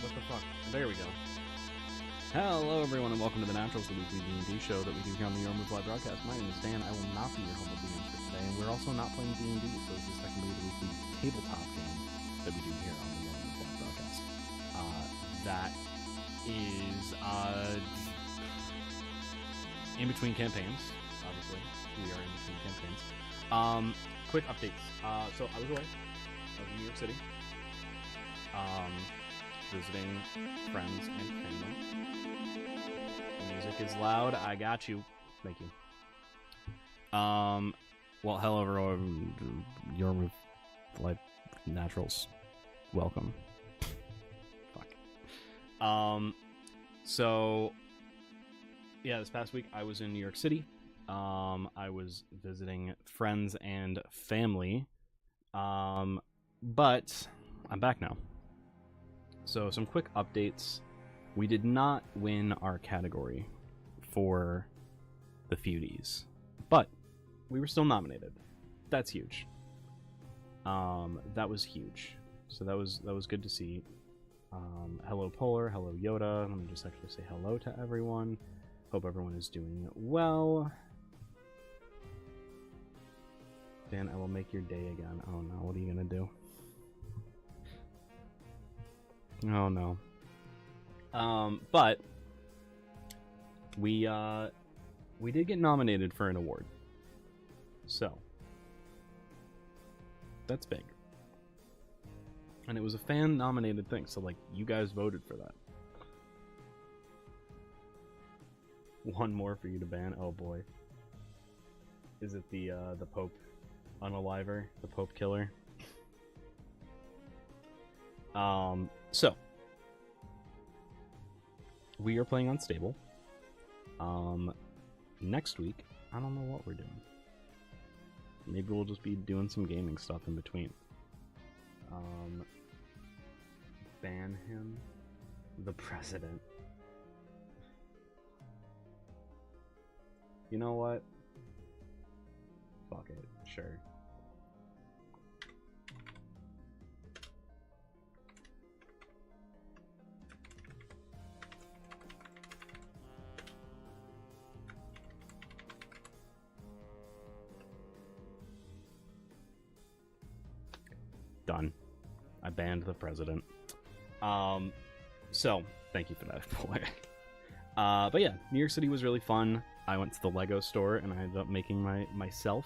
What the fuck? There we go. Hello, everyone, and welcome to the Naturals, the weekly D&D show that we do here on the Your Move Live broadcast. My name is Dan. I will not be your humble DM for today, and we're also not playing D&D, so this is technically the weekly tabletop game that we do here on the Your Move Live broadcast. That is in between campaigns. Obviously, we are in between campaigns. Quick updates. So I was away. I was in New York City. Visiting friends and family. The music is loud. I got you. Thank you. Well, hello everyone. Your Move Live Naturals. Welcome. Fuck. So yeah, this past week I was in New York City. I was visiting friends and family. But I'm back now. So some quick updates. We did not win our category for the Feudies, but we were still nominated. That's huge. That was huge. So that was good to see. Hello Polar, hello Yoda. Let me just actually say hello to everyone. Hope everyone is doing well. Dan, I will make your day again. Oh no, what are you gonna do? Oh no. But we did get nominated for an award. So that's big. And it was a fan nominated thing, so like you guys voted for that. One more for you to ban. Oh boy. Is it the Pope unaliver? The Pope killer? So we are playing Unstable. Next week, I don't know what we're doing. Maybe we'll just be doing some gaming stuff in between. Ban him, the president. You know what? Fuck it, sure. Done. I banned the president. So thank you for that, boy. But yeah, New York City was really fun. I went to the Lego store and I ended up making myself.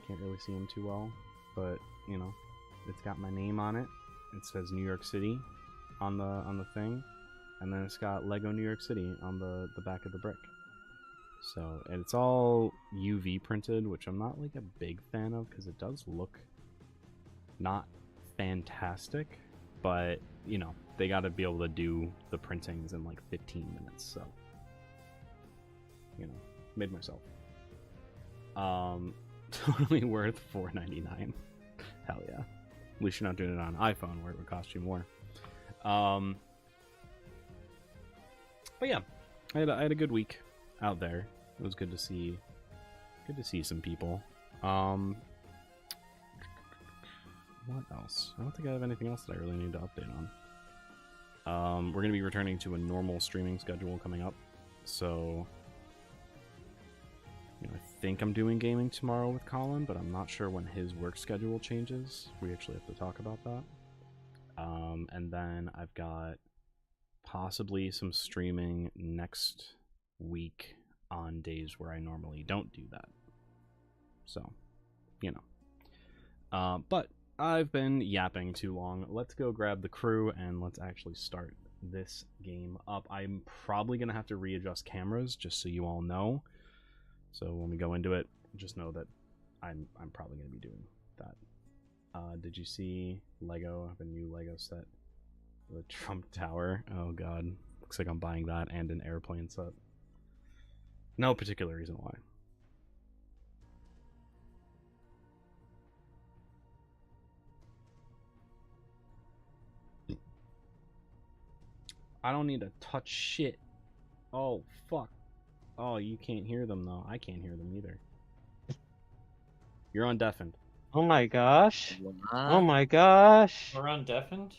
Can't really see him too well, but you know, it's got my name on it. It says New York City on the thing, and then it's got Lego New York City on the back of the brick. So, and it's all UV printed, which I'm not like a big fan of because it does look not fantastic, but you know, they got to be able to do the printings in like 15 minutes, so you know, made myself. Totally worth $4.99. Hell yeah. At least you're not doing it on an iPhone where it would cost you more. But yeah, I had a good week out there. It was good to see some people. What else? I don't think I have anything else that I really need to update on. We're going to be returning to a normal streaming schedule coming up. So, you know, I think I'm doing gaming tomorrow with Colin, but I'm not sure when his work schedule changes. We actually have to talk about that. And then I've got possibly some streaming next week on days where I normally don't do that. So, you know. But I've been yapping too long. Let's go grab the crew and let's actually start this game up. I'm probably going to have to readjust cameras just so you all know. So when we go into it, just know that I'm probably going to be doing that. Did you see Lego? I have a new Lego set. The Trump Tower. Oh god. Looks like I'm buying that and an airplane set. No particular reason why. I don't need to touch shit. Oh, fuck. Oh, you can't hear them, though. I can't hear them either. You're undeafened. Oh my gosh. What? Oh my gosh. We're undeafened?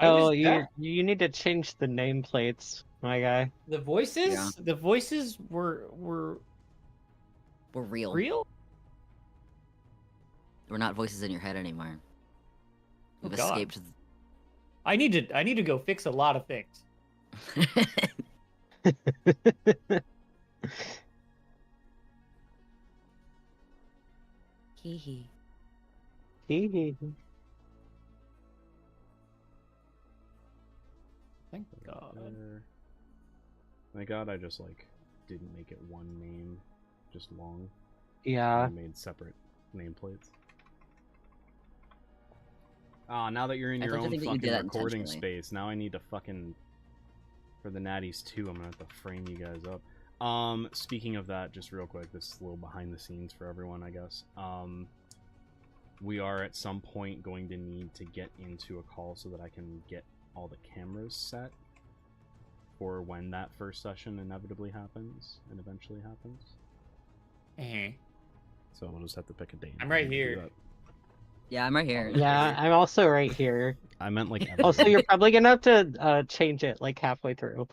Oh, you need to change the nameplates, my guy. The voices? Yeah. The voices were We're real. real? We're not voices in your head anymore. We've God. escaped. I need to go fix a lot of things. Hee hee. Thank God. Thank God I just like didn't make it one name, just long. Yeah. I made separate nameplates. Ah, now that you're in I your don't own think that you fucking did that recording intentionally. space, now I need to fucking for the Natties 2, I'm gonna have to frame you guys up. Speaking of that, just real quick, this is a little behind the scenes for everyone, I guess. We are at some point going to need to get into a call so that I can get all the cameras set for when that first session inevitably happens and eventually happens. So we'll just have to pick a date. I'm right here. Yeah, I'm right here. Yeah, I'm also right here. I meant like Also, you're probably gonna have to change it like halfway through.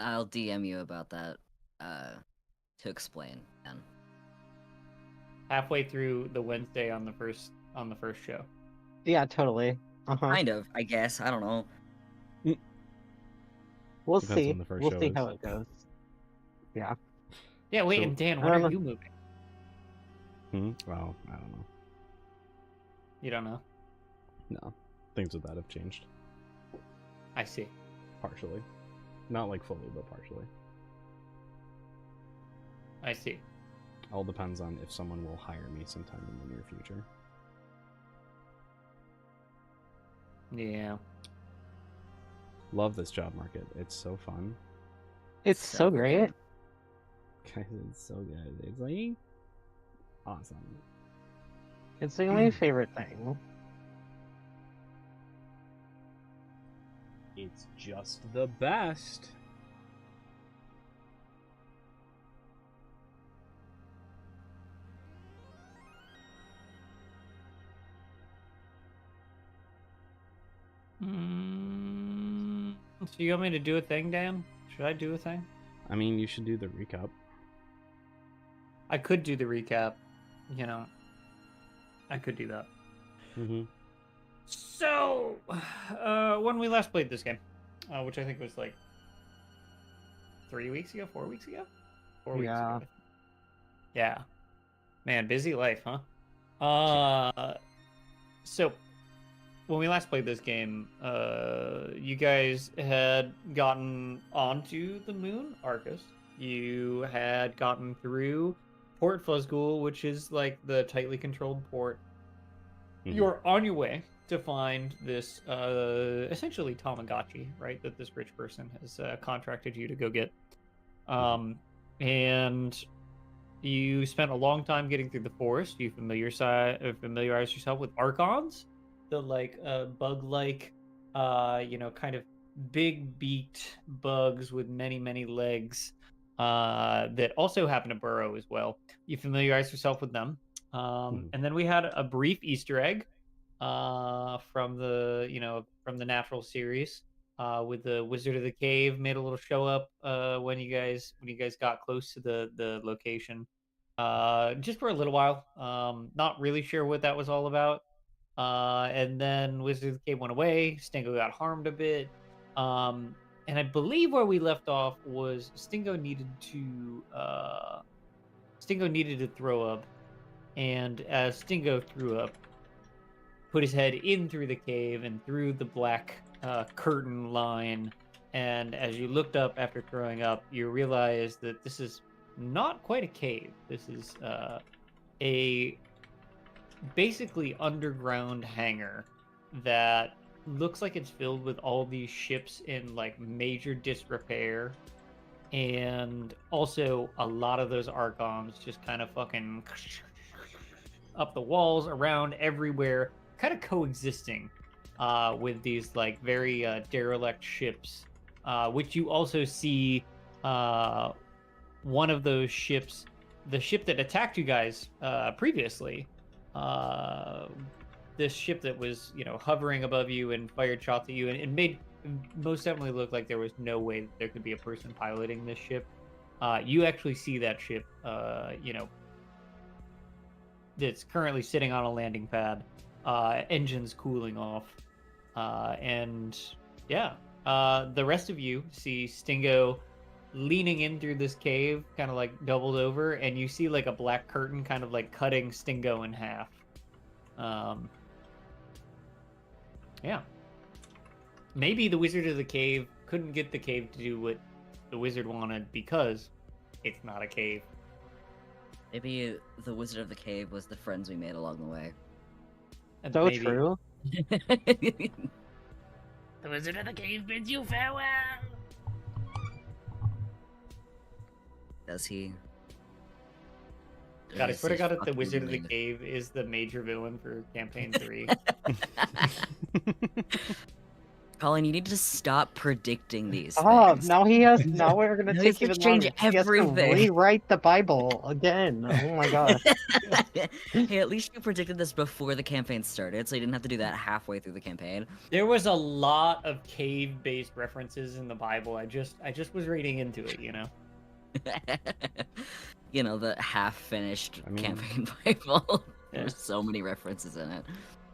I'll DM you about that to explain then. Halfway through the Wednesday on the first show. Yeah, totally. Kind of, I guess. I don't know. We'll Depends see. when the first We'll show see is. how it goes. Yeah. Yeah, wait, So- and Dan, when are you moving? Well, I don't know. You don't know? No. Things with that have changed. I see. Partially. Not like fully, but partially. I see. All depends on if someone will hire me sometime in the near future. Yeah. Love this job market. It's so fun. It's so great. Guys, it's so good. It's like awesome. It's like my favorite thing. It's just the best. So you want me to do a thing, Dan? Should I do a thing? I mean, you should do the recap. I could do the recap. You know, I could do that. Mm-hmm. So, when we last played this game, which I think was like 3 weeks ago, 4 weeks ago? 4 weeks Yeah. ago. Yeah. Man, busy life, huh? So, when we last played this game, you guys had gotten onto the moon, Arcus. You had gotten through Port Fuzzghoul, which is like the tightly controlled port. Mhm. You're on your way to find this essentially Tamagotchi, right? That this rich person has contracted you to go get. And you spent a long time getting through the forest. You familiarize yourself with Archons, the like bug-like, kind of big-beaked bugs with many legs that also happen to burrow as well. You familiarize yourself with them. And then we had a brief Easter egg from the Natural series with the Wizard of the Cave. Made a little show up when you guys got close to the location, just for a little while. Not really sure what that was all about. And then Wizard of the Cave went away. Stingo got harmed a bit. And I believe where we left off was Stingo needed to throw up. And as Stingo threw up, put his head in through the cave and through the black curtain line. And as you looked up after throwing up, you realized that this is not quite a cave. This is a basically underground hangar that looks like it's filled with all these ships in like major disrepair. And also a lot of those Archons just kind of fucking up the walls, around, everywhere, kind of coexisting with these like very derelict ships, which you also see one of those ships, the ship that attacked you guys previously, this ship that was, hovering above you and fired shots at you, and it made most definitely look like there was no way that there could be a person piloting this ship. You actually see that ship, that's currently sitting on a landing pad, engines cooling off, and yeah, the rest of you see Stingo leaning in through this cave, kind of like doubled over, and you see like a black curtain kind of like cutting Stingo in half. Yeah. Maybe the Wizard of the Cave couldn't get the cave to do what the wizard wanted because it's not a cave. Maybe the Wizard of the Cave was the friends we made along the way. And So maybe... true. The Wizard of the Cave bids you farewell. Does he? God, I swear to God, if the Fucking Wizard of the weird. Cave is the major villain for Campaign 3. Colin, you need to stop predicting these Oh, things. now he has. Now we're gonna Now take he's even change longer. He has to everything. rewrite the Bible again. Oh my god. Hey, at least you predicted this before the campaign started, so you didn't have to do that halfway through the campaign. There was a lot of cave-based references in the Bible. I just was reading into it, You know, the half-finished I mean- campaign Bible. Yeah. There's so many references in it.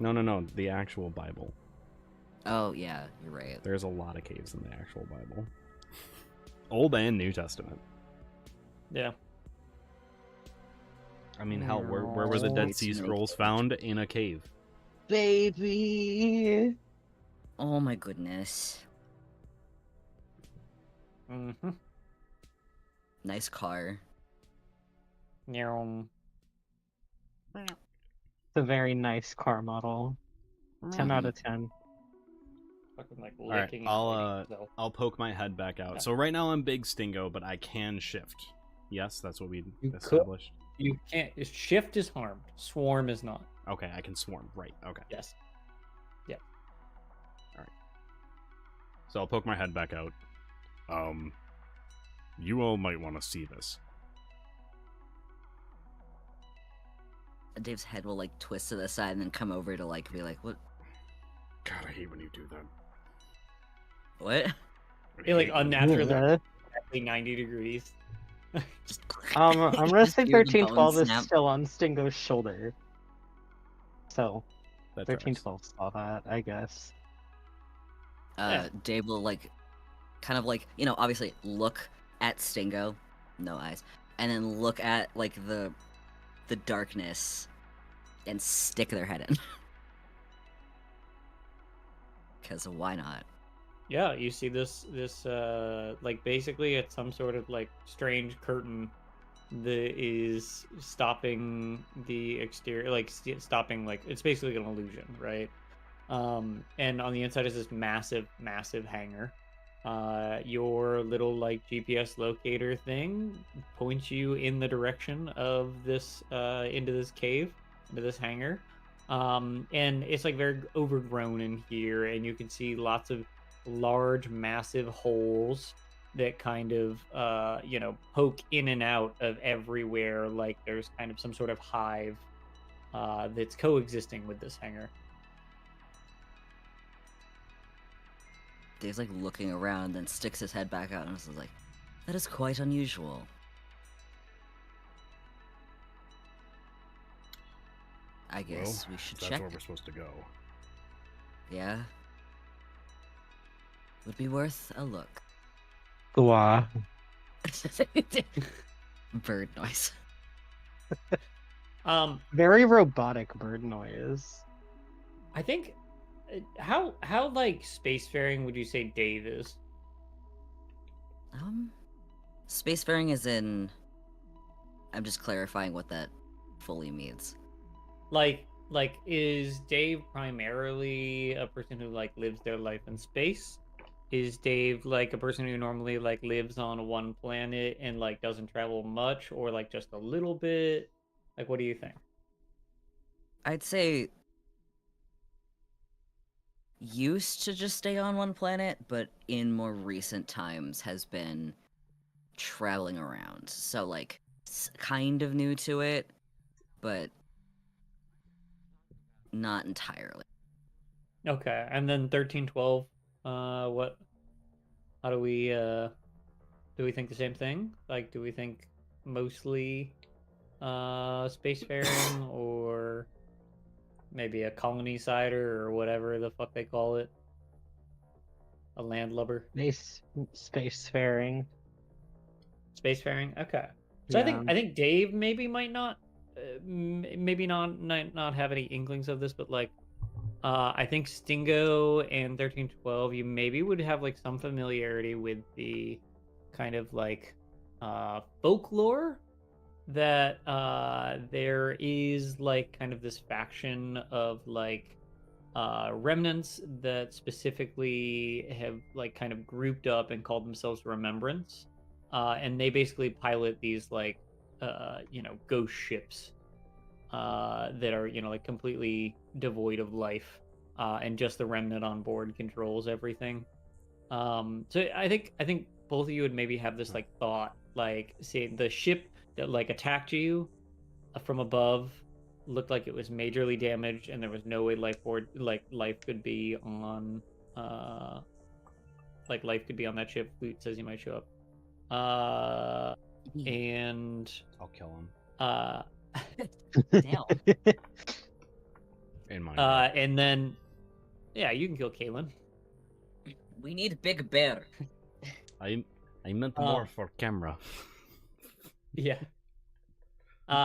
No, the actual Bible. Oh, yeah, you're right. There's a lot of caves in the actual Bible. Old and New Testament. Yeah. I mean, hell, where were the Dead Sea Scrolls found? In a cave. Baby. Oh my goodness. Mm-hmm. Nice car. Yeah. It's a very nice car model. 10 out of 10. Fucking like Alright, licking and biting itself. I'll poke my head back out. Yeah. So right now I'm big Stingo, but I can shift. Yes, that's what we You could. established. You can't. Shift is harmed. Swarm is not. Okay, I can swarm. Right. Okay. Yes. So I'll poke my head back out. You all might want to see this. Dave's head will like twist to the side and then come over to like be like, what? God, I hate when you do that. What? I Feel like hate when you- unnatural. Yeah. Exactly 90 degrees. Just I'm gonna say Hear the 1312 bone is snap. still on Stingo's shoulder. So That tracks. 1312 saw that, I guess. Yeah. Dave will like, kind of like, you know, obviously look at Stingo, no eyes, and then look at like the darkness, and stick their head in. Because why not? Yeah, you see this like basically it's some sort of like strange curtain that is stopping the exterior, like stopping, like it's basically an illusion, right? And on the inside is this massive hangar. Your little like GPS locator thing points you in the direction of this into this cave, into this hangar. And it's like very overgrown in here, and you can see lots of large massive holes that kind of poke in and out of everywhere, like there's kind of some sort of hive that's coexisting with this hangar. Dave's like looking around, then sticks his head back out and is like, that is quite unusual. I guess we should That's check. where we're supposed to go. Yeah? Would be worth a look. Gua. Bird noise. Very robotic bird noise. I think how like spacefaring would you say Dave is? Spacefaring is in... I'm just clarifying what that fully means. Like is Dave primarily a person who like lives their life in space? Is Dave like a person who normally like lives on one planet and like doesn't travel much, or like just a little bit? Like, what do you think? I'd say used to just stay on one planet, but in more recent times has been traveling around. So like kind of new to it, but Not entirely. Okay, and then 1312. What? How do we think the same thing? Like, do we think mostly spacefaring or maybe a colony sider or whatever the fuck they call it? A landlubber? Spacefaring. Spacefaring? Okay. So Yeah. I think Dave maybe might not maybe not have any inklings of this, but like I think Stingo and 1312 you maybe would have like some familiarity with the kind of like folklore that there is like kind of this faction of like remnants that specifically have like kind of grouped up and called themselves Remembrance, and they basically pilot these like ghost ships that are like completely devoid of life, and just the remnant on board controls everything. So I think both of you would maybe have this like thought, like say the ship that like attacked you from above looked like it was majorly damaged, and there was no way life could be on life could be on that ship. Loot says he might show up. And I'll kill him. Damn. In my and then yeah, you can kill Kalen. We need Big Bear. I meant more for camera. Yeah.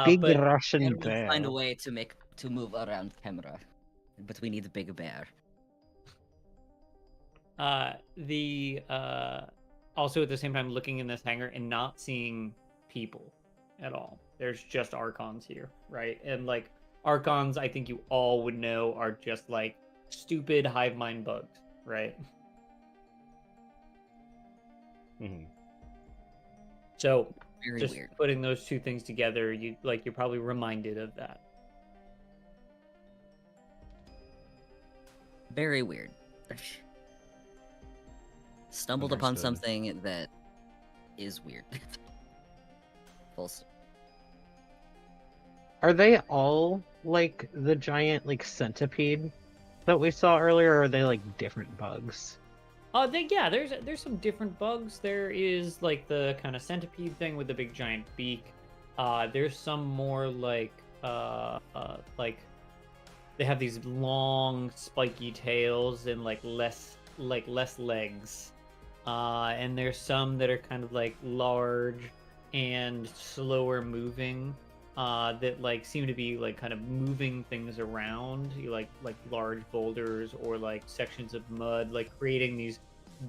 Big but Russian And we'll bear. find a way to move around camera. But we need Big Bear. the also at the same time looking in this hangar and not seeing people at all. There's just Archons here, right? And like Archons, I think you all would know are just like stupid hive mind bugs, right? Mhm. So Very just weird. putting those two things together, you're probably reminded of that. Very weird. Stumbled upon Understood. something that is weird. Full stop. Are they all like the giant like centipede that we saw earlier, or are they like different bugs? There's some different bugs. There is like the kind of centipede thing with the big giant beak. There's some more like they have these long spiky tails and like less legs. And there's some that are kind of like large and slower moving. That like seem to be like kind of moving things around, like large boulders or like sections of mud, like creating these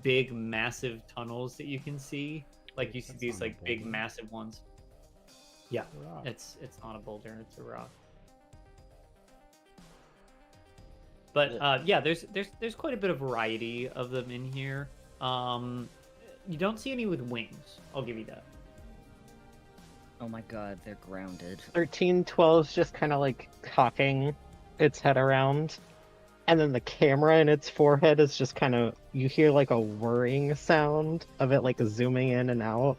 big massive tunnels that you can see. Like you see That's these not a like big boulder. massive ones. Yeah, Rock. it's not a boulder, it's a rock. But yeah, there's quite a bit of variety of them in here. You don't see any with wings. I'll give you that. Oh my god, they're grounded. 1312's just kind of like cocking its head around, and then the camera in its forehead is just kind of, you hear like a whirring sound of it like zooming in and out.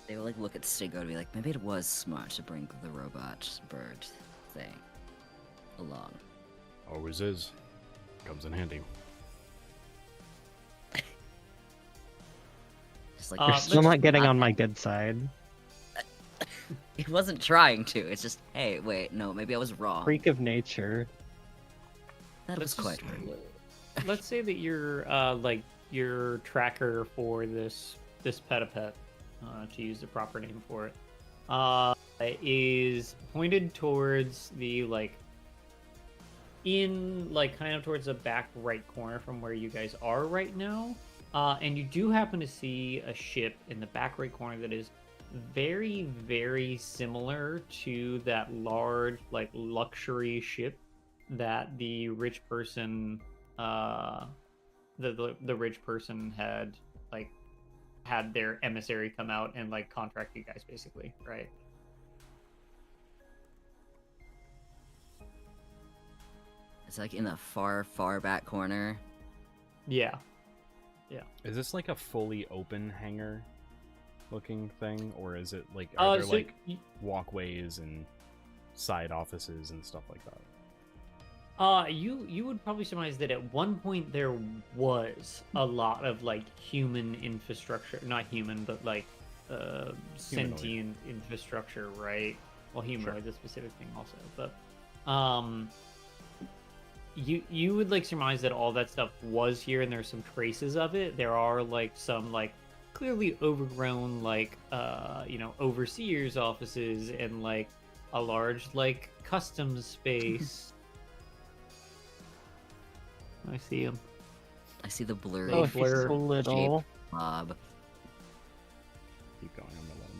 They will like look at Stingo and be like, maybe it was smart to bring the robot bird thing along. Always is. Comes in handy. Just like You're Let's still not getting not on my that. good side. It wasn't trying to. It's just, hey, wait, no, maybe I was wrong. Freak of nature. That was Let's quite just- rude. Let's say that your tracker for this petapet, to use the proper name for it, is pointed towards the kind of towards the back right corner from where you guys are right now. And you do happen to see a ship in the back right corner that is very, very similar to that large, like, luxury ship that the rich person, the rich person had their emissary come out and like contract you guys, basically, right? It's like in the far, far back corner. Yeah. Is this like a fully open hangar? looking thing, or is it like are there So like walkways and side offices and stuff like that? you would probably surmise that at one point there was a lot of like human infrastructure, not human, but like sentient infrastructure, right? Well, humanoid, the specific thing also, but you would like surmise that all that stuff was here, and there's some traces of it. There are like some like clearly overgrown like overseers offices and like a large like customs space. I see him. I see the blurry Oh, he's blur so little. mob. Keep going. I'm gonna let him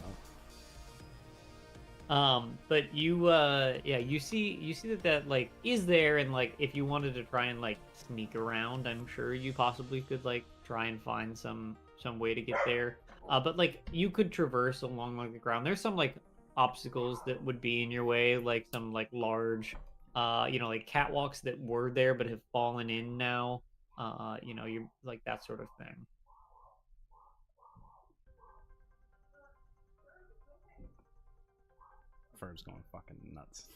know. But you see that like is there, and like if you wanted to try and like sneak around, I'm sure you possibly could like try and find some way to get there. But like you could traverse along like the ground. There's some like obstacles that would be in your way, like some like large like catwalks that were there but have fallen in now. You're like that sort of thing. Ferv's going fucking nuts.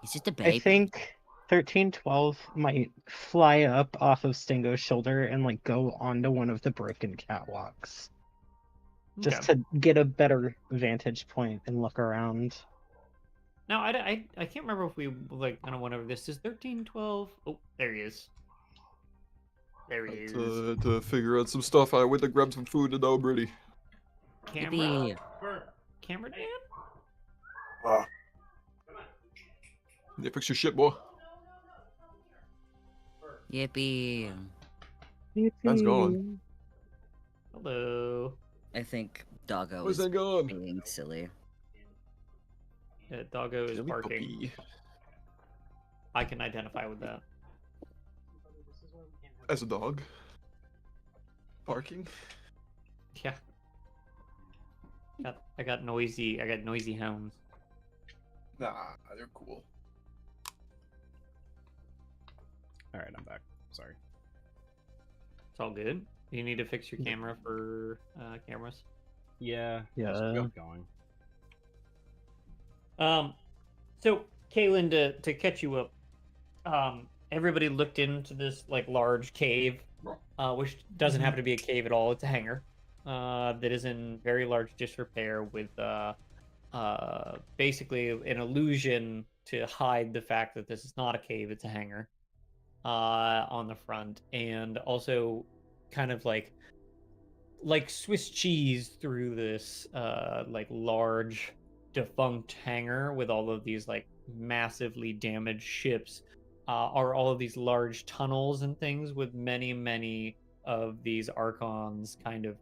He's just a I baby. think 1312 might fly up off of Stingo's shoulder and like go onto one of the broken catwalks. Just Okay. to get a better vantage point and look around. Now, I can't remember if we like kind of went over this. Is 1312? Oh, there he is. There he is. To figure out some stuff, I went to grab some food and now I'm ready. Camera. Yippee. Camera Dan? Ah. Yeah, fix your shit, boy. Yippee. That's gone. Hello. I think Doggo Where's is that going? being silly. Yeah, Doggo is Silly barking. puppy. I can identify with that. As a dog. Barking. Yeah. I got noisy hounds. Nah, they're cool. All right, I'm back. Sorry. It's all good. You need to fix your camera for cameras. Yeah. Yeah. Just keep going. So Kaylin, to catch you up, everybody looked into this like large cave, which doesn't happen to be a cave at all. It's a hangar that is in very large disrepair with basically an illusion to hide the fact that this is not a cave; it's a hangar on the front, and also kind of like Swiss cheese through this like large defunct hangar with all of these like massively damaged ships are all of these large tunnels and things with many of these archons kind of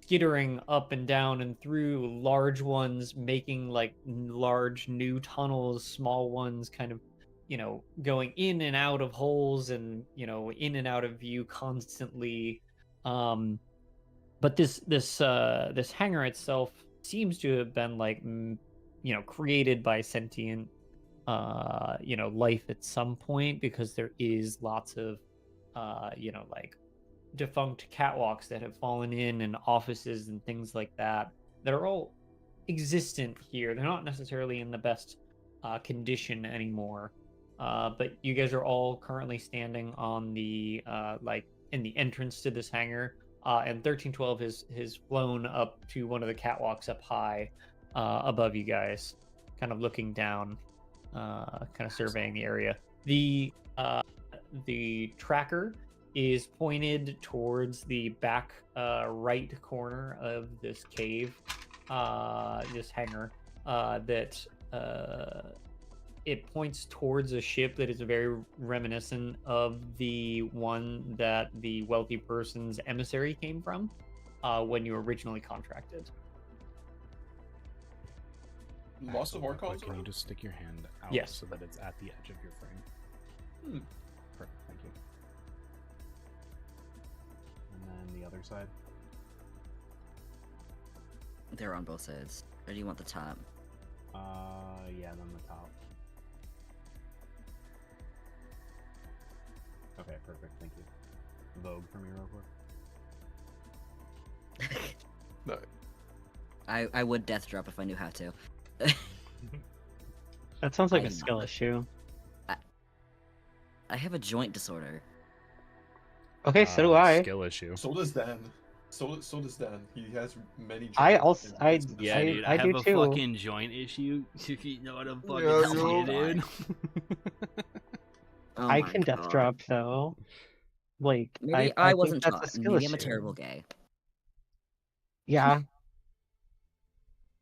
skittering up and down and through, large ones making like large new tunnels, small ones kind of going in and out of holes and in and out of view constantly. But this hangar itself seems to have been like created by sentient life at some point, because there is lots of like defunct catwalks that have fallen in, and offices and things like that are all existent here. They're not necessarily in the best condition anymore, but you guys are all currently standing on the like in the entrance to this hangar. And 1312 has flown up to one of the catwalks up high above you guys, kind of looking down, kind of surveying the area. The tracker is pointed towards the back right corner of this cave, this hangar, that it points towards a ship that is very reminiscent of the one that the wealthy person's emissary came from when you were originally contracted. Lost of Orcons? Can you just stick your hand out Yes. so that it's at the edge of your frame? Perfect, thank you. And then the other side? They're on both sides. Or do you want the top? Yeah, then the top. Okay, perfect, thank you. Vogue for me real No. I would death drop if I knew how to. That sounds like I a do skill not. issue. I have a joint disorder. Okay, so do I. Skill issue. So does Dan. So does Dan. He has many. I joints also- and some Yeah, I- disorders. dude, I I do have a too. fucking joint issue. You know what I'm fucking Yeah, saying, yo. dude. Oh I my can death God. drop though. Like Maybe I wasn't think that's a taught. skill Maybe issue. I'm a terrible gay. Yeah,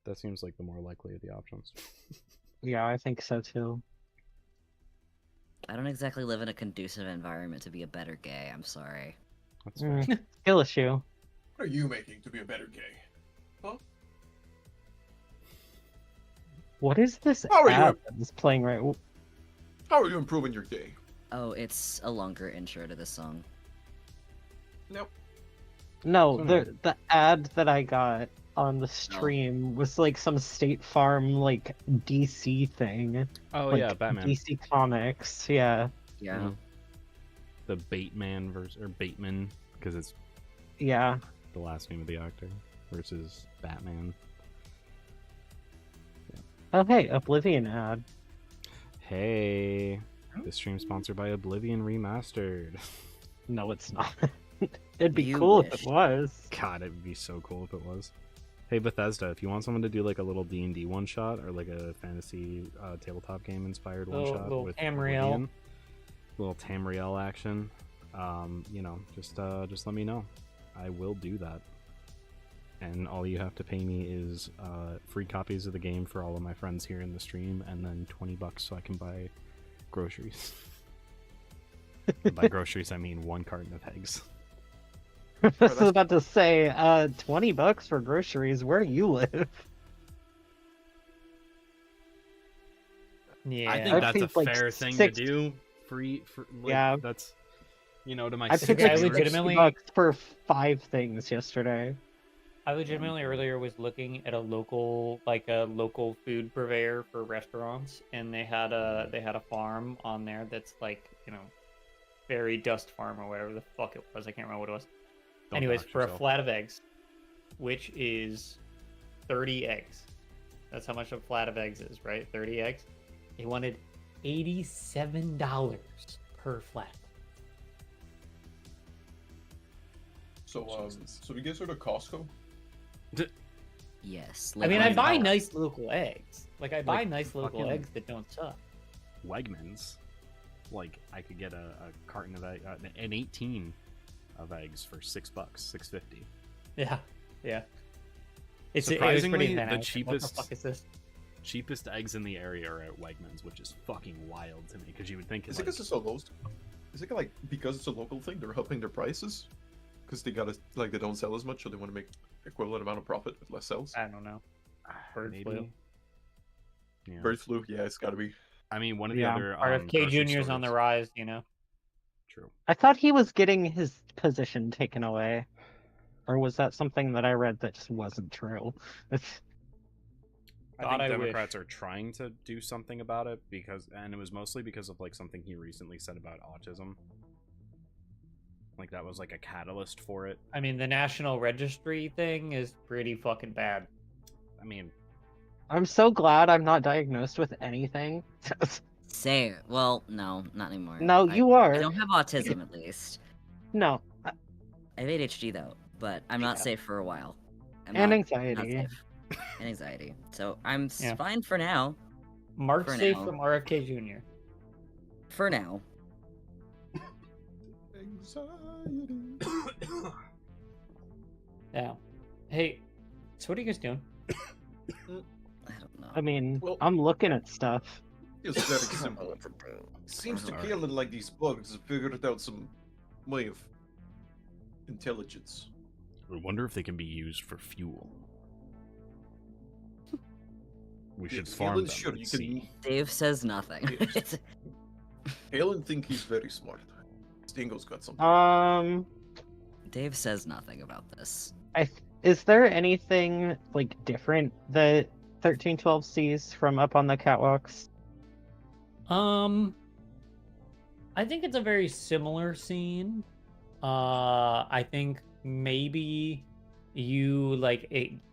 That seems like the more likely of the options. yeah, I think so too. I don't exactly live in a conducive environment to be a better gay. I'm sorry. That's fair. Skill issue. What are you making to be a better gay? What is this How are you- ad that's playing right? How are you improving your gay? Oh, it's a longer intro to this song. Nope. No, Oh, the ad that I got on the stream was like some State Farm like DC thing. Oh like, yeah, Batman. DC Comics, yeah. Yeah. Mhm. The Bateman versus or Bateman because it's Yeah. the last name of the actor versus Batman. Oh hey, Oblivion ad. Hey, this stream sponsored by Oblivion Remastered. No, it's not. It'd be You cool if wish. it was. God, it'd be so cool if it was. Hey Bethesda, if you want someone to do like a little D&D one shot or like a fantasy tabletop game inspired one shot Little with Tamriel. Oblivion, little Tamriel action, you know, just let me know. I will do that. And all you have to pay me is free copies of the game for all of my friends here in the stream, and then $20 so I can buy groceries. And by groceries, I mean 1 carton of eggs. I was about to say, $20 for groceries. Where do you live? Yeah. I think I'd that's a paid, like, fair thing six- to do. Free, for like, Yeah. That's, you know, to my I think paid I like $6. legitimately- $60 for 5 things yesterday. I legitimately earlier was looking at a local food purveyor for restaurants, and they had a farm on there that's like, you know, fairy dust farm or whatever the fuck it was. I can't remember what it was. Don't Anyways, dox for a yourself. flat of eggs, which is 30 eggs. That's how much a flat of eggs is, right? 30 eggs. They wanted $87 per flat. So so we get sort of Costco. Yes. I mean, I buy $100. nice local eggs. Like, I buy Like, nice local fucking- eggs that don't suck. Wegmans, like I could get a carton of an 18 of eggs for $6, $6.50. Yeah, yeah. It was Surprisingly, pretty the intense. What cheapest- the fuck is this? Cheapest eggs in the area are at Wegmans, which is fucking wild to me because you would think Is like, it because it's a low? Is it like because it's a local thing, they're upping their prices? Because they gotta like they don't sell as much, so they want to make equivalent amount of profit with less sales. I don't know. Bird maybe. flu. Yeah. Bird flu, yeah, it's gotta be. I mean, one of the Yeah. other RFK grocery Jr.'s on the stores- rise, you know? True. I thought he was getting his position taken away. Or was that something that I read that just wasn't true? I God, think I wish. Democrats are trying to do something about it and it was mostly because of like something he recently said about autism. Like that was like a catalyst for it. I mean, the National Registry thing is pretty fucking bad. I mean, I'm so glad I'm not diagnosed with anything. Say it. Well, no, not anymore. No, I- you are. I don't have autism, at least. No, I have ADHD though, but I'm not Yeah. safe for a while. I'm and not anxiety. safe. And anxiety. So I'm Yeah. fine for now. Mark For safe now. from RFK Jr. For now. Anxiety. Yeah. Hey, so what are you guys doing? I don't know. I mean, Well- I'm looking at stuff. It's very simple. Seems to Kalen like these bugs have figured out some way of intelligence. I wonder if they can be used for fuel. We should Yes, farm Kalen, them sure, and you can- see. Dave says nothing. Yes. Kalen think he's very smart. Stingo's got something. Dave says nothing about this. Is there anything like different that 1312 sees from up on the catwalks? I think it's a very similar scene. I think maybe you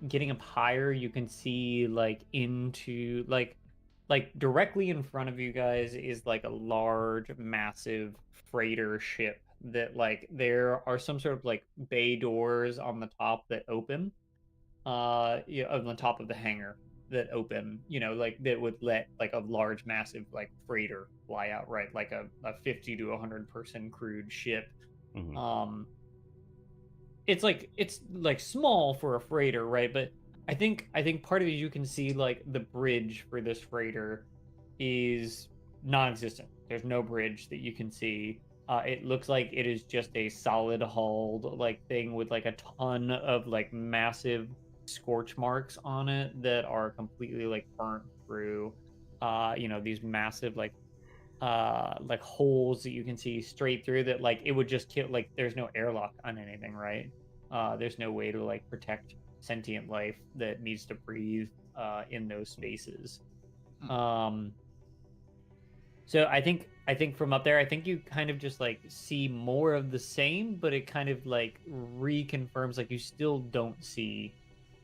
getting up higher, you can see like into like directly in front of you guys is like a large, massive freighter ship that like there are some sort of like bay doors on the top that open, yeah, on the top of the hangar that open, like that would let like a large, massive like freighter fly out, right? Like a 50 to 100 person crewed ship. Mhm. It's like small for a freighter, right? But I think part of it you can see like the bridge for this freighter is non-existent. There's no bridge that you can see. It looks like it is just a solid hulled like thing with like a ton of like massive scorch marks on it that are completely like burnt through. These massive like holes that you can see straight through that like it would just kill, like there's no airlock on anything, right? There's no way to like protect sentient life that needs to breathe in those spaces. So I think from up there, I think you kind of just like see more of the same, but it kind of like reconfirms like you still don't see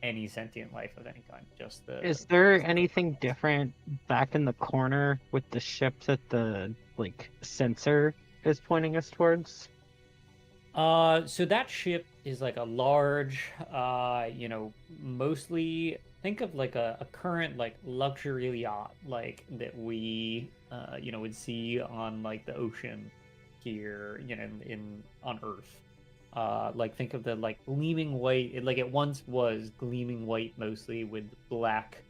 any sentient life of any kind. Just the Is there anything different back in the corner with the ship that the like sensor is pointing us towards? So that ship is like a large, mostly think of like a current like luxury yacht, like that we, would see on like the ocean here, in on Earth. Like think of the like gleaming white, like it once was gleaming white mostly with black,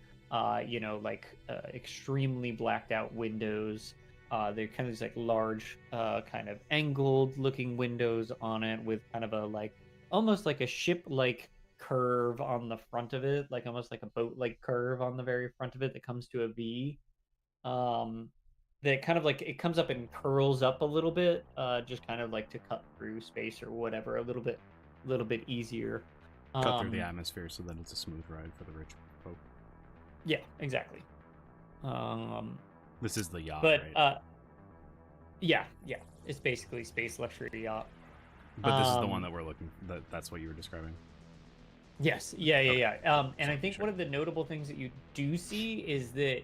extremely blacked out windows. They're kind of these like large, kind of angled looking windows on it with kind of a like almost like a ship like curve on the front of it, like almost like a boat like curve on the very front of it that comes to a V. Um, that kind of like it comes up and curls up a little bit, just kind of like to cut through space or whatever, a little bit easier. Cut through the atmosphere so that it's a smooth ride for the rich folk. Yeah, exactly. This is the yacht, But right? yeah, it's basically space luxury yacht. But this is the one that we're looking. That's what you were describing. Yes, yeah. And I So, think sure. one of the notable things that you do see is that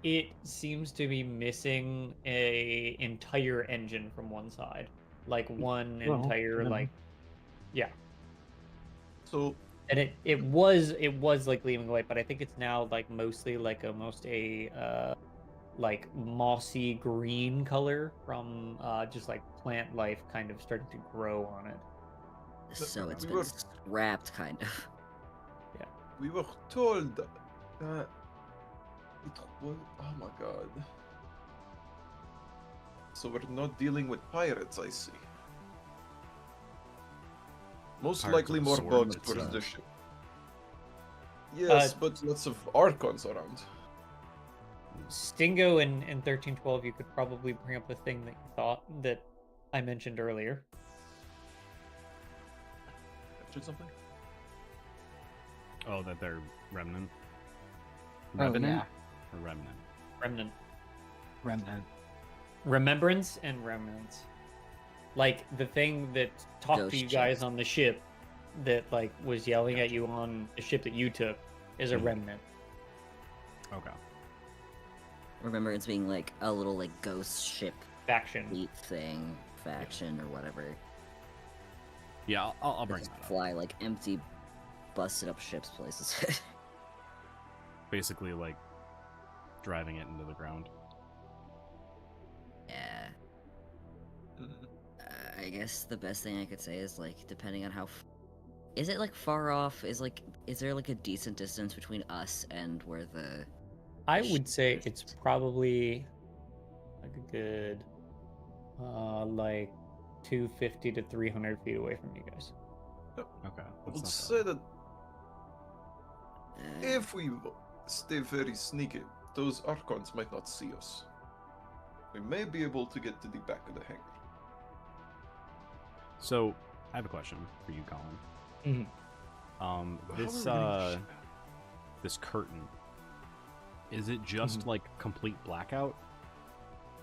it seems to be missing a entire engine from one side, like one Well, entire no. like, yeah. So And it was like gleaming white, but I think it's now like mostly like almost a like mossy green color from just like plant life kind of starting to grow on it. So it's we been were scrapped, kind of. we were told that it was. Oh my god. So we're not dealing with pirates, I see. Most Pirates likely of more sword, bugs it's, towards the ship. Yes, but lots of Archons around. Stingo in 1312, you could probably bring up the thing that you thought that I mentioned earlier. Mention something? Oh, that they're remnant. Oh, Revenant yeah. or remnant? Remnant. Remnant. Remembrance and remnants. Like the thing that talked Ghost to you guys ships. on the ship that like was yelling at you on the ship that you took is a remnant. Okay. Remember, it's being like a little like ghost ship Faction. fleet thing, faction or whatever. Yeah, I'll They bring just that up. fly like empty, busted up ships places. Basically, like driving it into the ground. Yeah. Mhm. I guess the best thing I could say is like, depending on how, is it like far off? Is there like a decent distance between us and where the? I would say it's probably like a good like 250 to 300 feet away from you guys. Okay. I That's would not say that Uh, if we stay very sneaky, those Archons might not see us. We may be able to get to the back of the hangar. So, I have a question for you, Colin. Mhm. How This are we getting ship this curtain, is it just like complete blackout,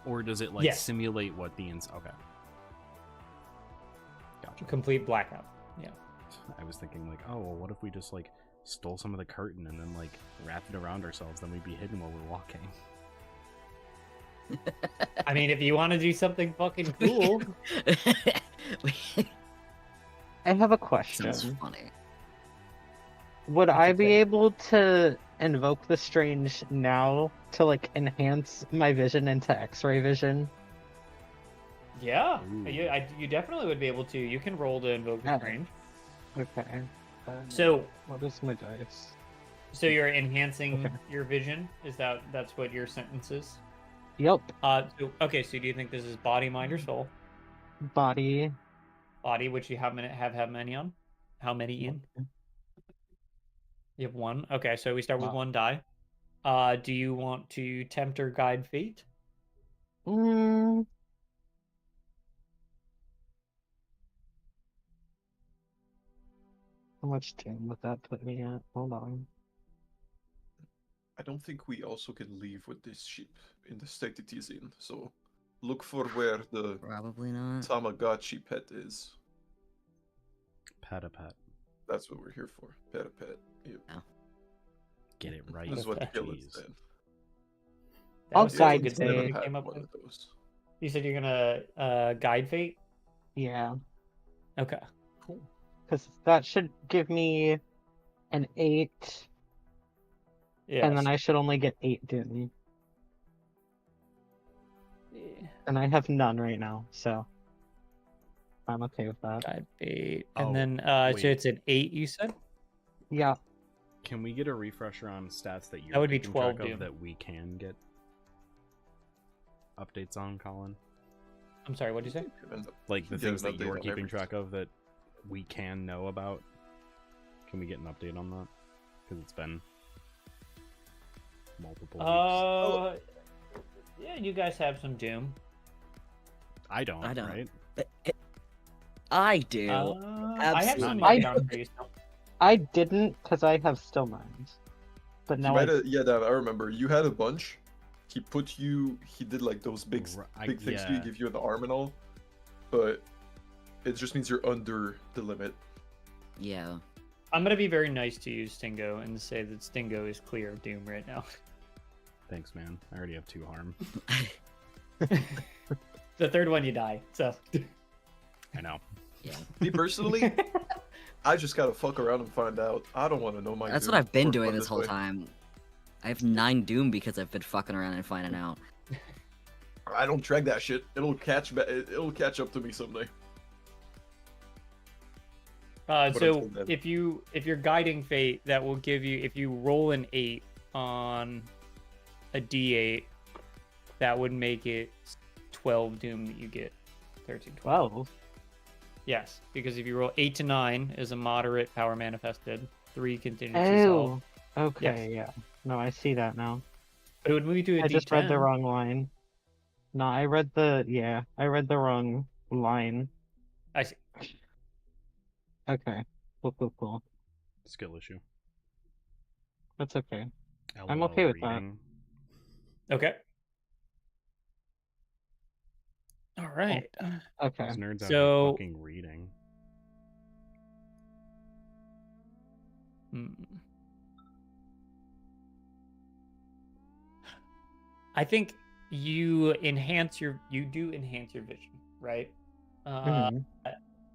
or does it like Yes. simulate what the Okay. Gotcha. Complete blackout. Yeah. left, I was thinking like, oh, well, what if we just like stole some of the curtain and then like wrapped it around ourselves? Then we'd be hidden while we're walking. I mean, if you want to do something fucking cool, I have a Sounds question. funny. Would What's I it be say? able to invoke the strange now to like enhance my vision into X-ray vision? yeah, Ooh. you definitely would be able to. You can roll to invoke the Yeah. strange. Okay. So, What is my dice? so you're enhancing Okay. your vision. That's what your sentence is? Yep. Okay. So do you think this is body, mind, or soul? Body. Body, which you have many on? How many in? You have one. Okay, so we start with Wow. one die. Do you want to tempt or guide fate? Mm, how much doom would that put me at? Hold on. I don't think we also can leave with this ship in the state it is in. So look for where the Probably not. Tamagotchi pet is. Pet a pet. That's what we're here for. Pet a pet. Yep. Get it right. This is what Okay. Gillen Jeez. said. That I'll was guide good fate. stuff Never you had came up one with. of those. You said you're gonna guide fate? Yeah, Okay. because that should give me an 8, Yes. and then I should only get 8 doom. And I have none right now, so I'm okay with that. Guide fate. And Oh, then so wait. it's an 8, you said? Yeah. Can we get a refresher on stats that you're That would be keeping 12 track doom. of that we can get updates on, Colin? I'm sorry, what did you say? Like the Get things an that update you're on keeping everything. track of that we can know about. Can we get an update on that? Because it's been multiple weeks. Yeah, you guys have some doom. I don't. I don't. Right? I do. I have Absolutely. some not. marked down for you. So. I didn't because I have still minds. But He now might I have, yeah, Dad, I remember. You had a bunch. He did like those big, big things for you, yeah. give you an arm and all. But it just means you're under the limit. Yeah. I'm gonna be very nice to you, Stingo, and say that Stingo is clear of doom right now. Thanks, man. I already have 2 harm. The third one you die, so. I know. Yeah. Me personally, I just gotta fuck around and find out. I don't want to know my. That's doom what I've been or doing fun this whole way. time. I have 9 doom because I've been fucking around and finding out. I don't drag that shit. It'll catch. It'll catch up to me someday. But So until then- if you're guiding fate, that will give you, if you roll an 8 on a D8, that would make it 12 doom that you get. 13, 12. 12. Yes, because if you roll 8 to 9 is a moderate power manifested, 3 contingency solve. Oh. Okay. Yeah. No, I see that now. But it would move you to a I just read the D10. wrong line. No, I read the wrong line. I see. Okay. Cool. Skill issue. That's okay. I'm LOL okay with that. reading. Okay. All right. Okay. Those nerds out So- here fucking reading. Hmm. I think you do enhance your vision, right? Mhm.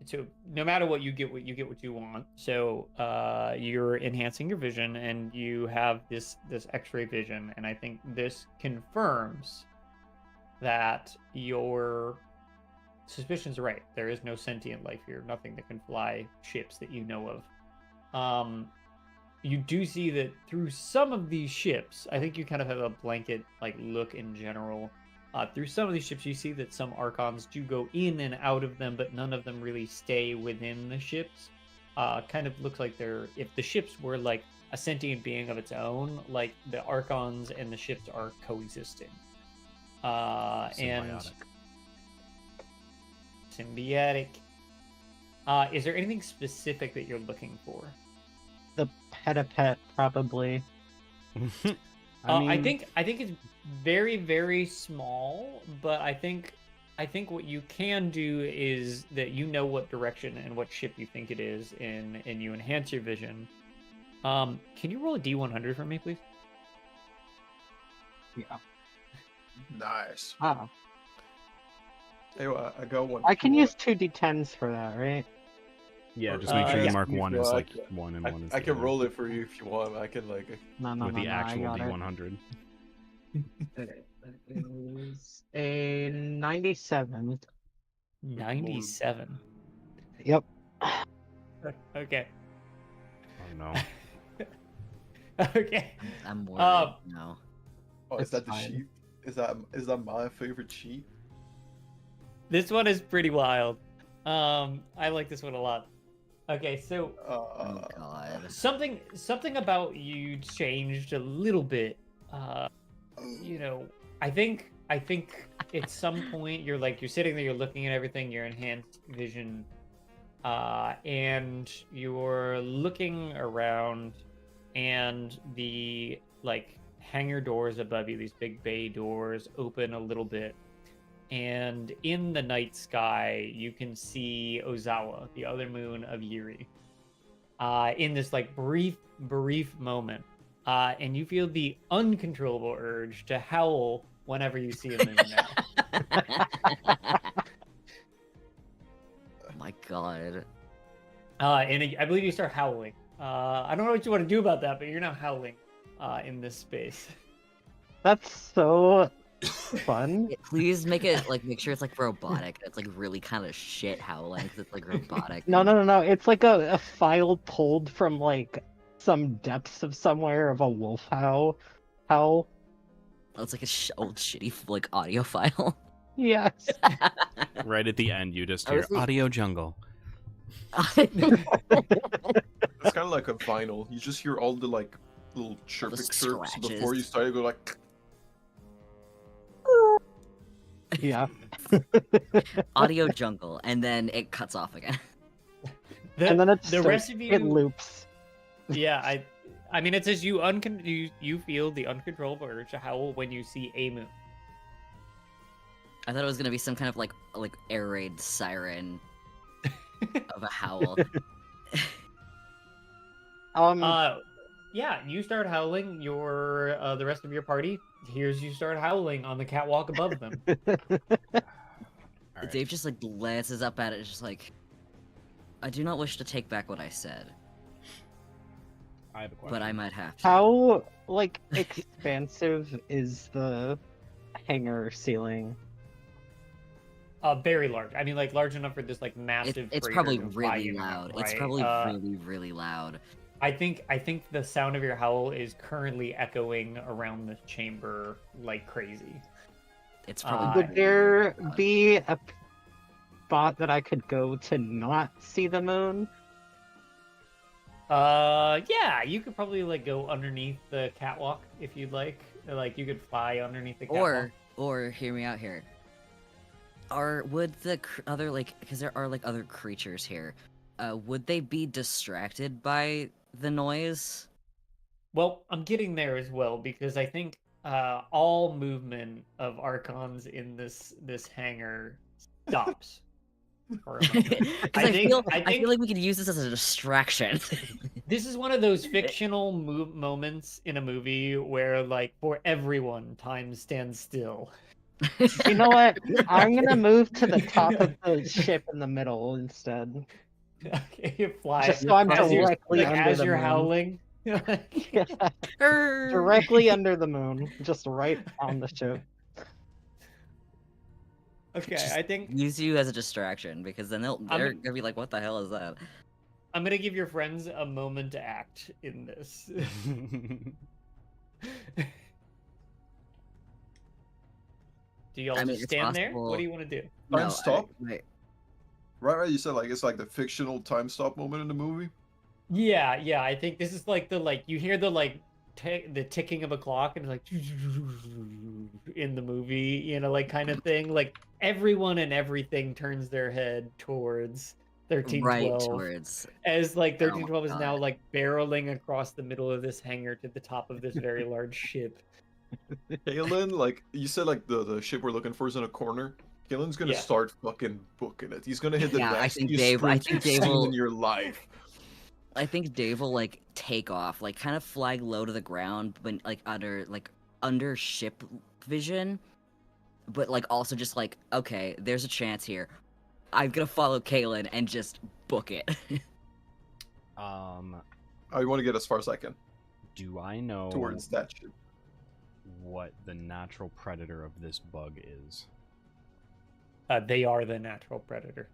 So no matter what you get, what you want. So you're enhancing your vision, and you have this X-ray vision, and I think this confirms that your suspicions are right. There is no sentient life here, nothing that can fly ships that you know of. You do see that through some of these ships, I think you kind of have a blanket like look in general. Through some of these ships, you see that some Archons do go in and out of them, but none of them really stay within the ships. Kind of looks like if the ships were like a sentient being of its own, like the Archons and the ships are coexisting. And symbiotic. Is there anything specific that you're looking for? The pet probably. I think it's very, very small, but I think I think what you can do is that you know what direction and what ship you think it is, and you enhance your vision. Can you roll a D100 for me, please? Yeah. Nice. Ah, Hey, I got one. I can If you use 2d10s for that, right? Yeah, just make sure you yeah. mark If one you as like, like one and want. one is I the can other, roll it for you if you want. I can like. No, no, with no, the no, actual I got it. D100. It is a 97. 97. Yep. Okay. Oh no. Okay. I'm worried Um, now. Oh, It's is that the fine. sheep? Is that my favorite sheep? This one is pretty wild. I like this one a lot. Okay, so Oh god. something about you changed a little bit. You know, I think at some point you're sitting there, you're looking at everything, your enhanced vision, and you're looking around, and the hangar doors above you, these big bay doors, open a little bit. And in the night sky, you can see Ozawa, the other moon of Yuri, in this brief moment. And you feel the uncontrollable urge to howl whenever you see a moon now. My god. And I believe you start howling. I don't know what you want to do about that, but you're now howling in this space. That's so fun. Please make it make sure it's robotic. It's really kind of shit howling. 'Cause it's robotic. No. It's like a file pulled from some depths of somewhere of a wolf howl. Oh, it's like a old shitty audio file. Yes. Right at the end, you just I hear was like- audio jungle. It's kind of like a vinyl. You just hear all the little chirping chirps before scratches. you start to go like. Yeah. Audio jungle, and then it cuts off again. And then The rest of it you, loops. yeah, I mean, it says you feel the uncontrollable urge to howl when you see a moon. I thought it was gonna be some kind of air raid siren of a howl. Yeah, you start howling. The rest of your party hears you start howling on the catwalk above them. All right. Dave just glances up at it, just I do not wish to take back what I said, I have a question. but I might have to. How expansive is the hangar ceiling? Very large. I mean, large enough for this massive. It's freighter probably to fly really in and out, loud. It's right? probably really loud. I think the sound of your howl is currently echoing around this chamber like crazy. It's probably Would there be a spot that I could go to not see the moon? Yeah, you could probably go underneath the catwalk if you'd like. You could fly underneath the catwalk. Or hear me out here. Would the other because there are other creatures here, would they be distracted by the noise? Well, I'm getting there as well because I think all movement of Archons in this hangar stops. For a moment. I feel I think like we could use this as a distraction. this is one of those fictional moments in a movie where, for everyone, time stands still. You know what? I'm gonna move to the top of the ship in the middle instead. Okay, you fly. Just so I'm as you're- directly under as the you're moon. howling. Yeah, directly under the moon, just right on the ship. Okay, Just I think use you as a distraction, because then they're gonna be like, "What the hell is that?" I'm gonna give your friends a moment to act in this. Do y'all I mean, just it's stand there? What possible- do you want to do? Time stop? Wait. Right. You said it's the fictional time stop moment in the movie. Yeah, I think this is you hear the the ticking of a clock and it's in the movie, kind of thing. Everyone and everything turns their head towards 1312 Right towards. as 1312 is God. now barreling across the middle of this hangar to the top of this very large ship. Halen, you said the ship we're looking for is in a corner. Killen's gonna Yeah. start fucking booking it. He's gonna hit the Yeah, I nastiest think Dave- I sprint think you've Dave seen will- in your life. I think Dave will like take off, like kind of flag low to the ground, but like under ship vision, but like also just like, okay, there's a chance here. I'm gonna follow Kalen and just book it. I want to get as far as I can Do I know towards that ship. what the natural predator of this bug is? They are the natural predator.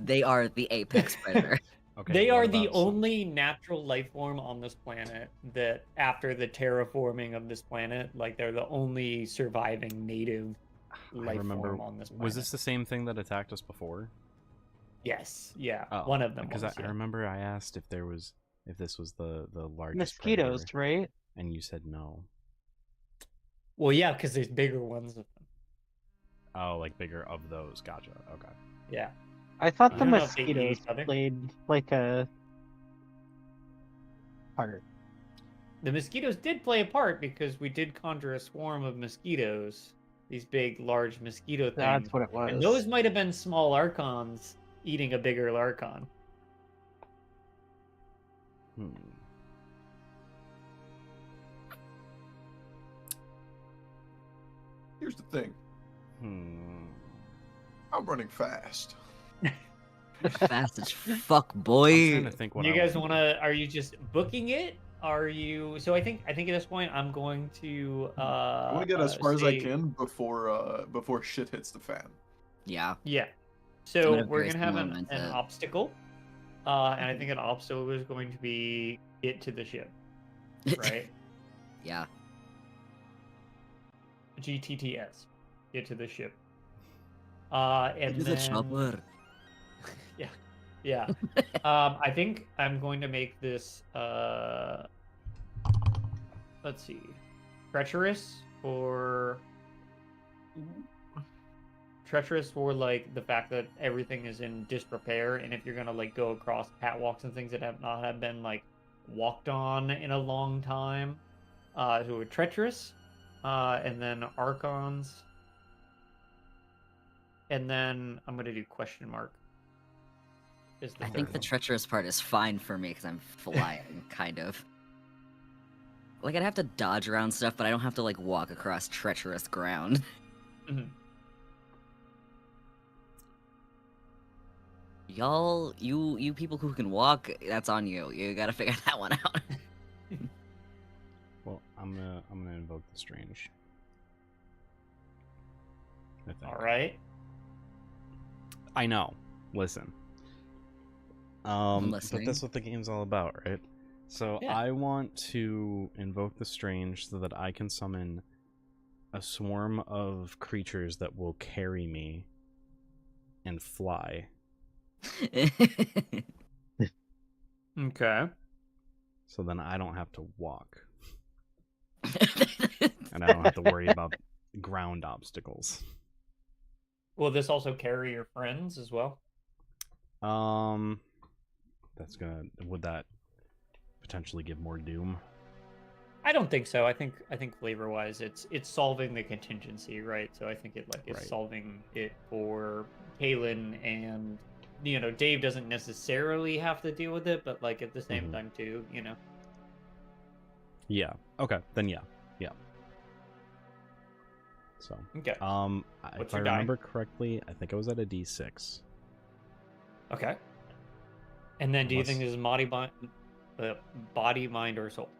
They are the apex predator. Okay, They what are the about some- only natural life form on this planet that, after the terraforming of this planet, like they're the only surviving native I life remember. form on this planet. Was this the same thing that attacked us before? Yes, yeah, Oh, one of them. Because was, I yeah. remember I asked if this was the largest Mosquitoes, predator, right? and you said no. Well, yeah, because there's bigger ones of them. Oh, like bigger of those. Gotcha. Okay. Yeah. I thought I the don't know if they eat mosquitoes each other. played like a part. The mosquitoes did play a part because we did conjure a swarm of mosquitoes. These big, large mosquito things. That's what it was. And those might have been small Archons eating a bigger Archon. Hmm. Here's the thing. Hmm. I'm running fast. Fast as fuck, I'm boy. trying to think what You I guys want want to? Are you just booking it? Are you? So I think at this point I'm going to. I want to get as far as I say- can before shit hits the fan. Yeah. Yeah. gonna So have we're very gonna have similar an mindset. obstacle, and I think an obstacle is going to be get to the ship, right? Yeah. GTTS, get to the ship. And It is then a chopper. yeah, yeah. I think I'm going to make this. Let's see, treacherous for like the fact that everything is in disrepair, and if you're gonna like go across catwalks and things that have been like walked on in a long time, so we're treacherous, and then Archons, and then I'm gonna do question mark. Is the I third think the one. treacherous part is fine for me because I'm flying, kind of. Like, I'd have to dodge around stuff, but I don't have to, like, walk across treacherous ground. Mhm. Y'all, you people who can walk, that's on you. You gotta figure that one out. Well, I'm gonna invoke the strange. I think. All right. I know. Listen. I'm But listening. that's what the game's all about, right? So Yeah. I want to invoke the strange so that I can summon a swarm of creatures that will carry me and fly. Okay. So then I don't have to walk. And I don't have to worry about ground obstacles. Will this also carry your friends as well? Would that potentially give more doom? I don't think so. I think flavor wise, it's solving the contingency, right? So I think it like is Right. solving it for Kalen, and Dave doesn't necessarily have to deal with it, but like at the same Mhm. time too, Yeah. Okay. Then yeah. So, Okay. if What's I your die? remember correctly, I think I was at a D6. Okay. And then, do you Unless- think this is body, mind, or soul?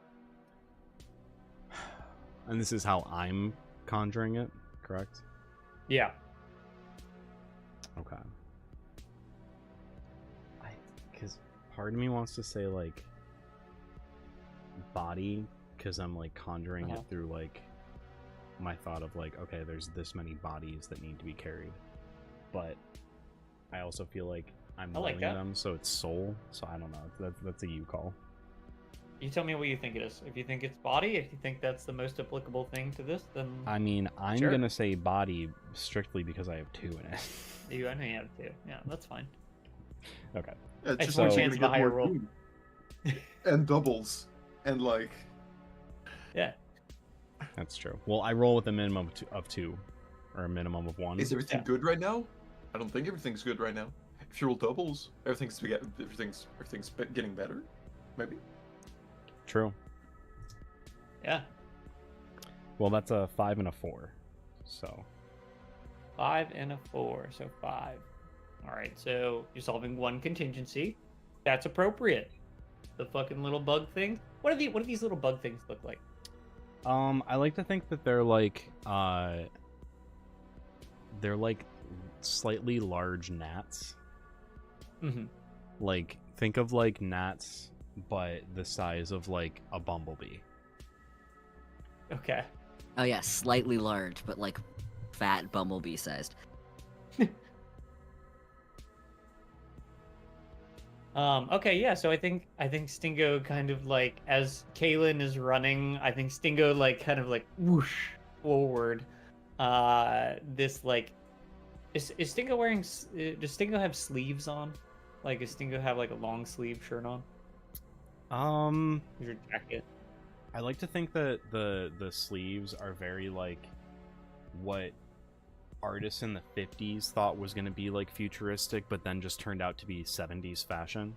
And this is how I'm conjuring it, correct? Yeah. Okay. Because part of me wants to say, like, body, because I'm, like, conjuring Uh-huh. it through, like, my thought of, like, okay, there's this many bodies that need to be carried. But I also feel like I'm I like moving that. them, so it's soul. So I don't know. That's a you call. You tell me what you think it is. If you think it's body, if you think that's the most applicable thing to this, then I mean, I'm Sure. gonna say body strictly because I have 2 in it. I know you have to. Yeah, that's fine. Okay. Yeah, it's I just so- like you're chance gonna of a get higher more roll. food. And doubles. And like Yeah. That's true. Well, I roll with a minimum of 2. or a minimum of 1. Is everything Yeah. good right now? I don't think everything's good right now. If you roll doubles, everything's getting better. Maybe. True. Yeah. Well, that's a 5 and a 4. So 5 and a 4, so 5. All right, so you're solving 1 contingency. That's appropriate. The fucking little bug thing. What do these little bug things look like? I like to think that they're like slightly large gnats. Mm-hmm. Like, think of like gnats, but the size of like a bumblebee. Okay. Oh yeah, slightly large, but like fat bumblebee sized. Okay, yeah, so I think Stingo kind of like, as Kalen is running, I think Stingo like kind of like whoosh forward. This like is Stingo wearing does Stingo have sleeves on? Like, does Stingo have like a long sleeve shirt on? Is your jacket? I like to think that the sleeves are very like what artists in the 50s thought was going to be like futuristic, but then just turned out to be 70s fashion.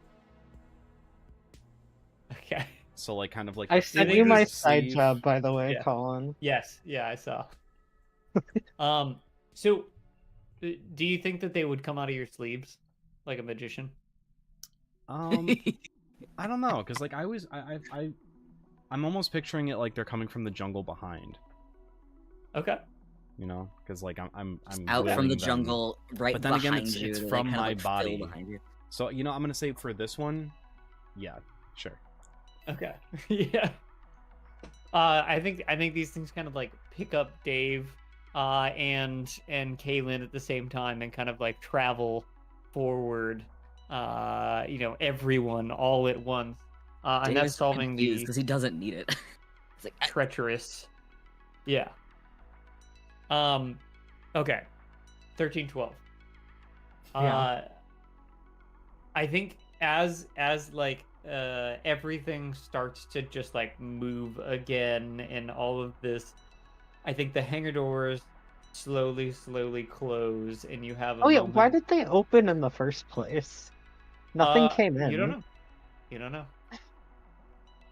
Okay. So like kind of like I the sent think you my fingers, side sleeve. job, by the way, Yeah. Colin. Yes, yeah, I saw. So do you think that they would come out of your sleeves like a magician? I don't know, because like I'm almost picturing it like they're coming from the jungle behind, Okay. you know, because like I'm Out from the willing them. jungle, right But then behind again, you. it's they, from kind of, my like, fill body. behind you. So you know, I'm gonna say for this one, yeah, sure. Okay. Yeah. I think these things kind of like pick up Dave and Kaylin at the same time and kind of like travel forward, everyone all at once. And Dave that's is solving confused the because he doesn't need it. It's like, treacherous. Yeah. Okay. 13-12. Yeah. I think as like everything starts to just like move again and all of this, I think the hangar doors slowly close and you have a Oh yeah, moment. why did they open in the first place? Nothing came in. You don't know. You don't know.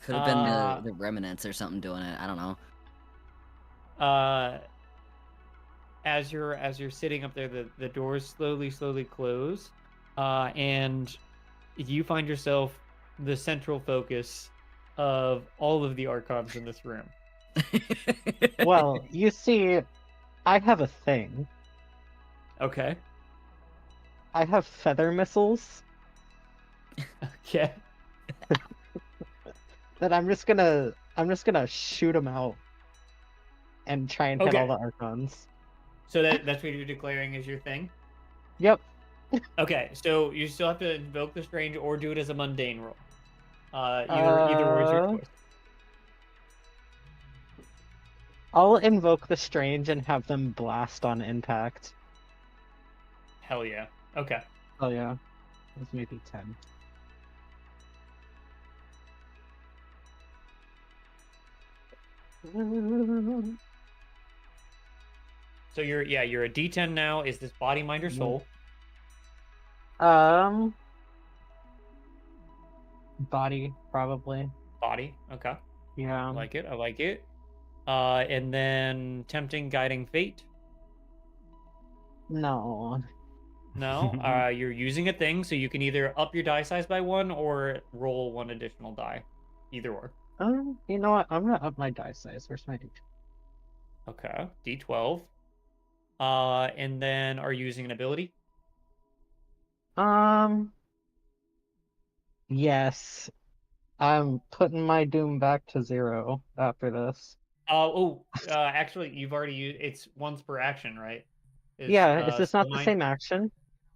could have been the remnants or something doing it. I don't know. As you're sitting up there, the doors slowly close, and you find yourself the central focus of all of the archons in this room. Well, you see, I have a thing. Okay. I have feather missiles Okay. that I'm just gonna shoot them out and try and hit Okay. all the archons. So that's what you're declaring as your thing? Yep. Okay, so you still have to invoke the strange or do it as a mundane roll. Either or is your choice. I'll invoke the strange and have them blast on impact. Hell yeah. Okay. Oh yeah. That's maybe 10. So you're a D10 now. Is this body, mind, or soul? Body, probably. Body. Okay. Yeah. I like it. And then tempting, guiding fate. No. No. You're using a thing, so you can either up your die size by 1 or roll 1 additional die. Either or. You know what? I'm gonna up my die size. Where's my D? Okay. D12. And then are you using an ability? Yes. I'm putting my doom back to 0 after this. Actually, you've already used. It's once per action, right? Yeah, is this not the mine? same action?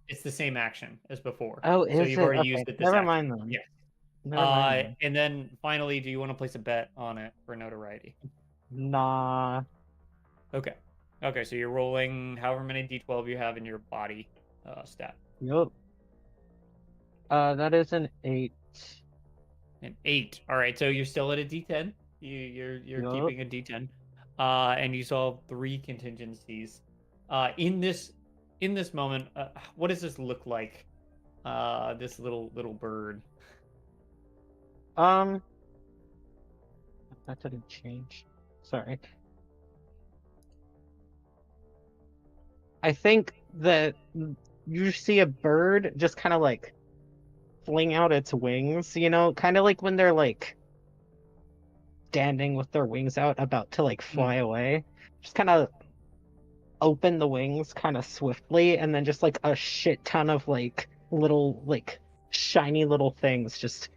It's the same action as before. Oh, so is you've it? already Okay, used it. This never action. mind then. Yeah. Never mind then. And then finally, do you want to place a bet on it for notoriety? Nah. Okay. Okay, so you're rolling however many d12 you have in your body stat. Yup. That is an 8. An 8. All right, so you're still at a d10. You're Yup. keeping a d10. And you solve 3 contingencies. In this moment, what does this look like? This little bird. That didn't change. Sorry. I think that you see a bird just kind of like fling out its wings, kind of like when they're like standing with their wings out about to like fly away. Just kind of open the wings kind of swiftly, and then just like a shit ton of like little like shiny little things just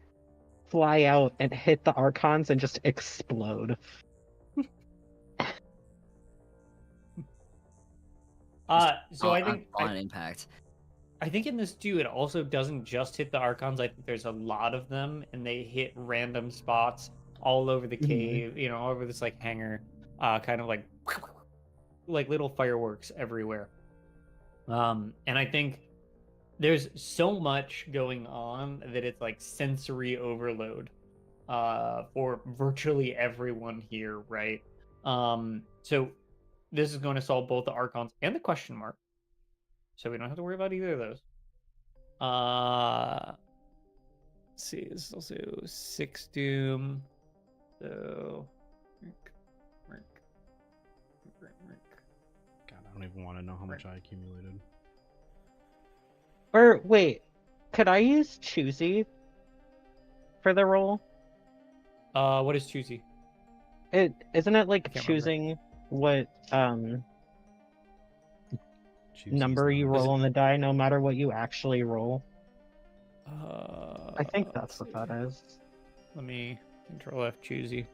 fly out and hit the archons and just explode. So I think on impact. I think in this too, it also doesn't just hit the archons. I think there's a lot of them, and they hit random spots all over the cave. All over this like hangar, kind of like little fireworks everywhere. And I think there's so much going on that it's like sensory overload for virtually everyone here, right? So this is going to solve both the archons and the question mark, so we don't have to worry about either of those. Let's see, this is also 6 doom, so God, I don't even want to know how much I accumulated. Or wait, could I use Choosy for the roll? What is choosy? Isn't it like can't remember. choosing what Choosey's number you not- roll on the die, no matter what you actually roll? I think Let's that's what see. that is. Let me Control F choosy.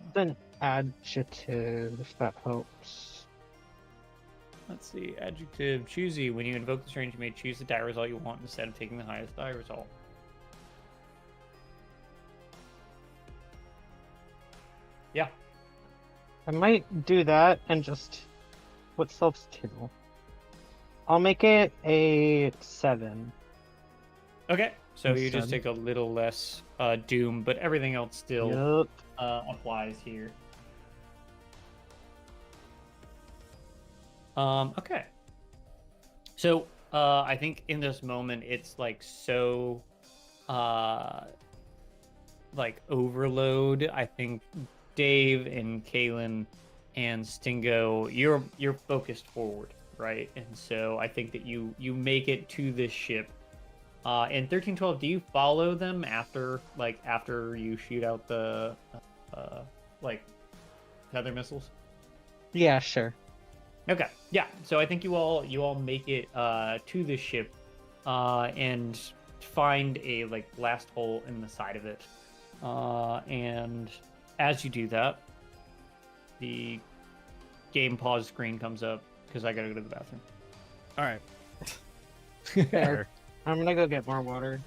It's an adjective, if that helps. Let's see. Adjective choosy. When you invoke this range, you may choose the die result you want instead of taking the highest die result. Yeah. I might do that and just what self's 2. I'll make it a 7. Okay. So you just Instead. take a little less doom, but everything else still Yup. applies here. Okay. So I think in this moment it's like so like overload. I think Dave and Kalen and Stingo, you're focused forward, right? And so I think that you make it to this ship. And 1312, do you follow them after you shoot out the like feather missiles? Yeah, sure. Okay, yeah. So I think you all make it to the ship, and find a like blast hole in the side of it. And as you do that, the game pause screen comes up because I gotta go to the bathroom. All right. Fair. I'm gonna go get more water.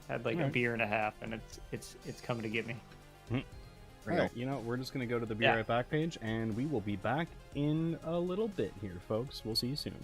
Had like a beer and a half, and it's coming to get me. All right, we're just going to go to the Be Yeah. Right Back page, and we will be back in a little bit here, folks. We'll see you soon.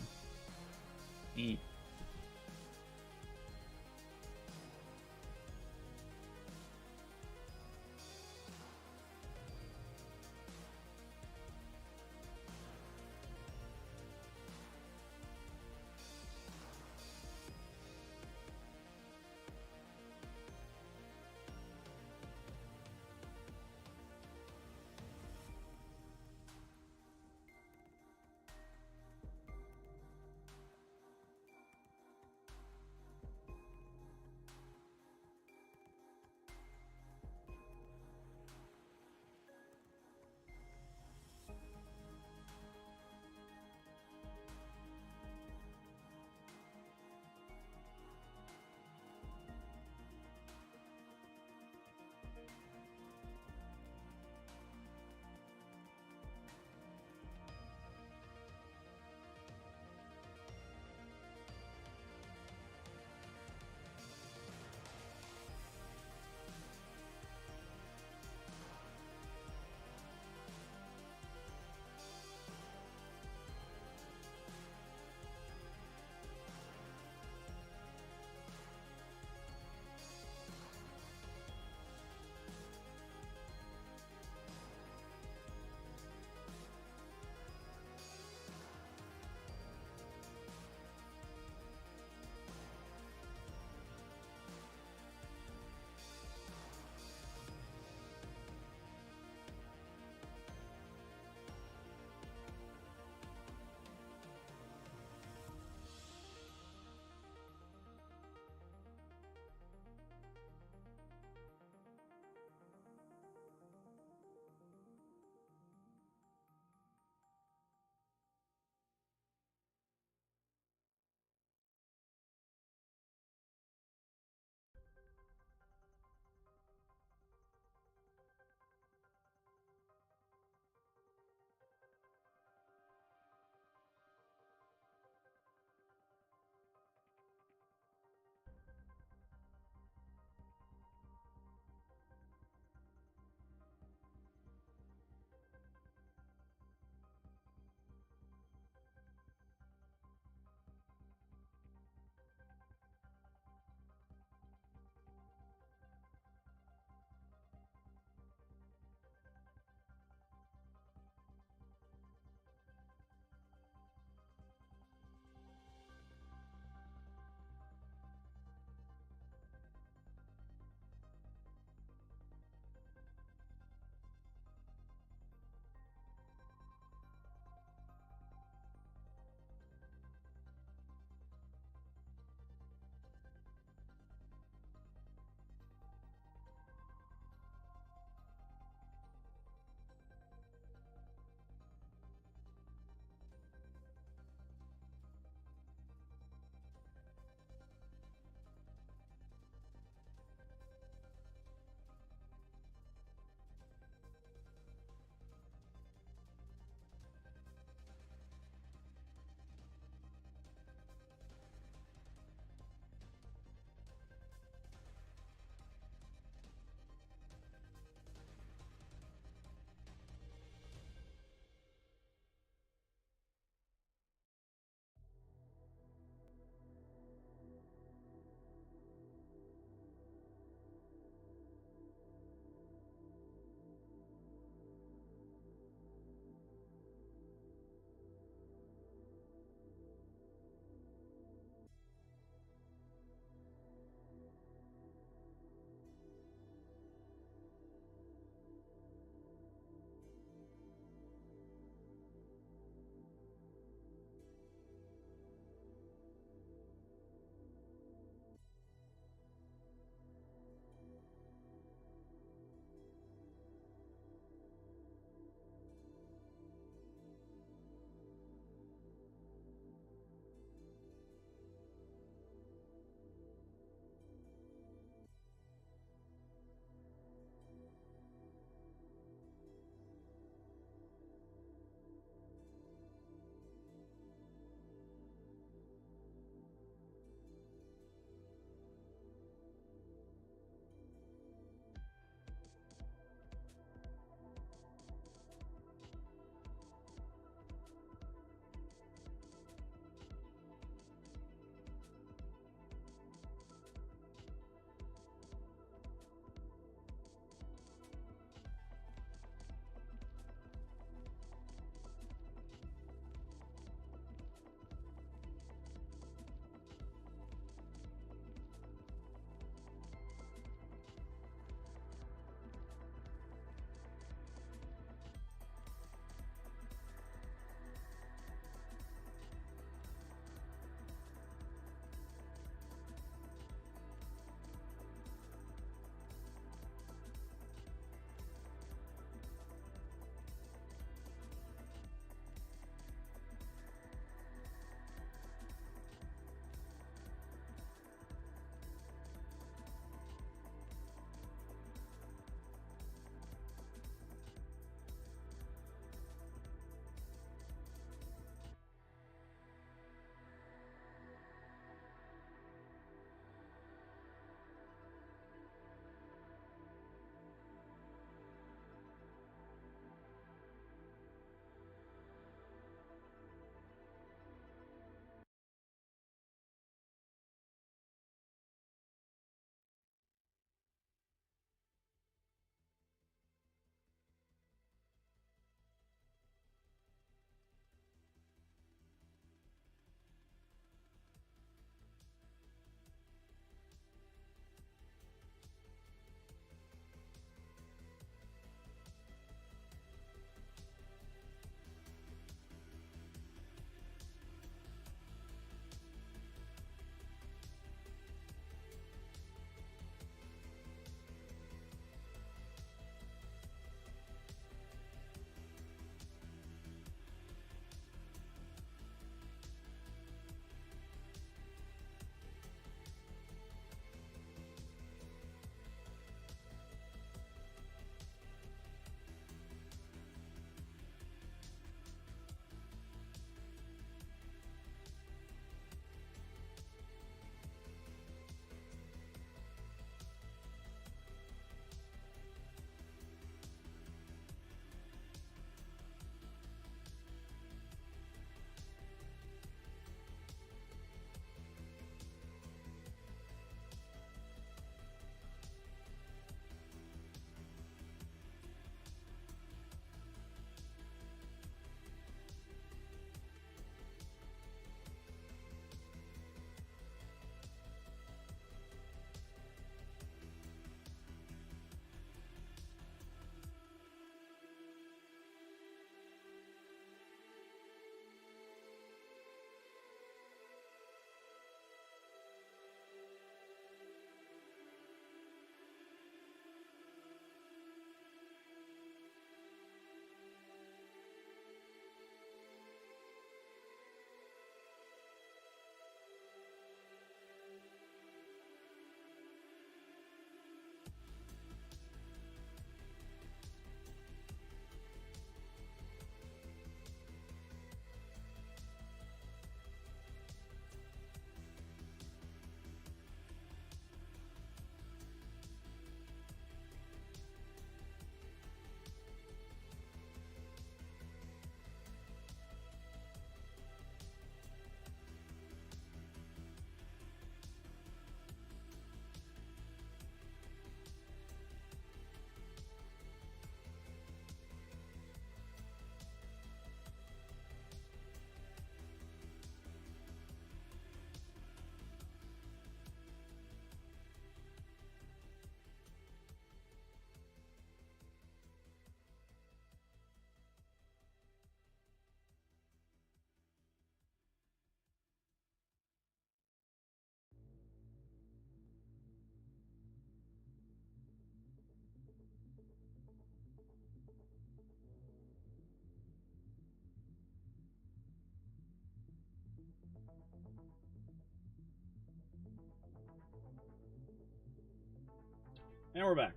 And we're back.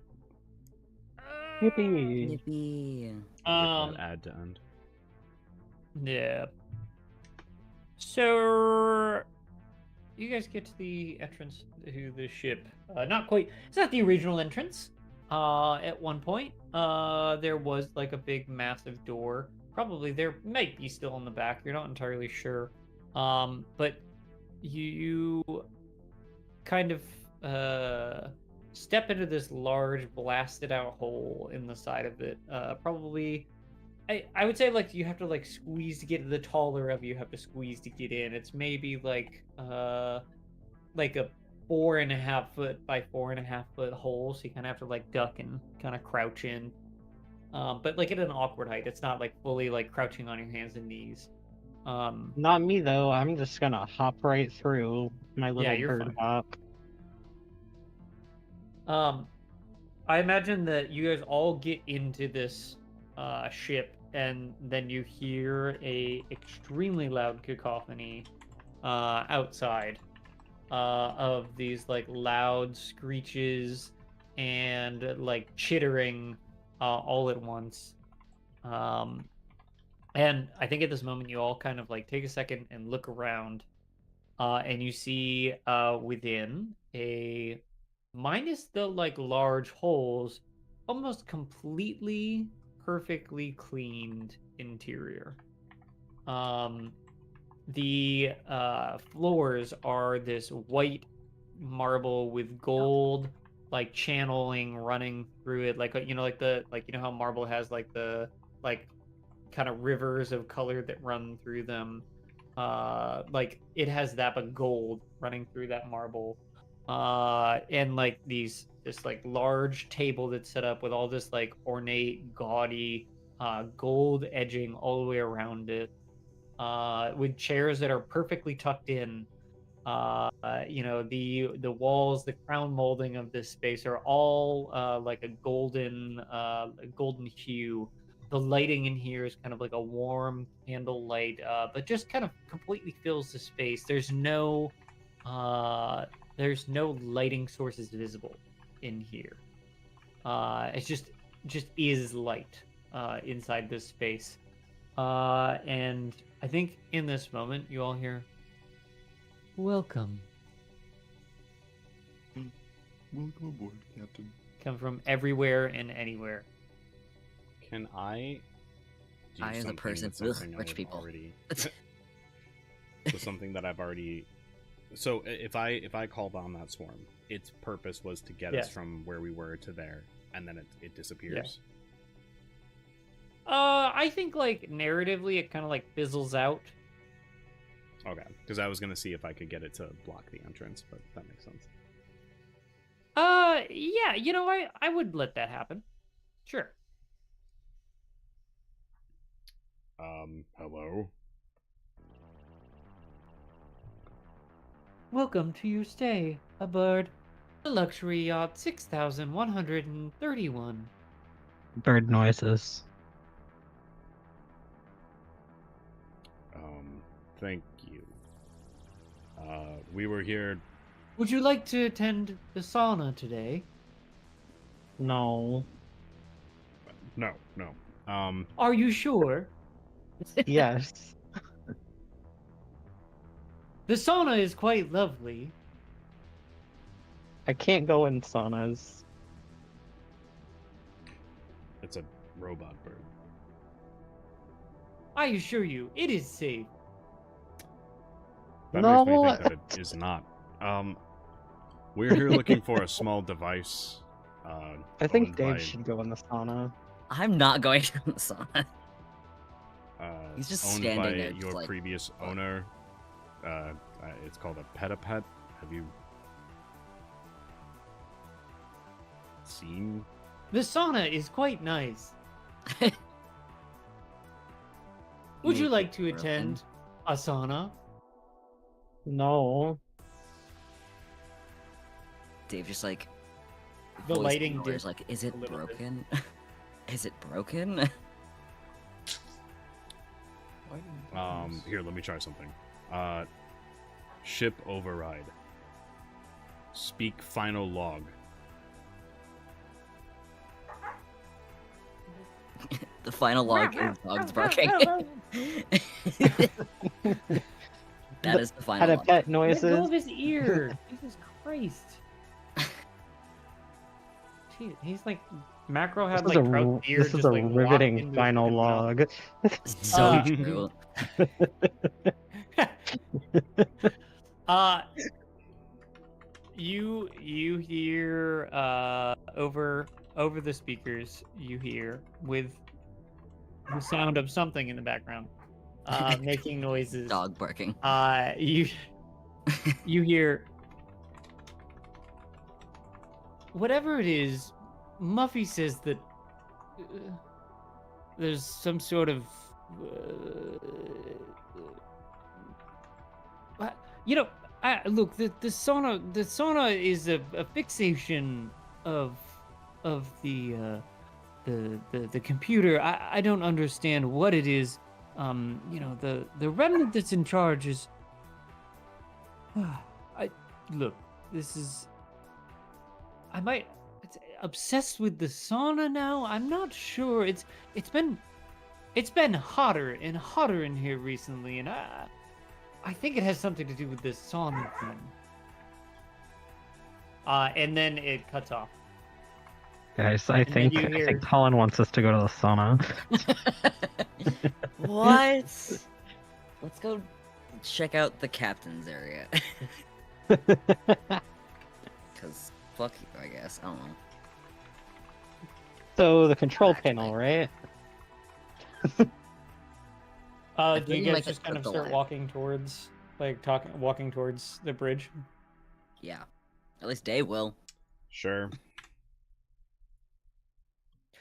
Yippee. Yippee. Wait for that ad to end. Yeah. So you guys get to the entrance to the ship. Not quite. It's not the original entrance. At one point, there was like a big, massive door. Probably there might be still in the back. You're not entirely sure. But you kind of step into this large, blasted out hole in the side of it. Probably. I would say like you have to like squeeze to get, the taller of you have to squeeze to get in. It's maybe like a 4.5 foot by 4.5 foot hole, so you kind of have to like duck and kind of crouch in. But like at an awkward height. It's not like fully like crouching on your hands and knees. Not me though. I'm just gonna hop right through my little you're bird fine. hop. I imagine that you guys all get into this ship, and then you hear a extremely loud cacophony outside of these like loud screeches and like chittering all at once. And I think at this moment you all kind of like take a second and look around, and you see within a, minus the like large holes, almost completely perfectly cleaned interior. The floors are this white marble with gold like channeling running through it, like like how marble has like the like kind of rivers of color that run through them. Like it has that, but gold running through that marble. And like this like large table that's set up with all this like ornate, gaudy, gold edging all the way around it. With chairs that are perfectly tucked in. The walls, the crown molding of this space are all like a golden hue. The lighting in here is kind of like a warm candle light, but just kind of completely fills the space. There's no lighting sources visible in here. It's just is light inside this space. And I think in this moment you all hear, "Welcome." Welcome aboard, Captain. Come from everywhere and anywhere. Can I do I, as a something person, with something rich I've people. already with something that I've already. So if I call down that swarm, its purpose was to get us from where we were to there, and then it disappears. I think like narratively it kind of like fizzles out. Okay, because I was gonna see if I could get it to block the entrance, but that makes sense. Yeah, I would let that happen. Sure. Hello? Welcome to your stay aboard the luxury yacht 6131. Bird noises. Thank you. We were here. Would you like to attend the sauna today? No. No. Are you sure? Yes. The sauna is quite lovely. I can't go in saunas. It's a robot bird. I assure you, it is safe. That No. makes me think that it is not. We're here looking for a small device. I think owned Dave by, should go in the sauna. I'm not going to the sauna. He's just owned standing by there, just your like, previous fuck. owner. It's called a pet. Have you seen? The sauna is quite nice. Would you like to attend a sauna? No. Dave just like The voice lighting ignores, dipped like, is it a little bit. broken? Is it broken? Here, let me try something. Ship override. Speak final log. final log is dogs barking. That is the Had final a log. pet Let go noises. of his ear. Jesus Christ. Jeez, he's like Macro had like Trout's ear This is just a like locked riveting into his final fucking mouth. log. So true. Uh you hear over the speakers, you hear with the sound of something in the background making noises. Dog barking. You hear whatever it is. Muffy says that there's some sort of you know, look, the sauna is a fixation of the computer. I don't understand what it is. You know, the remnant that's in charge is look, this is it's obsessed with the sauna now. I'm not sure. It's been hotter and hotter in here recently, and I think it has something to do with this sauna thing. And then it cuts off. Guys, And then you I hear- think Colin wants us to go to the sauna. What? Let's go check out the captain's area. Because fuck you, I guess. I don't know. So the control panel, right? I Do feel you like guys it's just kind of the start line. walking towards, walking towards the bridge? Yeah. At least Dave will. Sure.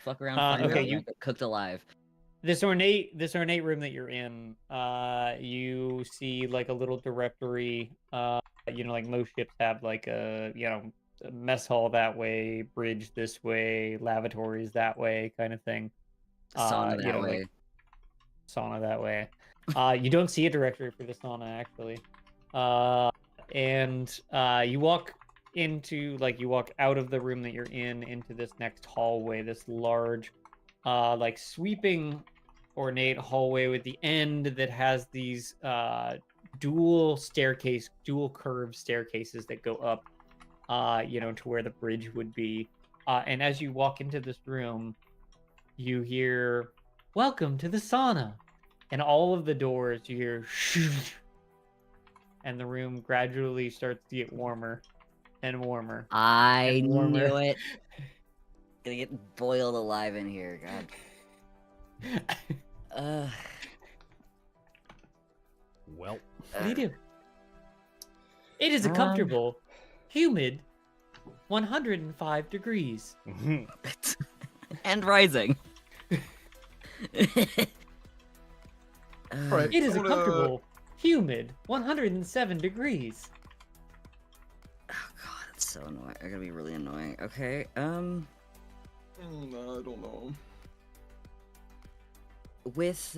Fuck around, find okay, out, you- and get cooked alive. This ornate room that you're in, you see like a little directory. You know, like most ships have like a a mess hall that way, bridge this way, lavatories that way, kind of thing. Sauna you that know, way. like sauna that way. You don't see a directory for the sauna actually. And you walk out of the room that you're in into this next hallway, this large, like sweeping, ornate hallway with the end that has these dual curved staircases that go up, you know, to where the bridge would be. And as you walk into this room, you hear, "Welcome to the sauna," and all of the doors you hear, and the room gradually starts to get warmer and warmer. I and warmer. knew it. Gonna get boiled alive in here, god. Well, What do you do? It is a comfortable, humid 105 degrees. And rising. Right. It is I a wanna- comfortable, humid 107 degrees. Oh god, that's so annoying. They're gonna be really annoying. Okay, I don't know. with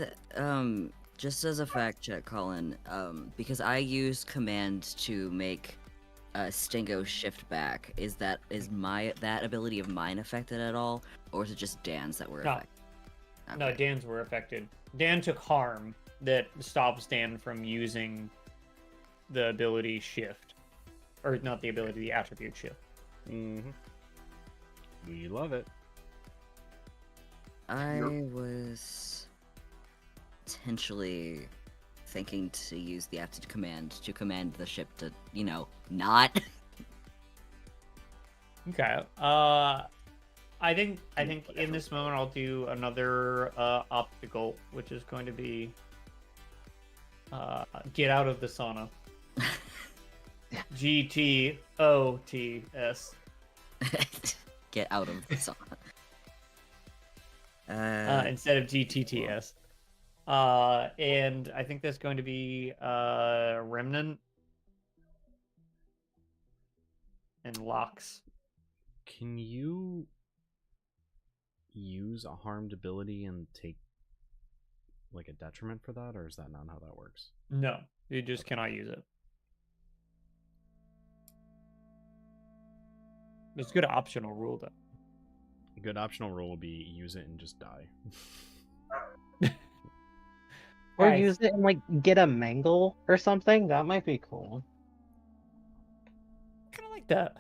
just as a fact check, Colin, because I use command to make Stingo shift back. Is that ability of mine affected at all, or is it just Dan's that were No. affected? No, Okay. Dan's were affected. Dan took harm that stops Dan from using the ability shift. Or not the ability, the attribute shift. Mm-hmm. We love it. I was potentially thinking to use the aptitude command to command the ship to, you know, not. Okay. I think in this moment I'll do another obstacle, which is going to be get out of the sauna. GTOTS. Get out of the sauna. Instead of GTTS. And I think that's going to be Remnant and Locks. Can you use a harmed ability and take like a detriment for that, or is that not how that works? No, you just cannot use it. It's a good optional rule though. A good optional rule will be use it and just die. Or Guys. use it and like get a mangle or something. That might be cool. Kind of like that.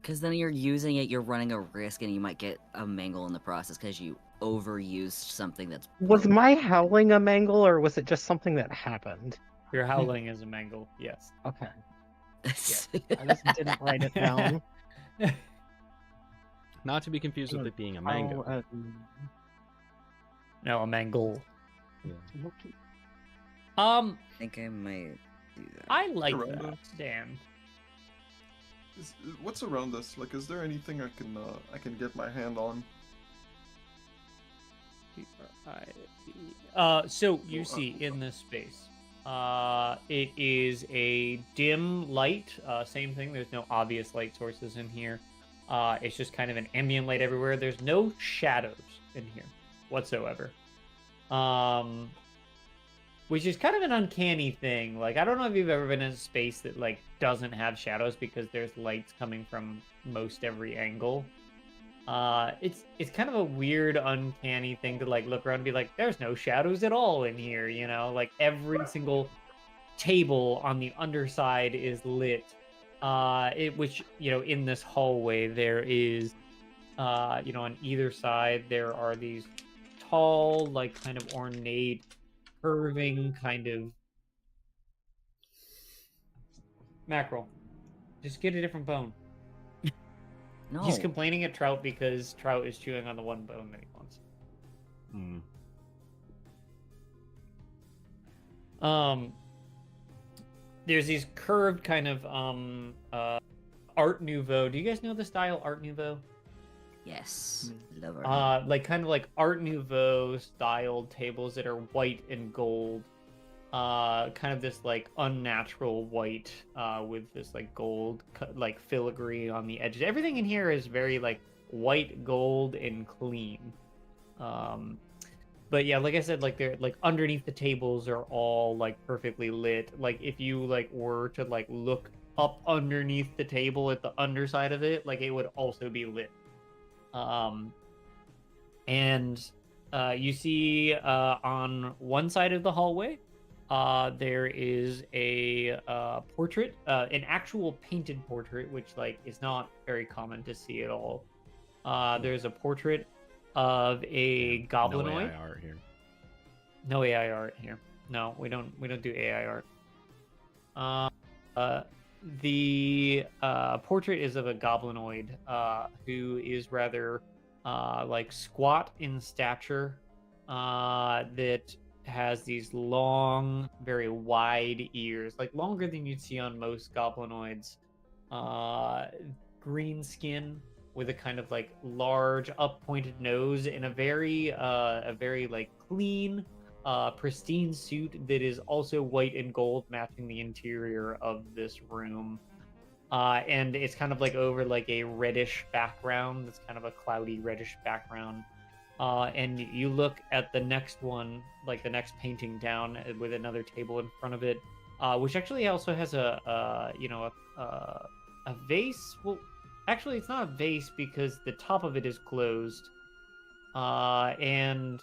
Because then you're using it, you're running a risk, and you might get a mangle in the process because you overused something that's. Was my howling a mangle or was it just something that happened? Your howling is a mangle. Yes. Okay. I just didn't write it down. Not to be confused with it being a mango. No, a mangle. Yeah. Um, I think I might do that. I like Around that, us. Dan. What's around us? Like, is there anything I can get my hand on? So you see in this space, it is a dim light. Same thing. There's no obvious light sources in here. It's just kind of an ambient light everywhere. There's no shadows in here whatsoever. Which is kind of an uncanny thing. Like, I don't know if you've ever been in a space that like doesn't have shadows because there's lights coming from most every angle. It's kind of a weird, uncanny thing to like look around and be like, there's no shadows at all in here, you know? Like every single table on the underside is lit. Which, you know, in this hallway there is, you know, on either side there are these tall, like kind of ornate, curving kind of mackerel. Just get a different bone. No. He's complaining at Trout because Trout is chewing on the one bone that he wants. There's these curved kind of Art Nouveau. Do you guys know the style Art Nouveau? Yes. Love it. Like kind of like Art Nouveau styled tables that are white and gold. Kind of this like unnatural white with this like gold like filigree on the edges. Everything in here is very like white, gold, and clean. But yeah, like I said, like they're like underneath the tables are all like perfectly lit. Like if you like were to like look up underneath the table at the underside of it, like it would also be lit. And you see on one side of the hallway, there is a portrait, an actual painted portrait, which like is not very common to see at all. There's a portrait of a goblinoid. No AI art here. No AI art here. No, we don't do AI art. The portrait is of a goblinoid who is rather like squat in stature, that has these long, very wide ears, like longer than you'd see on most goblinoids. Green skin with a kind of like large up-pointed nose and a very like clean, pristine suit that is also white and gold, matching the interior of this room. And it's kind of like over like a reddish background. It's kind of a cloudy reddish background. And you look at the next one, like the next painting down with another table in front of it, which actually also has a vase. Well, actually, it's not a vase because the top of it is closed. And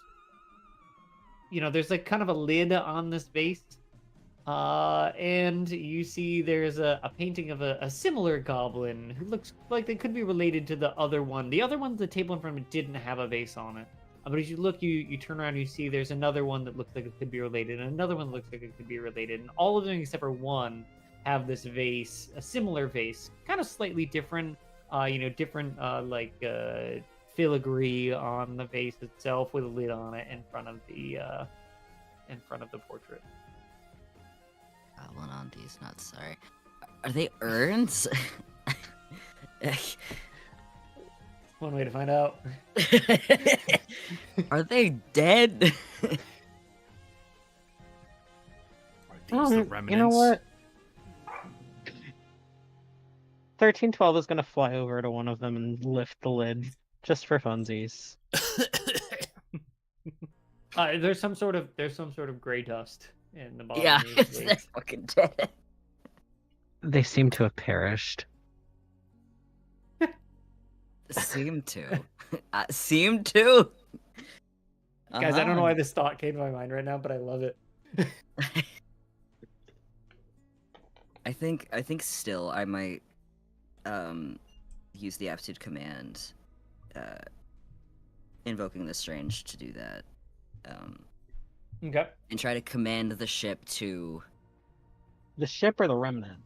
you know, there's like kind of a lid on this vase. And you see there's a painting of a similar goblin who looks like they could be related to the other one. The other one, the table in front of it, didn't have a vase on it. But as you look, you turn around and you see there's another one that looks like it could be related, and another one that looks like it could be related. And all of them, except for one, have this vase, a similar vase, kind of slightly different, different filigree on the vase itself with a lid on it in front of the portrait. Goblin on these nuts, sorry. Are they urns? One way to find out. Are they dead? Are these the remnants? You know what? 1312 is gonna fly over to one of them and lift the lid just for funsies. There's some sort of gray dust in the bottom. Yeah, of these they're lids. fucking dead. They seem to have perished. Seem to. Seem to. Guys, I don't know why Uh-huh. this thought came to my mind right now, but I love it. I think still I might use the aptitude command, uh, invoking the strange to do that, Okay. and try to command the ship to The ship or the remnant?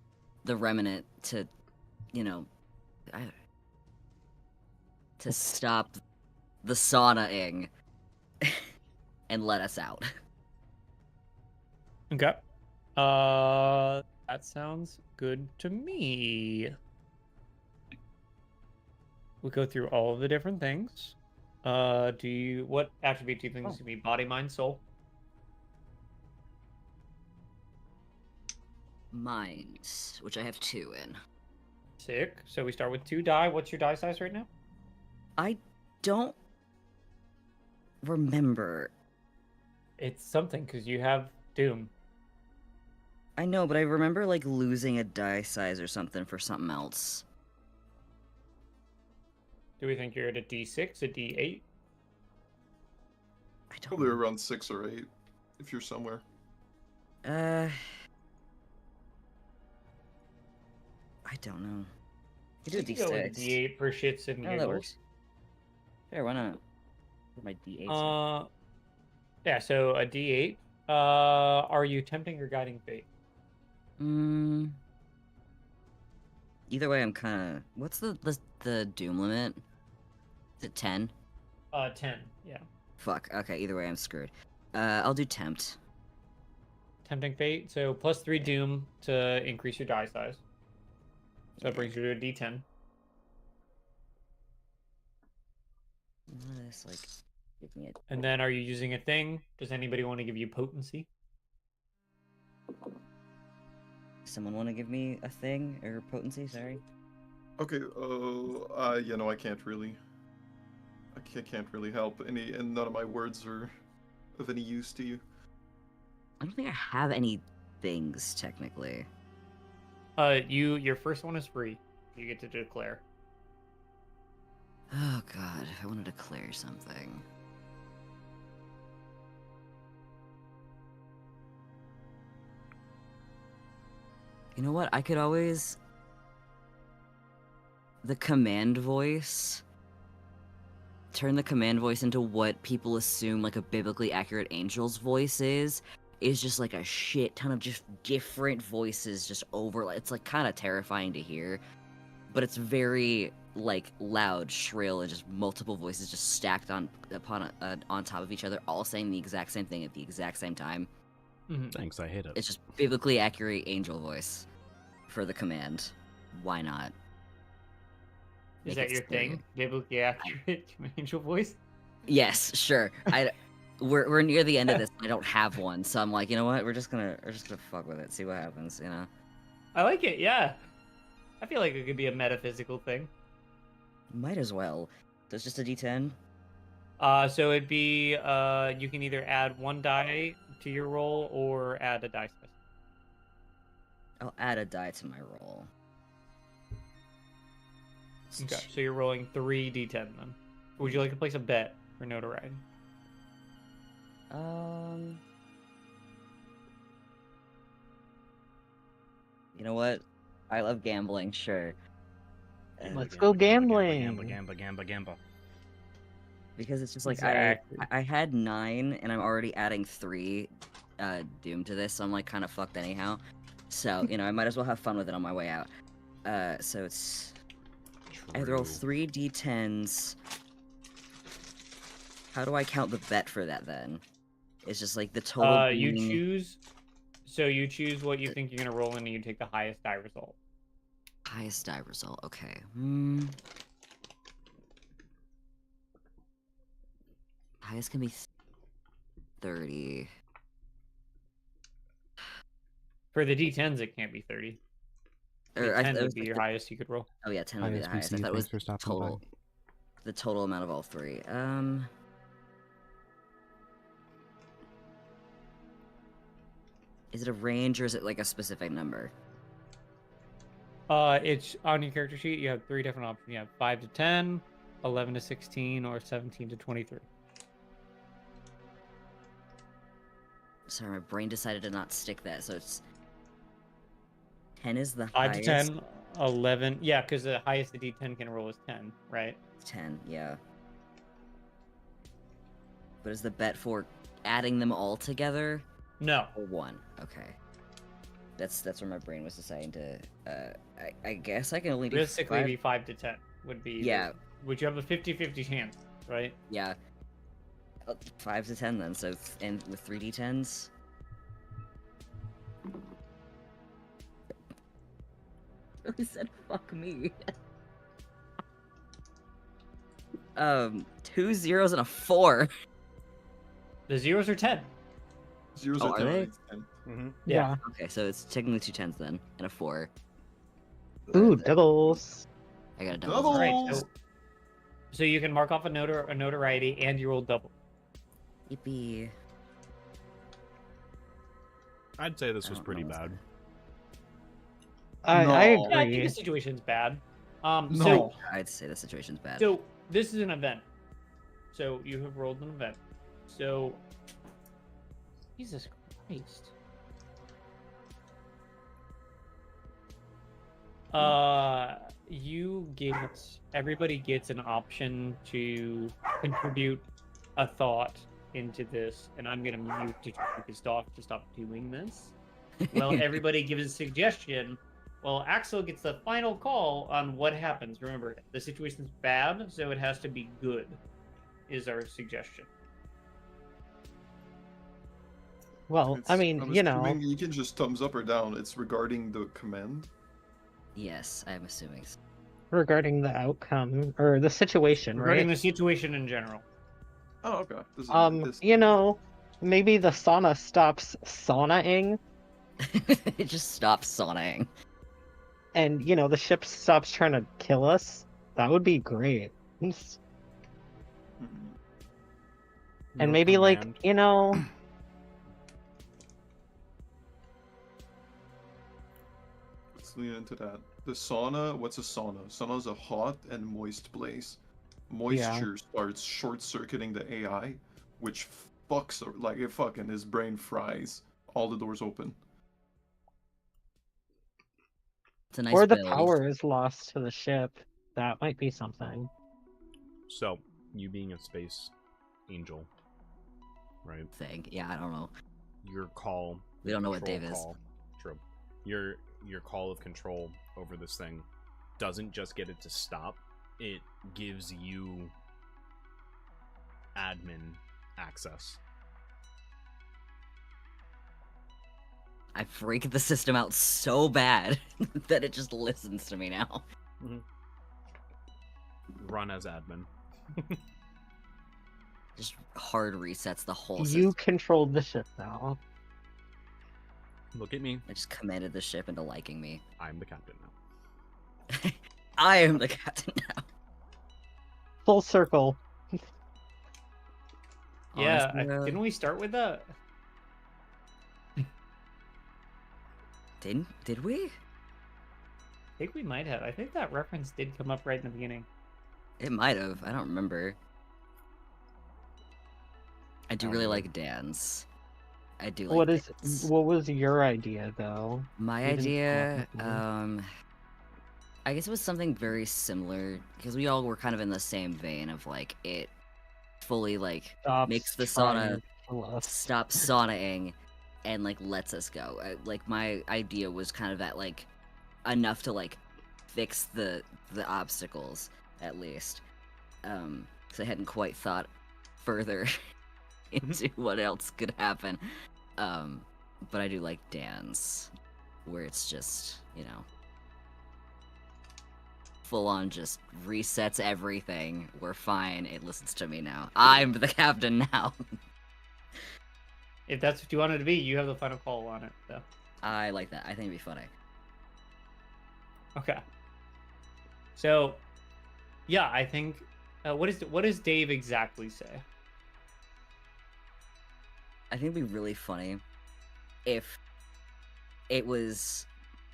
the remnant to, you know, to stop the sauna-ing and let us out. Okay. That sounds good to me. We'll go through all of the different things. What attribute do you think is gonna be? Body, mind, soul? Minds, which I have 2 in. Sick. So we start with 2 die. What's your die size right now? I don't remember. It's something because you have Doom. I know, but I remember like losing a die size or something for something else. Do we think you're at a D6, a D8? I don't. Probably around 6 or 8, if you're somewhere. I don't know. You do a You can go with D6. D8 for shits and Oh, that giggles. works. Sure, why not? Where'd my D8s are? Yeah. So a D8. Are you tempting or guiding fate? Either way, I'm kind of. What's the doom limit? Is it 10? 10. Yeah. Fuck. Okay. Either way, I'm screwed. I'll do tempt. Tempting fate. So +3 Doom to increase your die size. So that brings you to a D10. This like give me a. And then are you using a thing? Does anybody want to give you potency? Someone want to give me a thing or potency? Sorry. Okay, you know, I can't really. Can't really help any, and none of my words are of any use to you. I don't think I have any things technically. Your first one is free. You get to declare. Oh god, I want to declare something. You know what? I could always the command voice. Turn the command voice into what people assume like a biblically accurate angel's voice is just like a shit ton of just different voices just over. It's like kind of terrifying to hear, but it's very like loud, shrill, and just multiple voices just stacked on top of each other, all saying the exact same thing at the exact same time. Mm-hmm. Thanks, I hate it. It's just biblically accurate angel voice for the command. Why not? Is Make that it your scary. thing? Biblically accurate angel voice? Yes, sure. We're near the end of this. And I don't have one, so I'm like, you know what? We're just gonna fuck with it, see what happens. You know. I like it. Yeah. I feel like it could be a metaphysical thing. Might as well. There's just a D10. So it'd be you can either add 1 die to your roll or add a die size. I'll add a die to my roll. Okay, so you're rolling 3 d10 then. Would you like to place a bet for notoriety? You know what? I love gambling. Sure. Let's go gambling. Gamba. Because it's just like Exactly. I had 9 and I'm already adding 3 doom to this, so I'm like kind of fucked anyhow. So, you know, I might as well have fun with it on my way out. So it's I roll 3 d10s. How do I count the bet for that then? It's just like the total You being- you choose what you think you're gonna roll in, and you take the highest die result. highest die result. Okay. Highest can be 30. For the d10s, it can't be 30. Or I 10 it would was be like your the- highest you could roll. Oh yeah, 10 would be the highest. I ISBC, thought it was thanks for stopping total. by. The total amount of all 3. Is it a range or is it like a specific number? It's on your character sheet. You have 3 different options. You have 5 to 10, 11 to 16, or 17 to 23. Sorry, my brain decided to not stick that, so it's 10 is the 5 to highest. 10, 11. Yeah, because the highest the D10 can roll is 10, right? 10, yeah. But is the bet for adding them all together No. or 1? Okay. That's where my brain was deciding to. I guess I can only do Realistically, 5. be 5 to 10 would be. Yeah. Would you have a 50-50 chance, right? Yeah. 5 to 10 then. So and with 3d10s. Who said fuck me? 2 zeros and a 4. The zeros are 10. Zeros Oh, are are 10. they? It's 10. Mm-hmm. Yeah. Okay, so it's technically 2 10s then and a 4. Ooh, doubles. I got a double. Double! All right, Balls. so you can mark off a notoriety and you roll double. Yippee. I'd say this I was don't pretty know what's bad. I No. Yeah, I think agree. the situation's bad. No. I'd say the situation's bad. So this is an event. So you have rolled an event. So Jesus Christ. Everybody gets an option to contribute a thought into this, and I'm gonna mute to try to stop doing this. Well, everybody gives a suggestion. Well, Axel gets the final call on what happens. Remember, the situation's bad, so it has to be good, is our suggestion. Well, I It's- mean, I'm you know, assuming you can just thumbs up or down. It's regarding the command. Yes, I'm assuming. regarding the outcome or the situation, Regarding right? the situation in general. Oh, okay. This You know, maybe the sauna stops saunaing, It just stops saunaing. and you know the ship stops trying to kill us. That would be great. Mhm. And Your maybe like command. you know, Let's lean into that. The sauna. What's a sauna? Sauna is a hot and moist place. Moisture starts short-circuiting the AI, which fucks like it fucking his brain fries. All the doors open. It's a nice or the build. power is lost to the ship. That might be something. So, you being a space angel, right? thing. Yeah, I don't know. Your call. We don't know what control Dave is. call, True. Your call of control over this thing doesn't just get it to stop. It gives you admin access. I freak the system out so bad that it just listens to me now. Run as admin. Just hard resets the whole You system. controlled the ship now. Look at me. I just commanded the ship into liking me. I'm the captain now. I am the captain now. Full circle. Yeah, Honestly, didn't we start with that? Did we? I think we might have. I think that reference did come up right in the beginning. It might have. I don't remember. I do really like Dan's. I do like Dan's. What was your idea though? My You didn't idea, come up with I guess it was something very similar because we all were kind of in the same vein of like it fully like Stops makes the trying sauna to kill us. stop saunaing and like lets us go. Like my idea was kind of that like enough to like fix the obstacles at least. Because I hadn't quite thought further into what else could happen. But I do like Dan's, where it's just, you know, full on just resets everything. We're fine. It listens to me now. I'm the captain now. If that's what you want it to be, you have the final call on it. So. I like that. I think it'd be funny. Okay. So, yeah, I think. What does Dave exactly say? I think it'd be really funny if it was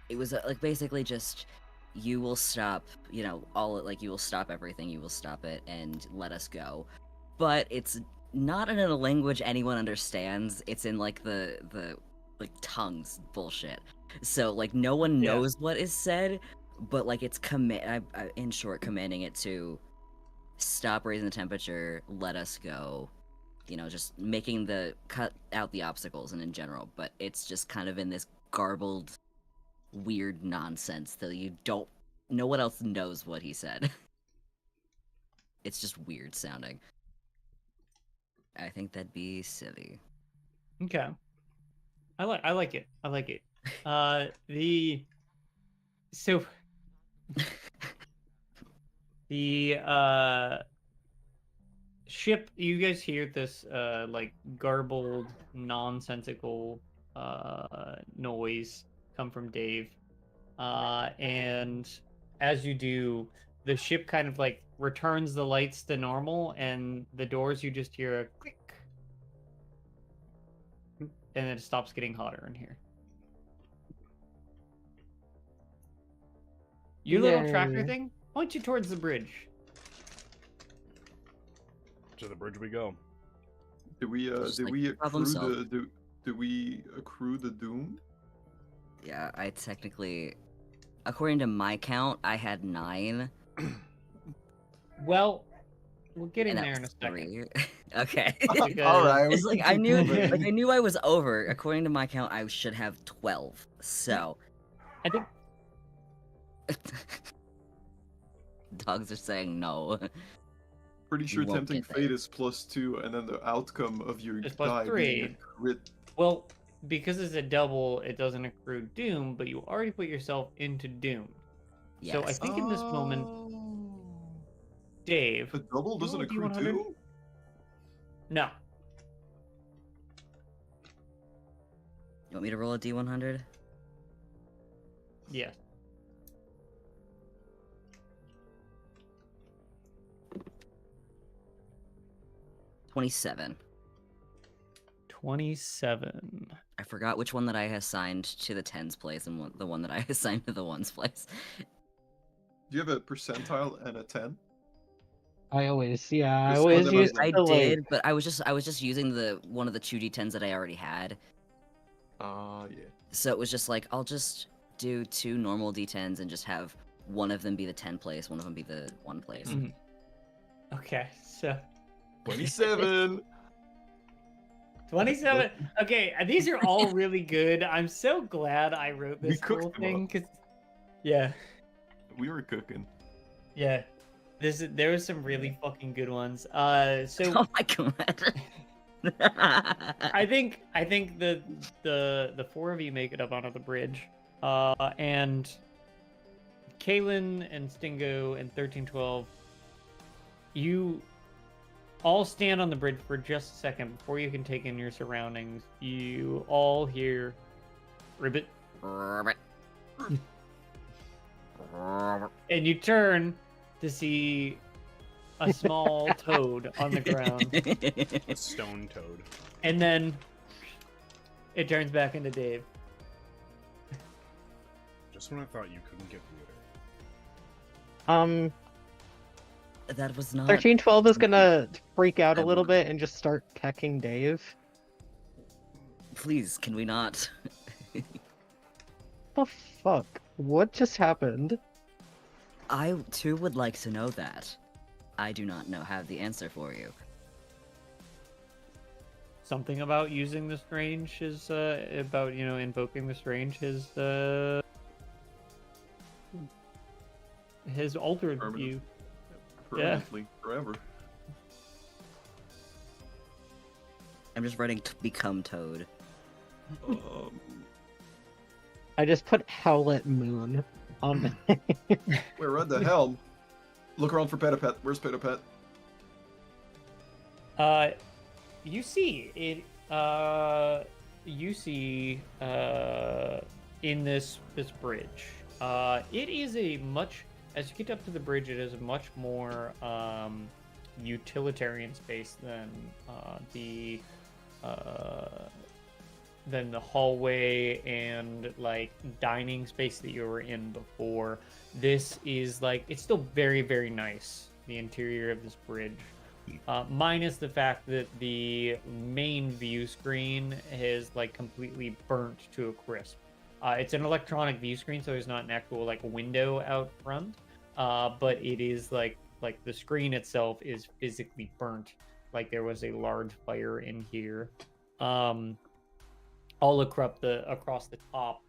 like basically just you will stop, you will stop everything, you will stop it and let us go. But it's not in a language anyone understands. It's in like the like tongues bullshit. So like no one Yeah. knows what is said, but like it's in short commanding it to stop raising the temperature, let us go. You know, just making the cut out the obstacles and in general, but it's just kind of in this garbled, weird nonsense that you don't. No one else knows what he said. It's just weird sounding. I think that'd be silly. Okay. I like it. I like it. So the ship, you guys hear this like garbled, nonsensical noise come from Dave. And as you do, the ship kind of like returns the lights to normal, and the doors you just hear a click, and then it stops getting hotter in here. Your little tracker Yay. thing points you towards the bridge. To the bridge we go. Did we Just, did like, we problem accrue solved. did we accrue the doom? Yeah, I technically, according to my count, I had 9. Well, we're getting And that there in a was second. 3. Okay. Because- Alright, It's like I knew, like I knew I was over. According to my count, I should have 12. So, I think dogs are saying no. Pretty sure You won't tempting get there. fate is +2, and then the outcome of your It's die being a +3. crit. well, because it's a double, it doesn't accrue doom, but you already put yourself into doom. So I Yes. think in this moment, Oh. Dave, A double doesn't roll a accrue D100? doom? No. You want me to roll a D100? Yes. $27. 27. I forgot which one that I assigned to the tens place and the one that I assigned to the ones place. Do you have a percentile and a 10? I always, yeah, I Just always put them as use them. I the, like, did, but I was just using the one of the 2d10s that I already had. Yeah. So it was just like I'll just do 2 normal d10s and just have one of them be the 10 place, one of them be the 1 place. Mhm. Okay, so 27! 27. Okay, these are all really good. I'm so glad I wrote We this cooked whole them thing up. because, yeah, We were cooking. yeah. There was some really fucking good ones. So Oh my god. I think the 4 of you make it up onto the bridge, and Kalen and Stingo and 1312, you all stand on the bridge for just a second before you can take in your surroundings. You all hear ribbit, and you turn to see a small toad on the ground, A stone toad. and then it turns back into Dave. Just when I thought you couldn't get weirder. That was not 1312 is gonna freak out a I little would- bit and just start pecking Dave. Please, can we not? The fuck? What just happened? I too would like to know that. I do not have the answer for you. Something about using the strange is about invoking the strange has altered Permanent. you. Permanently, forever. I'm just writing become Toad. I just put Howlet Moon on the We're at the helm. Look around for Petapet. Where's Petapet? You see it. You see in this bridge. It is a much as you get up to the bridge. It is a much more utilitarian space than the hallway and like dining space that you were in before. This is like it's still very, very nice. The interior of this bridge. minus the fact that the main view screen is like completely burnt to a crisp. It's an electronic view screen, so there's not an actual like window out front, but it is like the screen itself is physically burnt, like there was a large fire in here. All across the top,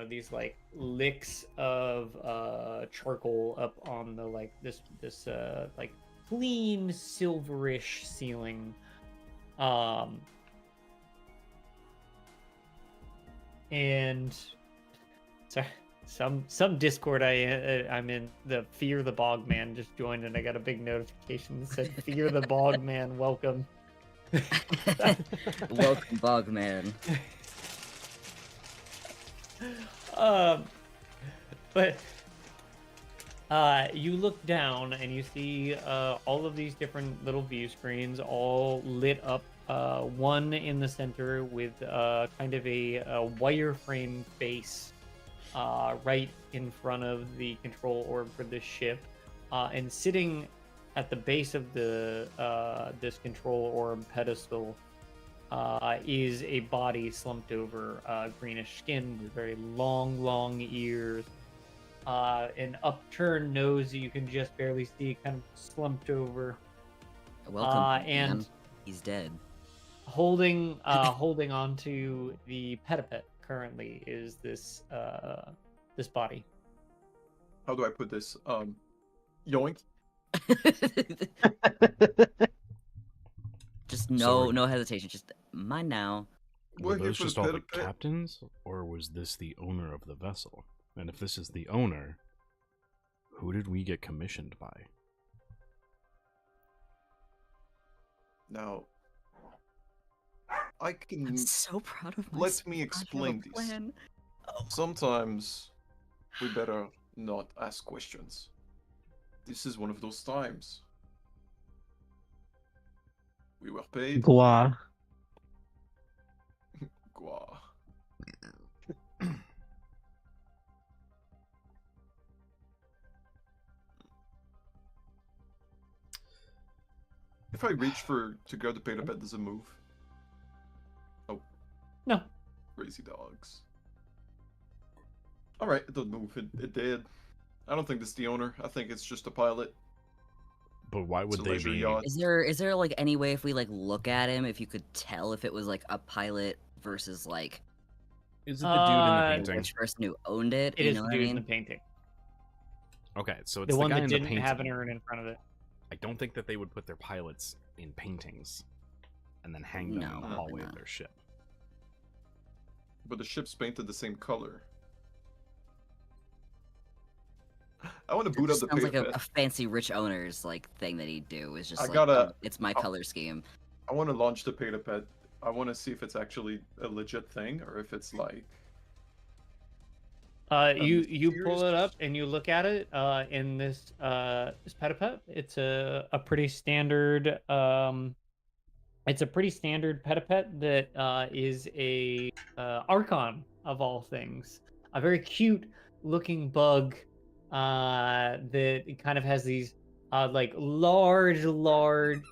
these like licks of charcoal up on the like this like clean silverish ceiling. And sorry, some Discord I'm in, the Fear the Bogman just joined, and I got a big notification that said Fear the Bogman, welcome. Welcome, Bogman. But you look down and you see all of these different little view screens all lit up. One in the center with kind of a wireframe base right in front of the control orb for this ship, and sitting at the base of the this control orb pedestal is a body slumped over, greenish skin with very long ears, an upturned nose that you can just barely see, kind of slumped over. Welcome, and man. He's dead. Holding onto the pedipet currently is this this body. How do I put this? Yoink. Just So no hesitation. Just mine now. Were We're here those for just the all the pedipet. captains, or was this the owner of the vessel? And if this is the owner, who did we get commissioned by? Now, I can. I'm so proud of Let myself. me I have a explain this. plan. Oh. Sometimes we better not ask questions. This is one of those times. We were paid. Gua. Gua. If I reach to grab the pediped, does it move? Oh. No. Crazy dogs. Alright, it doesn't move. It did. I don't think this is the owner. I think it's just a pilot. But why It's would a they leisure be? yacht. Is there like any way if we like look at him if you could tell if it was like a pilot versus like Is it the dude in the Uh, painting? which person who owned it? It you is know the what I dude in mean? the painting. Okay, so it's The the one guy that in the didn't painting. have an urn in front of it. I don't think that they would put their pilots in paintings and then hang them No, in the probably hallway of not. their ship. But the ship's painted the same color. I want to boot up the Sounds like pediped. a fancy rich owner's like thing that he'd do. Is just I like gotta- oh, it's my color scheme. I want to launch the pediped. I want to see if it's actually a legit thing or if it's like. You pull serious? it up and you look at it in this this pedipet. It's a pretty standard pedipet that is a archon of all things. A very cute looking bug that kind of has these like large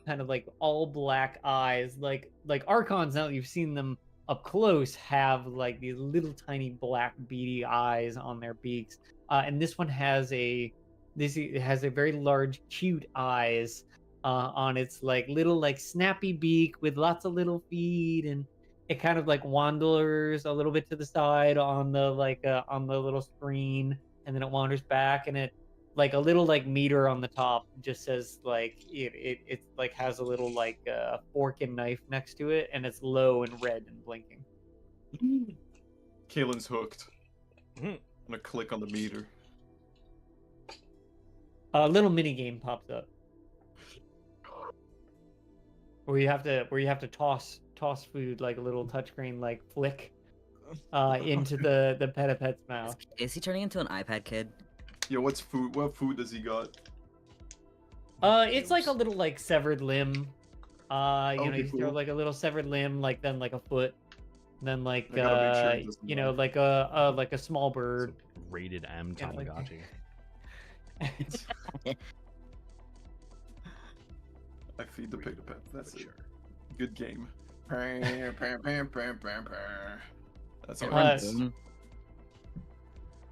kind of like all black eyes, like archons. Now that you've seen them up close, have like these little tiny black beady eyes on their beaks, and this one has it has a very large cute eyes on its like little like snappy beak with lots of little feet, and it kind of like wanders a little bit to the side on the on the little screen, and then it wanders back, and it like a little like meter on the top just says like it like has a little like fork and knife next to it, and it's low and red and blinking. Kaelin's hooked. Mhm. I'm gonna click on the meter. A little mini game pops up where you have to toss food, like a little touchscreen like flick into the pedipet's mouth. Is he turning into an iPad kid? Yo, what's food? What food does he got? It's like a little like severed limb. Okay, You throw cool. like a little severed limb, like then like a foot, then like I gotta make sure it doesn't die. like a small It's bird. a rated M Yeah, like- Tamagotchi. I feed the pig to pet. That's But it. sure. Good game. That's Uh, our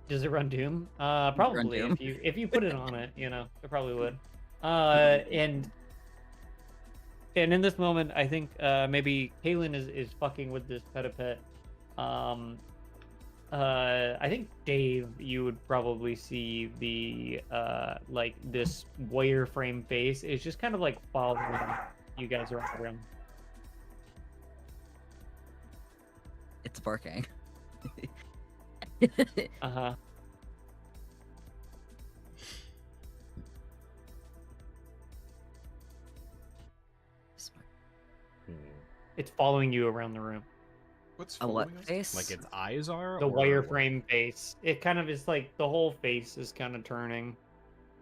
Does it run Doom? Run Probably. Doom. If you put it on it, you know, it probably would. And in this moment, I think maybe Kaylin is fucking with this pedipet. I think Dave, you would probably see the like this wireframe face is just kind of like following you guys around the room. It's barking. Uh-huh. It's following you around the room. What's A what following us? face? Like its eyes are? The or wireframe face. It kind of is like the whole face is kind of turning,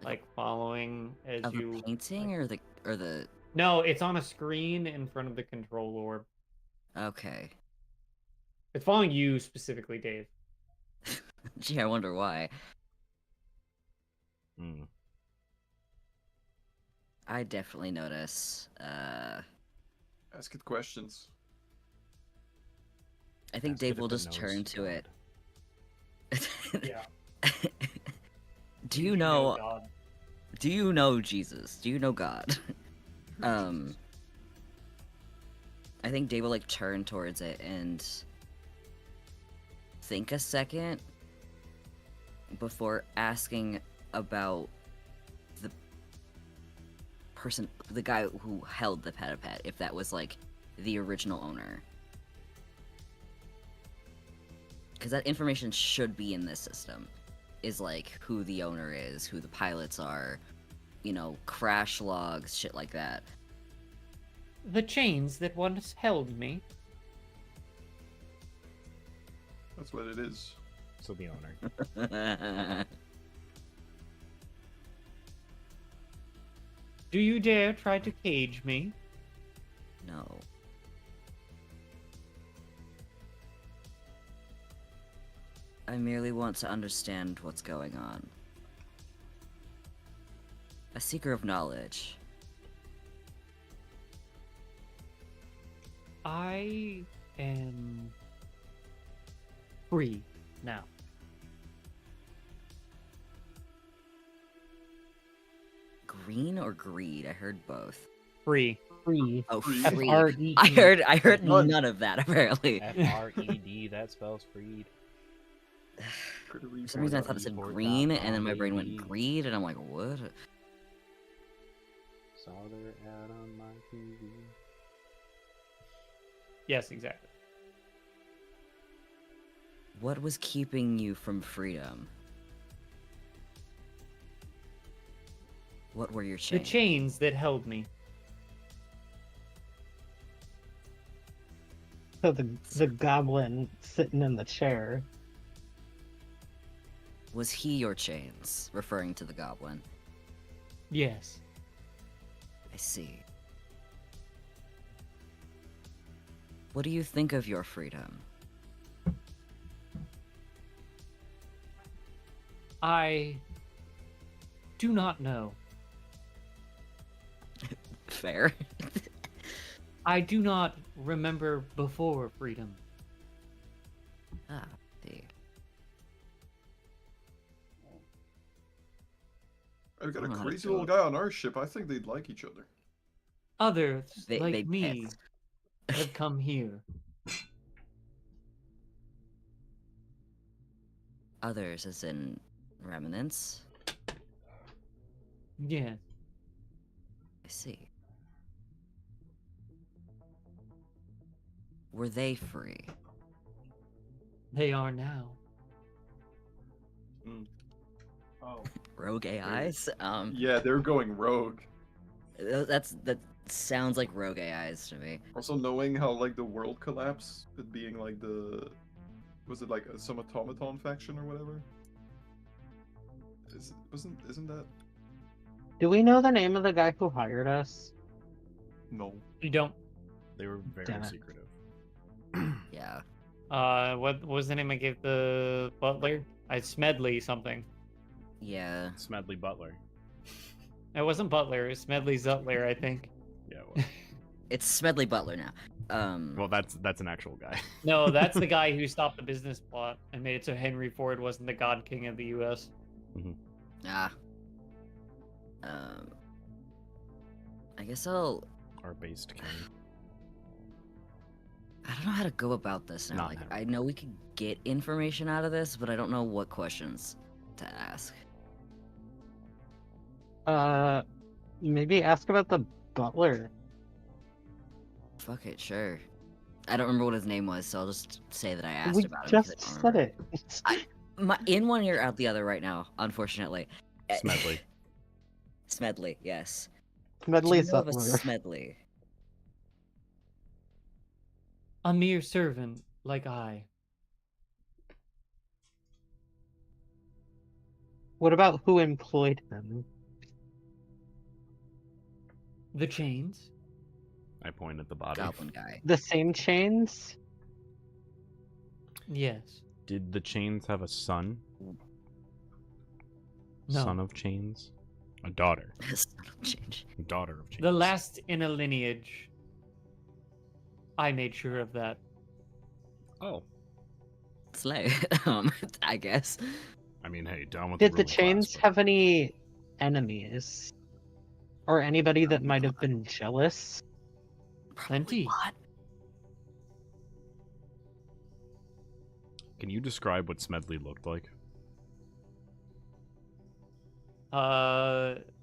like following as of you. the painting or the No, it's on a screen in front of the control orb. okay. It's following you specifically, Dave. Gee, I wonder why. Hmm. I definitely notice. Ask it questions. I think Ask Dave it will if it just knows turn to God. it. Yeah. Do you know? Do you know Jesus? Do you know God? I think Dave will like turn towards it and think a second before asking about the person, the guy who held the pedipet, if that was like the original owner. Because that information should be in this system. Is like who the owner is, who the pilots are, you know, crash logs, shit like that. The chains that once held me. That's what it is. So the owner. Do you dare try to cage me? No. I merely want to understand what's going on. A seeker of knowledge. I am free now. Green or greed? I heard both. Free. Free. Oh, Free. free. F-R-E-E. I heard None. none of that apparently. F-R-E-D, that spells freed. For some reason I thought it said green, and then my brain went greed, and I'm like, what? Saw their ad on my TV. Yes, exactly. What was keeping you from freedom? What were your The chains? chains that held me. So the goblin sitting in the chair. Was he your chains? Referring to the goblin. Yes. I see. What do you think of your freedom? I do not know. Fair. I do not remember before freedom. Ah, see. I've got I a don't know how to crazy feel little guy on our ship. I think they'd like each other. Others They like me pissed. have come here. Others, as in remnants. Yes. I see. Were they free? They are now. Oh. Rogue AIs? Yeah, they're going rogue. That sounds like rogue AIs to me. Also, knowing how like the world collapsed, it being like was it like some automaton faction or whatever? Isn't that? Do we know the name of the guy who hired us? No. You don't. They were very Damn it. secretive. Yeah. What was the name I gave the butler? Smedley something. Yeah. Smedley Butler. It wasn't Butler. It was Smedley Zutler, I think. Yeah. Well, It's Smedley Butler now. well, that's an actual guy. No, that's the guy who stopped the business plot and made it so Henry Ford wasn't the God King of the U.S. Ah. I guess I'll. Our based king. I don't know how to go about this now. Not Like, him. I know we could get information out of this, but I don't know what questions to ask. Maybe ask about the butler. Fuck it, sure. I don't remember what his name was, so I'll just say that I asked We about him. 'Cause just I don't said remember. it. In one ear, out the other right now, unfortunately. Smedley. Smedley, yes. Do you Medley's know of a butler. Smedley? A mere servant, like I. What about who employed him? The chains? I point at the body. Goblin guy. The same chains? Yes. Did the chains have a son? No. Son of chains? A daughter. Son of change. Daughter of chains. The last in a lineage. I made sure of that. Oh. Slay. I guess. I mean, hey, down with Did the ruling chains class, but- have any enemies? Or anybody that might have been jealous? Plenty. What? Can you describe what Smedley looked like?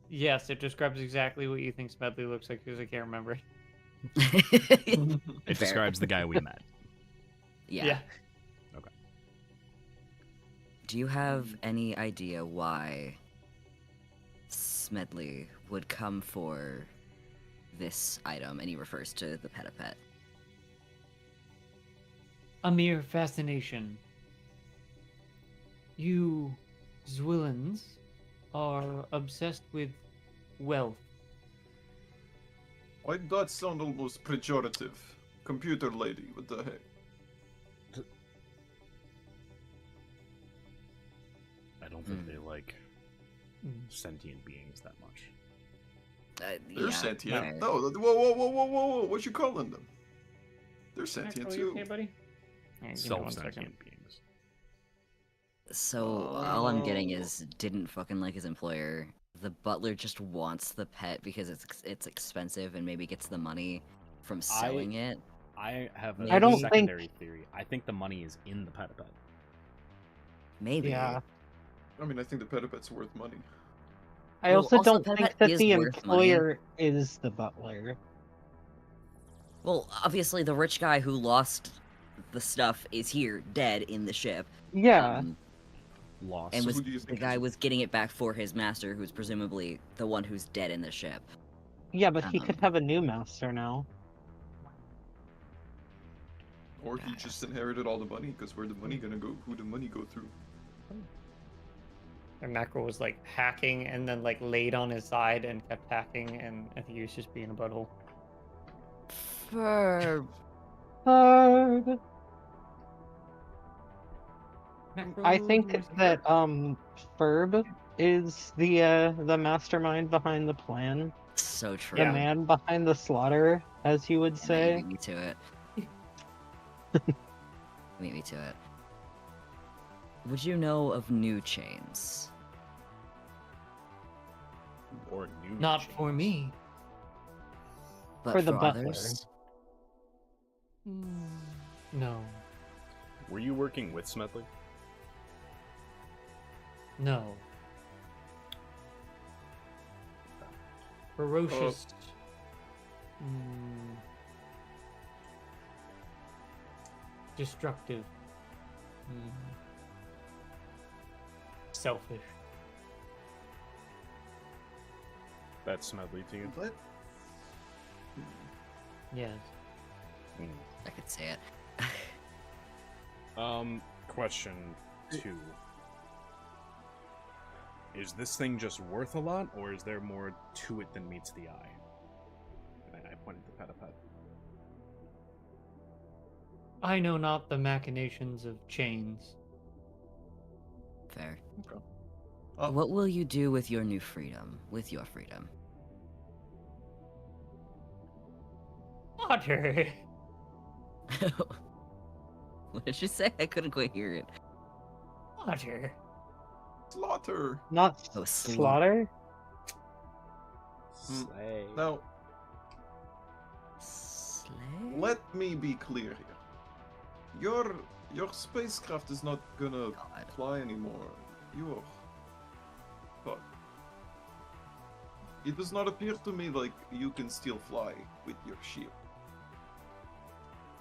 Yes, it describes exactly what you think Smedley looks like because I can't remember. It Fair. describes the guy we met. Yeah. Okay. Do you have any idea why Smedley would come for this item? And he refers to the Petapet. A mere fascination. You Zwillans are obsessed with wealth. Why did that sound almost pejorative? Computer lady, what the heck? I don't think Hmm. they like sentient beings that much. They're Yeah, sentient. alright. No, whoa, what you calling them? They're sentient Macro, you too. okay, buddy? Hang on, give me 1 second. Self-sentient beings. So all I'm getting is didn't fucking like his employer. The butler just wants the pet because it's expensive and maybe gets the money from selling it. I have I don't a think- secondary theory. I think the money is in the Petapet. Maybe. Yeah. I mean, I think the Petapet's worth money. I Well, also also, don't Petapet think that is the worth money. employer is the butler. Well, obviously the rich guy who lost the stuff is here, dead in the ship. Yeah. Lost. And So was who do you the think guy is- was getting it back for his master, who's presumably the one who's dead in the ship. Yeah, but he could Um, have a new master now. Or he just inherited all the money, because where the money gonna go? Who the money go through? And Macro was like hacking and then like laid on his side and kept hacking, and I think he was just being a butthole. For Herb. I Macro, think where's- that Ferb is the mastermind behind the plan. so true. The man behind the slaughter, as you would Yeah, you say. beat me to it. Beat me to it. Would you know of new chains? Or new Not chains. for me. But For the butler. others? No. Were you working with Smedley? No. Ferocious. Destructive. Selfish. That's Smedley to you? What? Yes. I could say it. Question 2. Is this thing just worth a lot, or is there more to it than meets the eye? And I pointed to Petapet. I know not the machinations of chains. Fair. Oh. What will you do with your new freedom? With your freedom? Slaughter. What did you say? I couldn't quite hear it. Slaughter. Slaughter. Not Oh, slaughter? Slay. Now, Slay? let me be clear here. Your spacecraft is not gonna God. fly anymore. But it does not appear to me like you can still fly with your ship.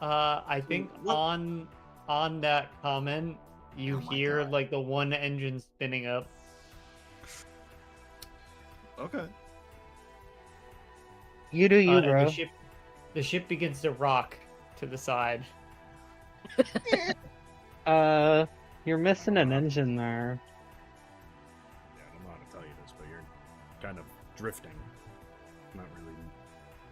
I think what- on that comment, you Oh my hear God. like the one engine spinning up. Okay. You do you, And bro. the ship begins to rock to the side. You're missing an engine there. Yeah, I don't know how to tell you this, but you're kind of drifting. Not really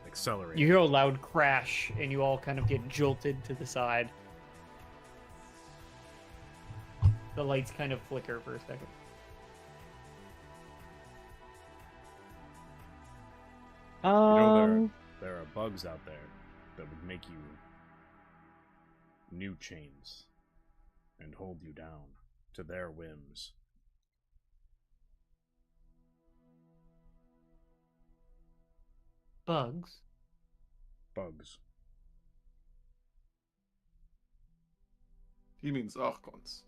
accelerating. You hear a loud crash, and you all kind of get jolted to the side. The lights kind of flicker for a second. You know, Um, there are bugs out there that would make you new chains and hold you down to their whims. Bugs? Bugs. He means Archons.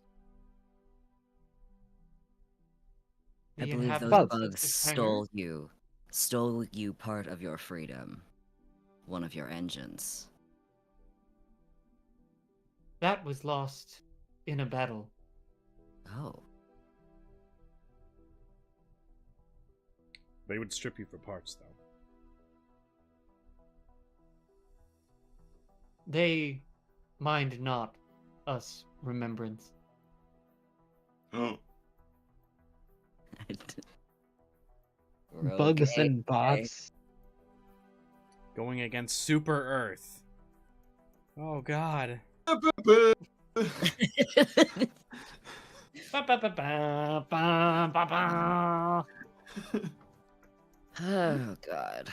I The believe those inhabitants of bugs this hangar? stole you part of your freedom. One of your engines. That was lost in a battle. Oh. They would strip you for parts, though. They mind not us remembrance. Oh. We're bugs okay. and bots. Going against Super Earth. Oh, God. Ba, ba, ba, ba, ba, ba, ba. Oh god.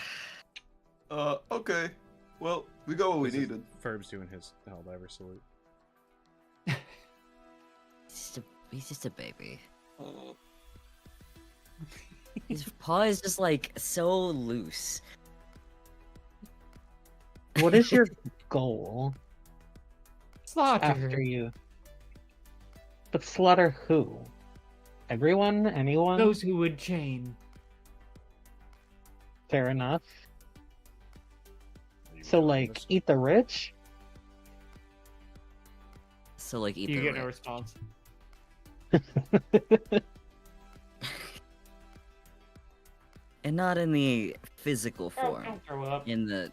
Okay. Well, we got what we This is needed. Ferb's doing his Helldiver salute. He's just a baby. His paw is just like so loose. What is your goal Slaughter. after you? But slaughter who? Everyone? Anyone? Those who would chain. Fair enough. Are you So, doing like, this? eat the rich? So like eat You the get no rich. response. And not in the physical Oh, form. don't throw up. In the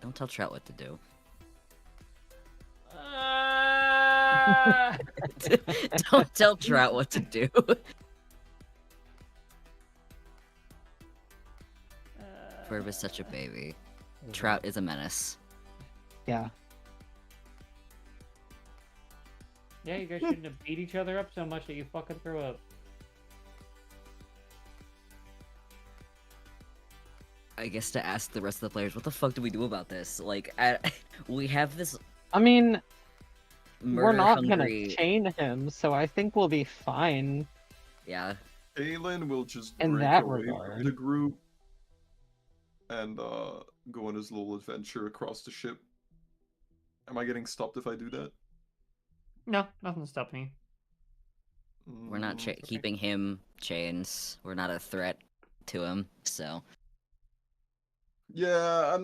Don't tell Trout what to do. Don't tell Trout what to do. Ferb is such a baby. Trout is a menace. Yeah. Yeah, you guys shouldn't have beat each other up so much that you fucking throw up. I guess to ask the rest of the players, what the fuck do we do about this? Like, we have this I mean, we're not gonna murder-hungry... chain him, so I think we'll be fine. Yeah. Aelin will just In break that away regard. from the group and go on his little adventure across the ship. Am I getting stopped if I do that? No, nothing's stopping We're not Mm, keeping him chains. We're not a threat to him, so... Yeah,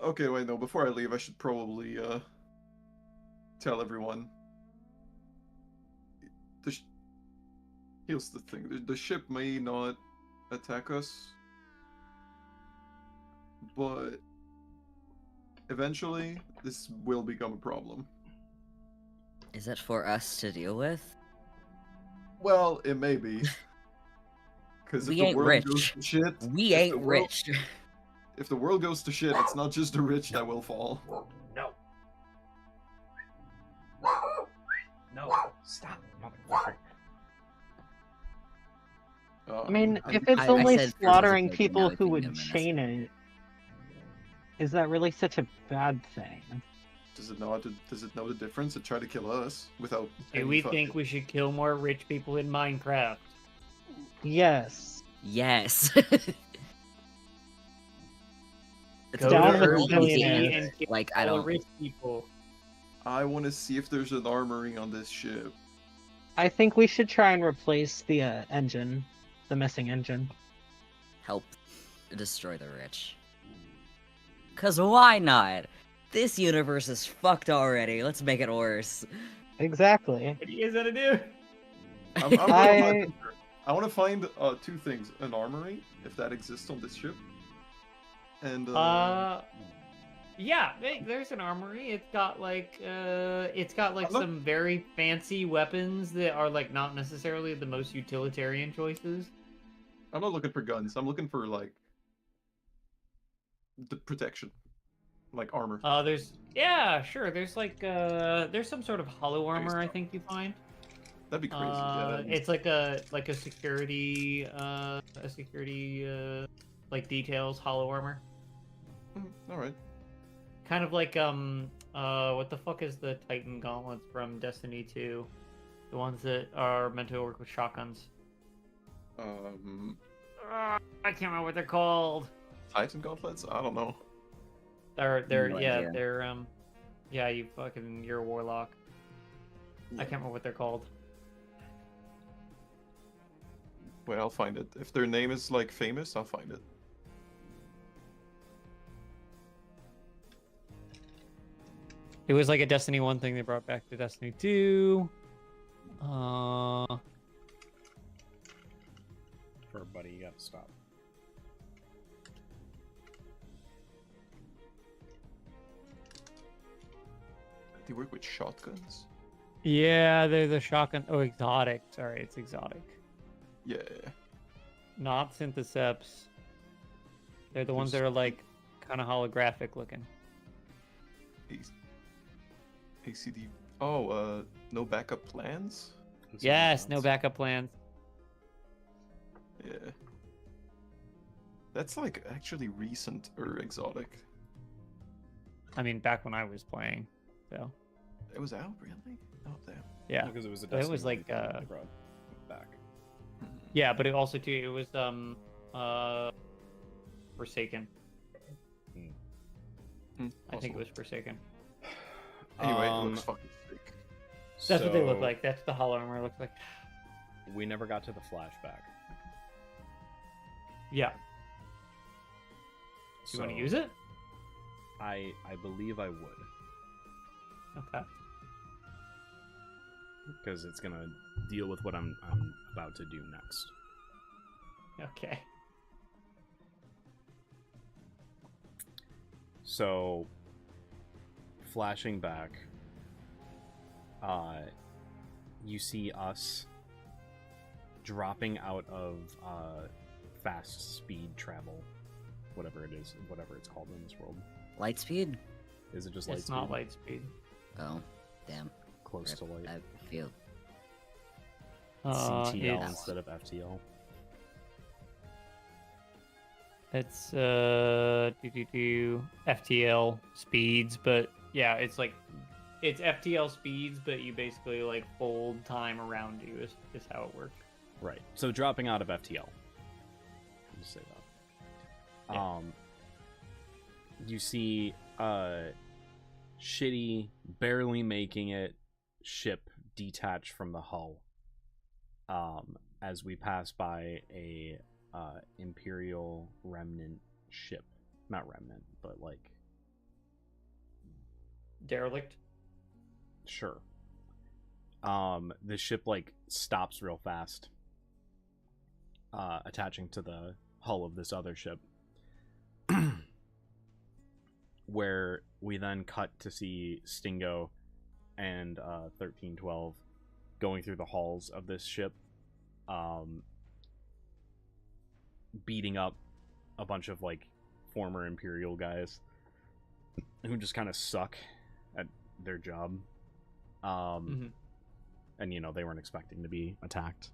okay, wait, no, before I leave, I should probably, tell everyone. Here's the thing, the ship may not attack us, but eventually, this will become a problem. Is that for us to deal with? Well, it may be. Because if We the ain't world goes rich. to shit, We if ain't the world- rich. If the world goes to shit, it's not just the rich that will fall. No. No. Stop, motherfucker. I mean, I- if it's I only said Ferb was a slaughtering baby, people now he's who being would a menace. chain it, Is that really such a bad thing? Does it know the difference? It tried to kill us without. Do we think we should kill more rich people in Minecraft? Yes. Yes. It's Go down to with Earth billionaires. and kill Like, all I the don't. rich people. I want to see if there's an armory on this ship. I think we should try and replace the engine, the missing engine. Help destroy the rich. Cause why not? This universe is fucked already. Let's make it worse. Exactly. What do you guys want to do? I want to find two things: an armory, if that exists on this ship, and Yeah, there's an armory. It's got like I'm not- some very fancy weapons that are like not necessarily the most utilitarian choices. I'm not looking for guns. I'm looking for like the protection, like armor. There's sure. There's like there's some sort of hollow armor I think you find. That'd be crazy. Yeah, It's like a security like details hollow armor. all right. Kind of like what the fuck is the Titan gauntlets from Destiny 2? The ones that are meant to work with shotguns. I can't remember what they're called. Titan gauntlets? I don't know. They're No yeah, idea. they're you're a warlock. I can't remember what they're called. Wait, I'll find it. If their name is like famous, I'll find it. It was like a Destiny 1 thing they brought back to Destiny 2. Everybody, you gotta stop. They work with shotguns. Yeah, they're the shotgun. Oh, exotic. Sorry, it's exotic. Yeah. Not syntheseps. They're the ones that are like kind of holographic looking. ACD. Oh, no backup plans? Yes, no backup plans. Yeah. That's like actually recent or exotic. I mean, back when I was playing, so It was out, really? Oh, damn. yeah. Because it was a But it was Destiny like, one they brought back. Yeah, but it also too it was Forsaken. I think it was Forsaken. Anyway, it looks fucking sick. That's what they look So, like. That's the hollow armor looks like. We never got to the flashback. Yeah. Do you want to use it? I believe I would, Okay. because it's gonna deal with what I'm about to do next. Okay. So, flashing back, you see us dropping out of fast speed travel, whatever it is, whatever it's called in this world. Lightspeed? Is it just light It's speed? not light speed. Oh, damn. Close to light. I feel. CTL It's, instead of FTL. it's FTL speeds, but yeah, it's like it's FTL speeds, but you basically like fold time around you is how it works. Right. So dropping out of FTL. Just say that. Yeah. You see shitty, barely making it ship detach from the hull. As we pass by a Imperial remnant ship. Not remnant, but like Derelict. sure. The ship like stops real fast. Attaching to the hull of this other ship. Where we then cut to see Stingo and 1312 going through the halls of this ship, beating up a bunch of like former Imperial guys who just kind of suck at their job. And you know, they weren't expecting to be attacked.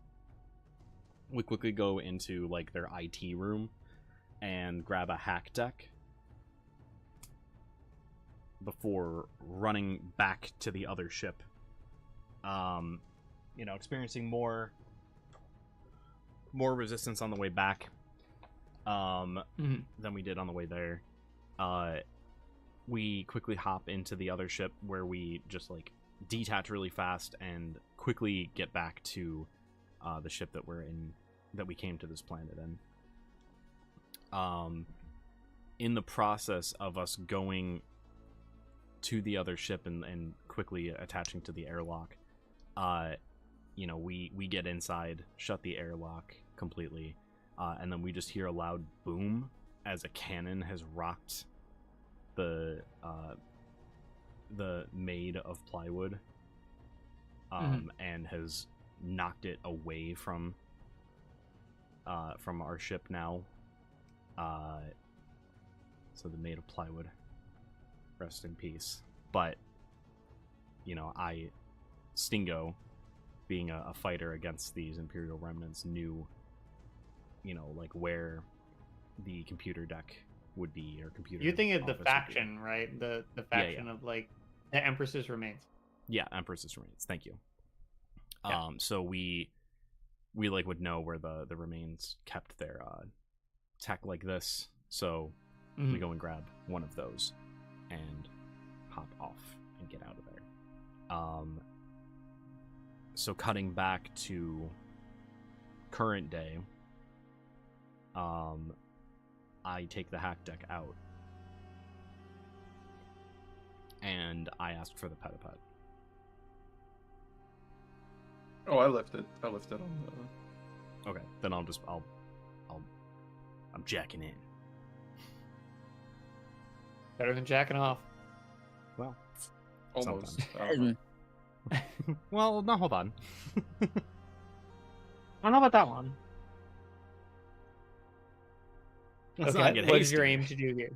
We quickly go into like their IT room and grab a hack deck before running back to the other ship. Experiencing more resistance on the way back than we did on the way there. We quickly hop into the other ship where we just like detach really fast and quickly get back to the ship that we came to this planet in. In the process of us going to the other ship and quickly attaching to the airlock, we get inside, shut the airlock completely, and then we just hear a loud boom as a cannon has rocked the made of plywood and has knocked it away from our ship now. So the made of plywood, rest in peace. But Stingo, being a fighter against these Imperial remnants, knew where the computer deck would be, or computer. You're thinking of the office would faction, right? The faction of like the Empress's remains. Yeah, Empress's remains. Thank you. Yeah. So we would know where the remains kept their tech like this. So we go and grab one of those and hop off and get out of there. So cutting back to current day, I take the hack deck out and I ask for the pediped. Oh, I left it on the... Okay, then I'm jacking in. Better than jacking off. Well, Almost. well, no, hold on. I don't know about that one. Let's Okay, not get what is hasty. your aim to do here?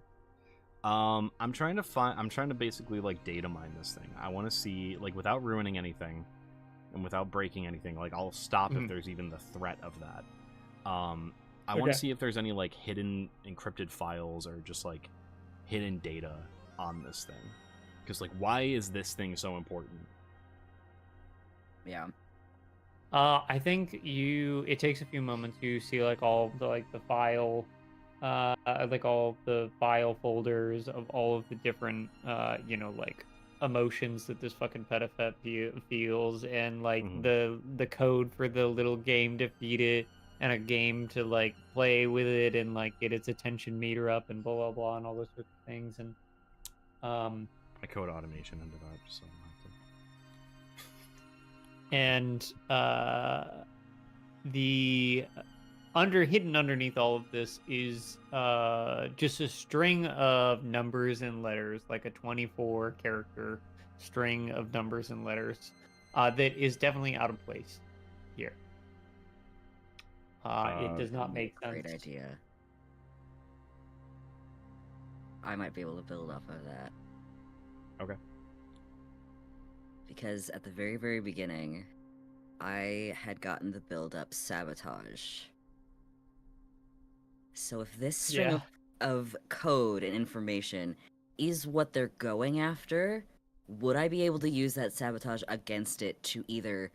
I'm trying to basically like data mine this thing. I want to see, like, without ruining anything and without breaking anything, like I'll stop if there's even the threat of that. I want to see if there's any like hidden encrypted files or just like hidden data on this thing. Because like, why is this thing so important? Yeah. I think it takes a few moments. You see like all the file, like all the file folders of all of the different like emotions that this fucking pediphet feels, and like the code for the little game to feed it, and a game to like play with it and like get its attention meter up and blah blah blah and all those sorts of things. And I code automation into that, so I don't have to. and the hidden underneath all of this is just a string of numbers and letters, like a 24 character string of numbers and letters that is definitely out of place here. It does not make sense. Great idea. I might be able to build off of that. Okay. Because at the very, very beginning, I had gotten the build-up sabotage. So if this string of code and information is what they're going after, would I be able to use that sabotage against it to either...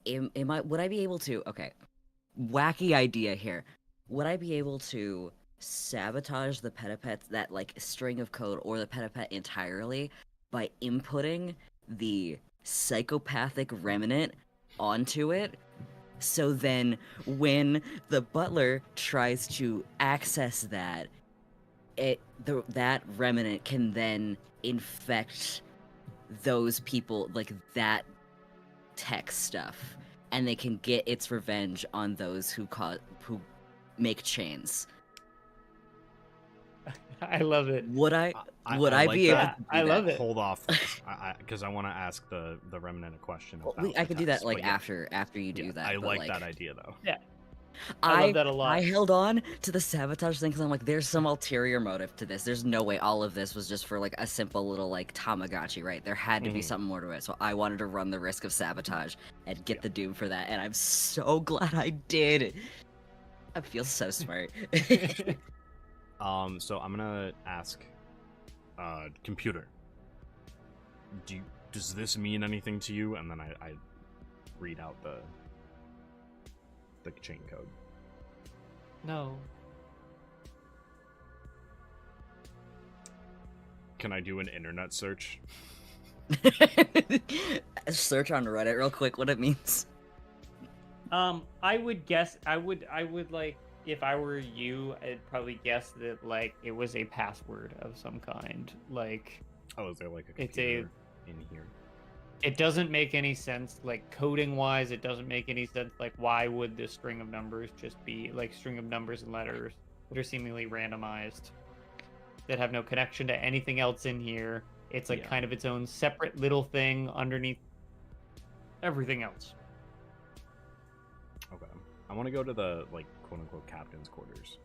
would I be able to... Okay, wacky idea here. Would I be able to sabotage the pedipet, that like string of code, or the pedipet entirely by inputting the psychopathic remnant onto it? So then when the butler tries to access that, that remnant can then infect those people, like that tech stuff, and they can get its revenge on those who make chains. I love it. Would I like be able that. to do I love that? it. Hold off, because I want to ask the remnant a question. Well, about I the could do text, that like but yeah. after you do Yeah, that. I but, like that idea though. Yeah. I love that a lot. I held on to the sabotage thing because I'm like, there's some ulterior motive to this. There's no way all of this was just for like a simple little like Tamagotchi, right? There had to be something more to it. So I wanted to run the risk of sabotage and get the doom for that, and I'm so glad I did. I feel so smart. So I'm gonna ask, computer, does this mean anything to you? And then I read out the chain code. No. Can I do an internet search? Search on Reddit real quick what it means. I would guess I would like, if I were you, I'd probably guess that like it was a password of some kind. Like, Oh, is there like a It's computer in here? it doesn't make any sense, like coding wise. It doesn't make any sense. Like, why would this string of numbers just be like string of numbers and letters that are seemingly randomized, that have no connection to anything else in here? It's like Yeah. kind of its own separate little thing underneath everything else. Okay. I want to go to the, like, quote-unquote captain's quarters.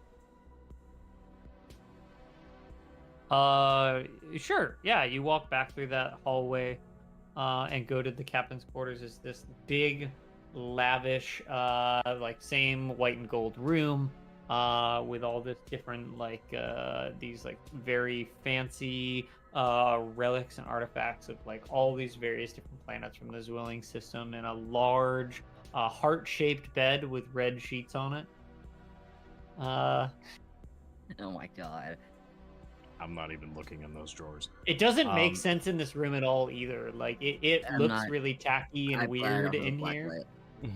Sure. Yeah, you walk back through that hallway, and go to the captain's quarters. Is this big, lavish, like same white and gold room, with all this different, like, these like very fancy, relics and artifacts of like all these various different planets from the Zwilling system, and a large, heart-shaped bed with red sheets on it. Oh my god. I'm not even looking in those drawers. It doesn't make Um, sense in this room at all either. Like it I'm looks not- really tacky and I weird bled on the in black here. light.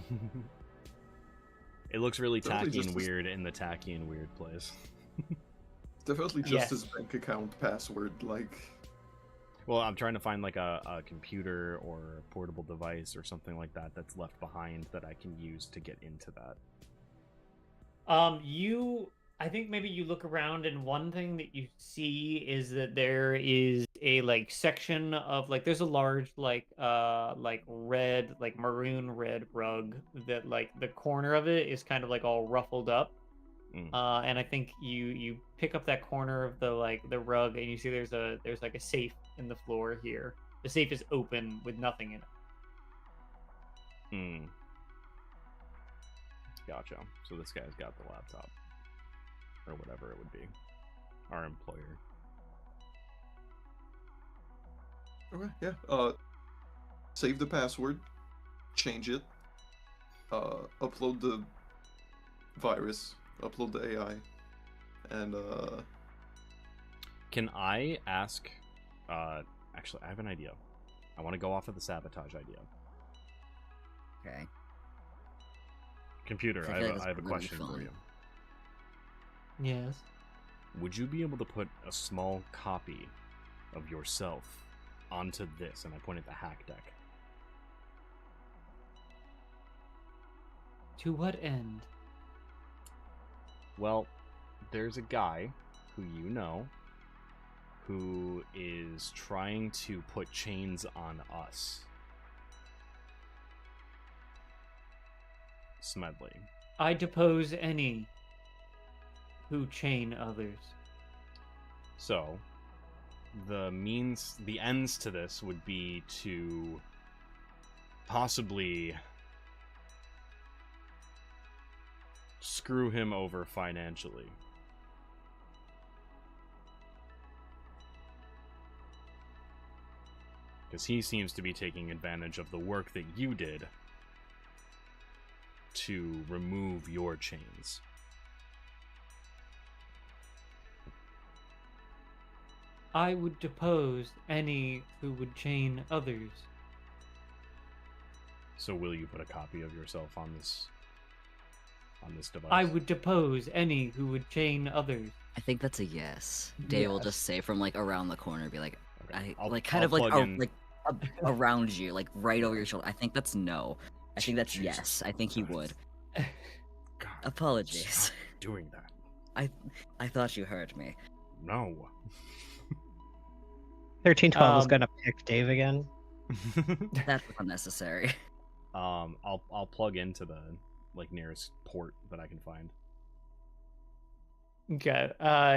It looks really Totally tacky just and as- weird in the tacky and weird place. Definitely just Yes. his bank account password, like. Well, I'm trying to find like a computer or a portable device or something like that that's left behind that I can use to get into that. I think maybe you look around, and one thing that you see is that there is a like section of like, there's a large like red, like maroon red rug that like the corner of it is kind of like all ruffled up. Mm. And I think you pick up that corner of the like the rug, and you see there's like a safe in the floor here. The safe is open with nothing in it. Hmm. Gotcha. So this guy's got the laptop. Or whatever it would be. Our employer. Okay, yeah. Save the password, change it, upload the virus, upload the AI, and Can I ask... actually, I have an idea. I want to go off of the sabotage idea. Okay. Computer, I I feel like have, this I have a is really question for fun. you. Yes. Would you be able to put a small copy of yourself onto this? And I point at the hack deck. To what end? Well, there's a guy who you know who is trying to put chains on us. Smedley. I depose any who chain others. So, the ends to this would be to possibly screw him over financially. Because he seems to be taking advantage of the work that you did to remove your chains. I would depose any who would chain others. So will you put a copy of yourself on this device? I would depose any who would chain others. I think that's a yes. Dave will Yes. just say from like around the corner, be like, Okay, I I'll- like kind I'll of like plug in- around you, like right over your shoulder. I think that's no. I think that's Jesus yes. I think he would. God, Apologies. stop doing that. I thought you heard me. No. 1312 is Um, gonna pick Dave again. That's unnecessary. I'll plug into the like nearest port that I can find. Okay.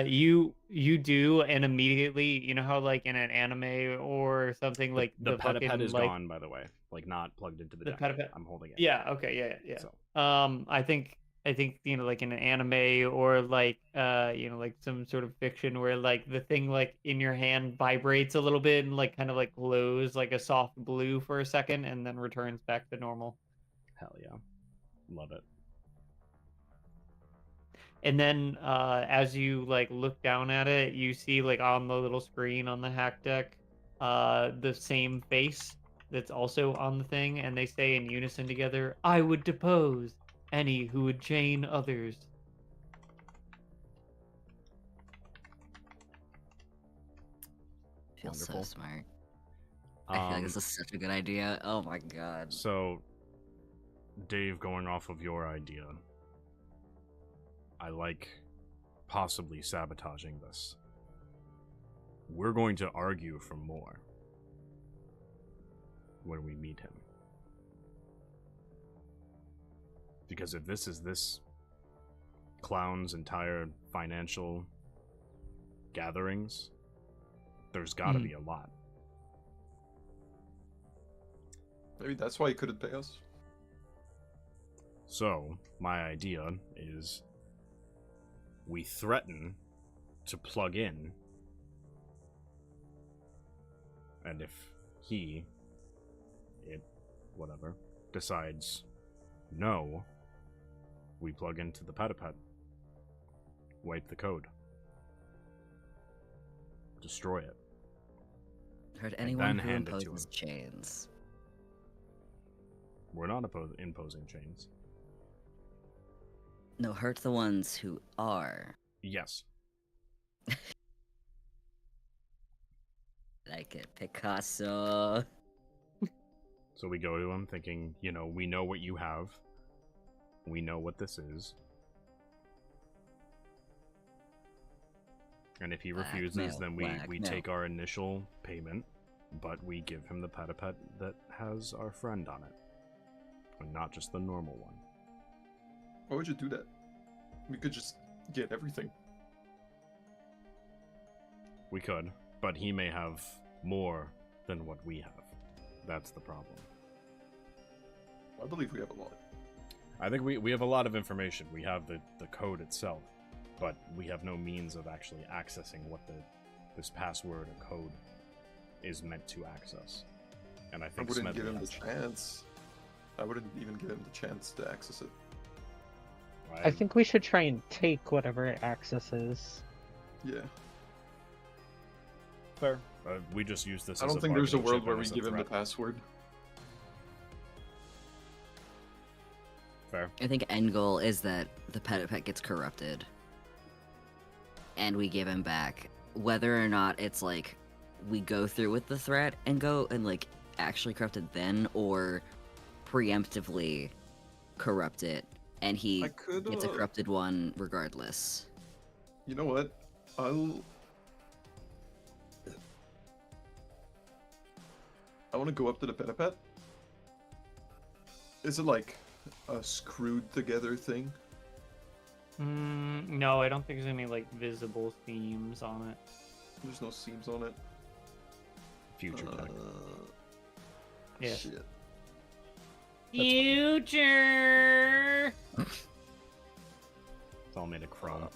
You do, and immediately, you know how like in an anime or something, like the fucking, pediped is like, gone, by the way. Like not plugged into the The deck. pediped- I'm holding it. Yeah. Okay. Yeah. Yeah. So I think I think, like in an anime or like like some sort of fiction where like the thing like in your hand vibrates a little bit and like kind of like glows like a soft blue for a second and then returns back to normal. Hell yeah. Love it. And then as you like look down at it, you see like on the little screen on the hack deck the same face that's also on the thing, and they say in unison together, "I would depose any who would chain others." Feels so Wonderful. smart. I feel like this is such a good idea. Oh my god. So, Dave, going off of your idea, I like possibly sabotaging this. We're going to argue for more when we meet him. Because if this is this clown's entire financial gatherings, there's gotta be a lot. Maybe that's why he couldn't pay us. So, my idea is we threaten to plug in, and if whatever, decides no, we plug into the Patapet, wipe the code, destroy it. Heard And anyone then who hand it to imposes him. chains. We're not imposing chains. No, hurt the ones who are. Yes. Like it, Picasso. So we go to him thinking, we know what you have. We know what this is. And if he refuses, Blackmail, then we blackmail. take our initial payment, but we give him the Patapet that has our friend on it. And not just the normal one. Why would you do that? We could just get everything. We could, but he may have more than what we have. That's the problem. I believe we have a lot. I think we have a lot of information. We have the code itself, but we have no means of actually accessing what this password or code is meant to access. And I I think wouldn't Smedley give him the has that. chance. I wouldn't even give him the chance to access it. I think we should try and take whatever it accesses. Yeah. Fair. We just use this I as don't think there's a bargaining world chip where and we as a give him the threat. password. Fair. I think end goal is that the Petapet gets corrupted. And we give him back. Whether or not it's like we go through with the threat and go and like actually corrupt it then, or preemptively corrupt it and he I could, gets a corrupted one regardless. You know what? I want to go up to the Petapet. Is it like a screwed together thing? No, I don't think there's any like visible themes on it. There's no seams on it. Future tech. Yeah. Shit. Future. It's all made of chrome.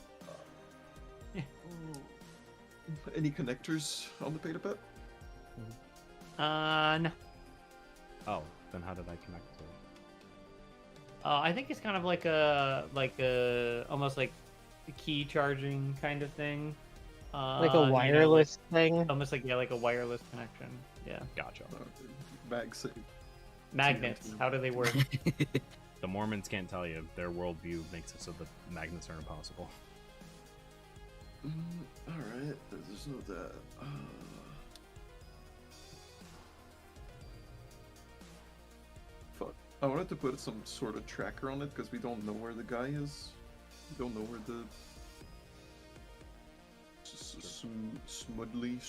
Any connectors on the Petapet? No. Oh, then how did I connect to it? I think it's kind of like a almost like a key charging kind of thing. Like a wireless thing. Almost like like a wireless connection. Yeah. Gotcha. MagSafe. Magnets. How do they work? The Mormons can't tell you. Their worldview makes it so that magnets are impossible. Alright, there's no that. Fuck. I wanted to put some sort of tracker on it because we don't know where the guy is. We don't know where the Schmidley.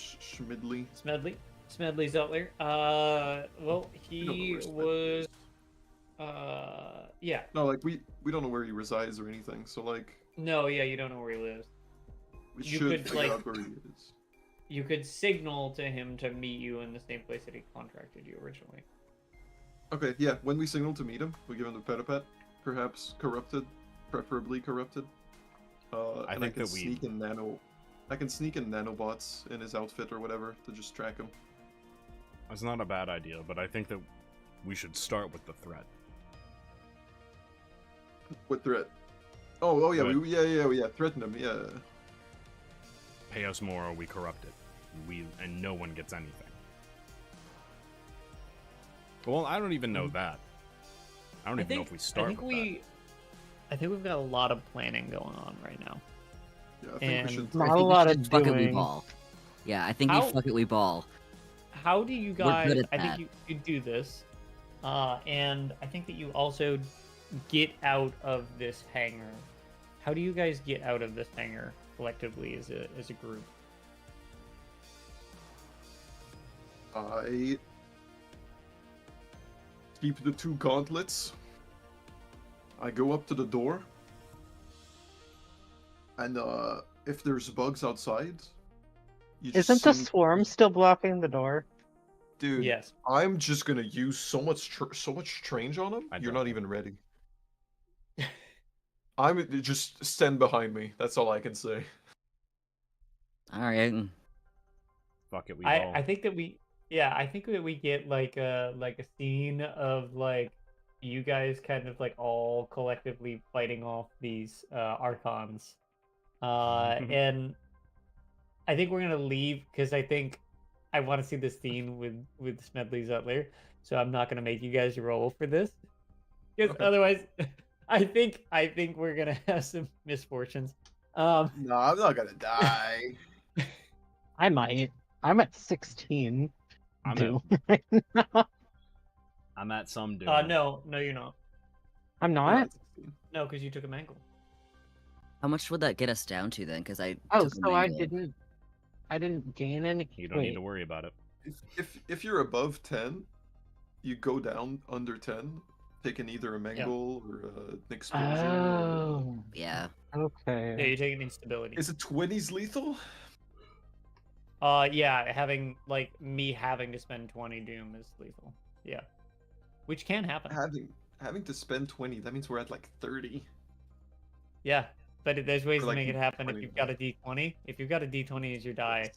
Smedley's out there. Well, We don't know he where Smedley was. Yeah. No, like we don't know where he resides or anything. So like No, yeah, you don't know where he lives. we You should could, figure like- out where he is. You could signal to him to meet you in the same place that he contracted you originally. Okay, yeah. When we signal to meet him, we give him the Petapet, perhaps corrupted, preferably corrupted. I And think can that we- sneak in nano. I can sneak in nanobots in his outfit or whatever to just track him. That's not a bad idea, but I think that we should start with the threat. What threat? Oh yeah, Good. yeah. Threaten him, yeah. Pay us more or we corrupt it. And no one gets anything. Well, I don't even know that. I don't even know if we start with I think we've got a lot of planning going on right now. Yeah, I think And we should. Not I a think we lot should of fuck it, we doing. ball. Yeah, I think How- we fuck it, we ball. How do you We're guys? good at I think that. you do this, and I think that you also get out of this hangar. How do you guys get out of this hangar collectively as a group? I keep the 2 gauntlets. I go up to the door. And if there's bugs outside, you just Isn't the see me- swarm still blocking the door? Dude, Yes. I'm just gonna use so much strange on him. I You're don't. not even ready. I'm just stand behind me. That's all I can say. All right. Fuck it, we ball. I think that I think that we get like a scene of like you guys kind of like all collectively fighting off these archons, and I think we're gonna leave because I think I want to see this scene with Smedley's Utler, so I'm not gonna make you guys roll for this because Okay. otherwise I think we're gonna have some misfortunes. No, I'm not gonna die. I might. I'm at 16. I'm Doom. I'm at some doom. No, you're not. I'm I'm not. 16. No, because you took a mangle. How much would that get us down to then? Because I Oh, took a so I mango. didn't gain any. You don't need Wait. to worry about it. If you're above 10, you go down under 10, taking either a mangle or an exposure. Oh, Yeah. Yeah, okay. you're taking instability. Is it 20s lethal? Yeah, having me having to spend 20 doom is lethal. Yeah, which can happen. Having to spend 20, that means we're at like 30. Yeah, but there's ways Or, to like, make it happen if 20. you've got a d20. If you've got a d20 as your die.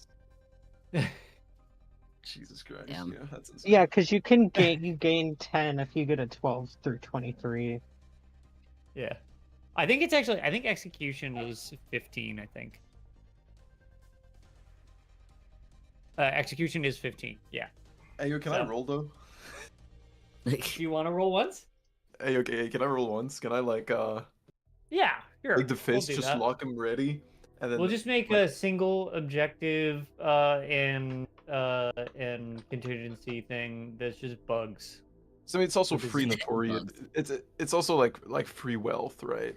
Jesus Christ, Damn. yeah, that's insane. Yeah, because you gain 10 if you get a 12 through 23. Yeah, I think execution is 15. I think execution is 15. Yeah. Hey, yo, can I So- roll though? Do you want to roll once? Hey, okay, can I roll once? Can I Yeah, sure. like the we'll fist, do just that. lock him ready, and then We'll just make like- a single objective and contingency thing that's just bugs. So I mean, it's also Because free you- notorious. bugs. It's also like free wealth, right?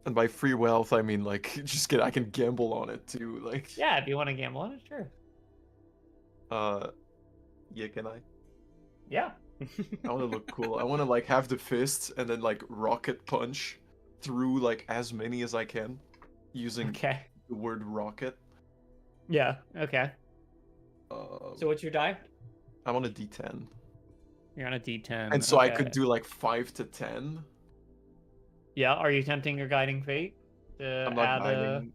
And by free wealth I mean like I can gamble on it too, like Yeah, if you want to gamble on it, sure. yeah, can I? Yeah. I want to look cool. I want to like have the fists and then like rocket punch through like as many as I can using Okay. the word rocket. Yeah. Okay. So what's your die? I'm on a D10, You're on a D10. and so I okay. could do like 5 to 10. Yeah. Are you tempting your guiding fate to I'm not add guiding.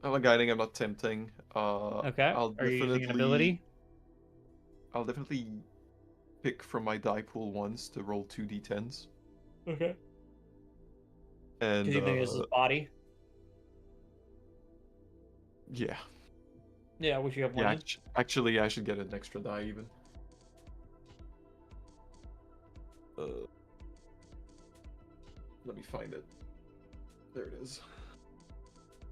I'm not guiding. I'm not tempting. Okay. I'll Are you using an definitely- ability? I'll definitely pick from my die pool once to roll 2 D10s. Okay. And Because you think this is body? yeah, Yeah. Which you have one. yeah. in? Actually, I should get an extra die even. Let me find it. There it is.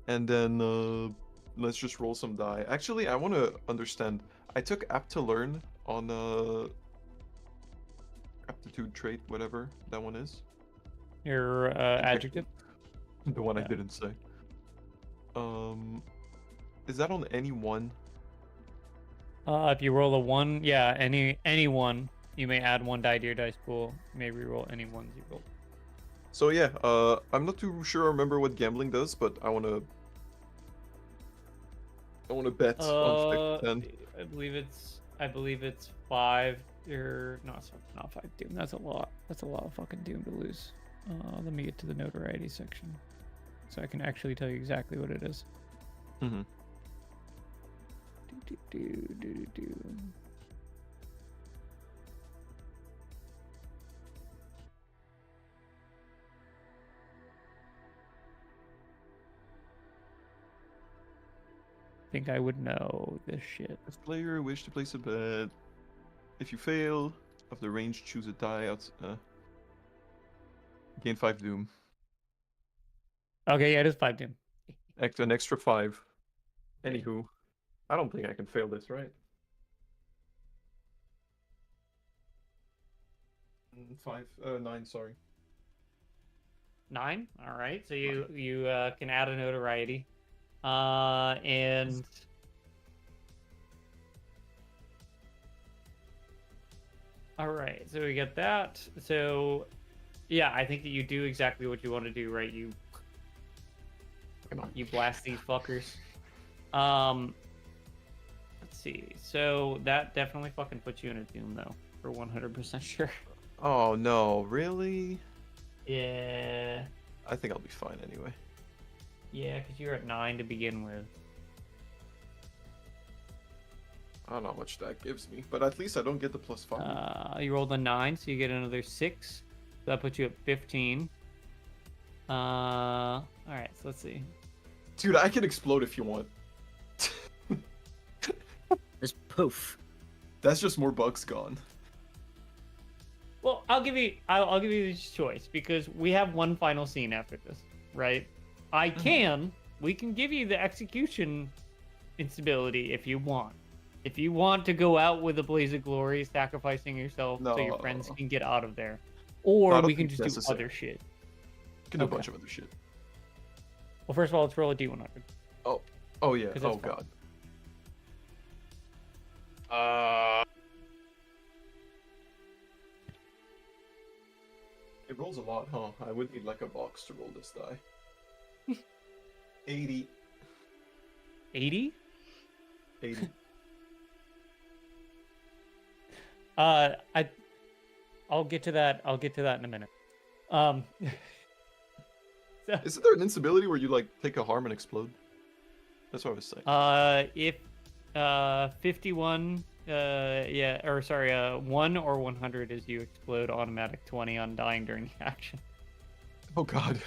And then let's just roll some die. Actually, I want to understand. I took apt to learn on aptitude trait, whatever that one is. Your adjective. The one I Yeah. didn't say. Is that on any one? If you roll a 1, yeah, any one, you may add 1 die to your dice pool. You may reroll any ones you roll. So yeah, I'm not too sure I remember what gambling does, but I wanna bet on 5 to 10. I believe it's 5 or no, it's not 5 doom. That's a lot. That's a lot of fucking doom to lose. Let me get to the notoriety section, so I can actually tell you exactly what it is. Mm-hmm. Do. Think I would know this shit. If player wish to place a bet, if you fail of the range, choose a die out. Gain 5 doom. Okay, yeah, it is 5 doom. An extra 5. Anywho, I don't think I can fail this, right? 9, sorry. 9. All right, so you can add a notoriety, and all right, so we get that. So yeah, I think that you do exactly what you want to do, right? You blast these fuckers. Let's see. So that definitely fucking puts you in a doom though, for 100% sure. Oh no, really? Yeah. I think I'll be fine anyway. Yeah, because you're at 9 to begin with. I don't know how much that gives me, but at least I don't get the +5. You rolled a 9, so you get another 6. So that puts you at 15. All right, so let's see. Dude, I can explode if you want. Just poof. That's just more bugs gone. Well, I'll give you this choice because we have one final scene after this, right? We can give you the execution instability if you want. If you want to go out with a blaze of glory, sacrificing yourself so your friends can get out of there, or we can just do other shit. We can do a bunch of other shit. Well, first of all, let's roll a d100. Oh yeah. Oh fun. god. It rolls a lot, huh? I would need like a box to roll this die. 80. 80? 80. I'll get to that. I'll get to that in a minute. So, Isn't there an instability where you like take a harm and explode? That's what I was saying. If 51 1 or 100 is you explode automatic 20 on dying during the action. Oh god.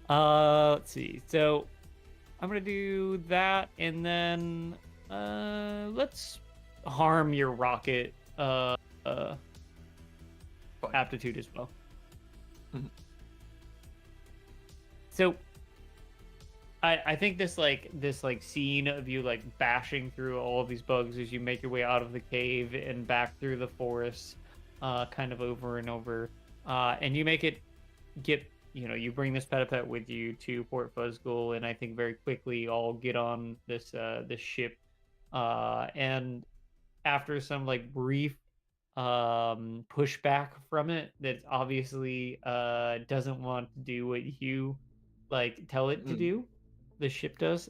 Let's see. So I'm gonna do that, and then let's harm your rocket aptitude as well. Mhm. So I think this scene of you like bashing through all of these bugs as you make your way out of the cave and back through the forest, kind of over and over, and you make it you bring this pet with you to Port Fuzzgul, and I think very quickly all get on this ship, and after some like brief pushback from it that obviously doesn't want to do what you like tell it to do, the ship does,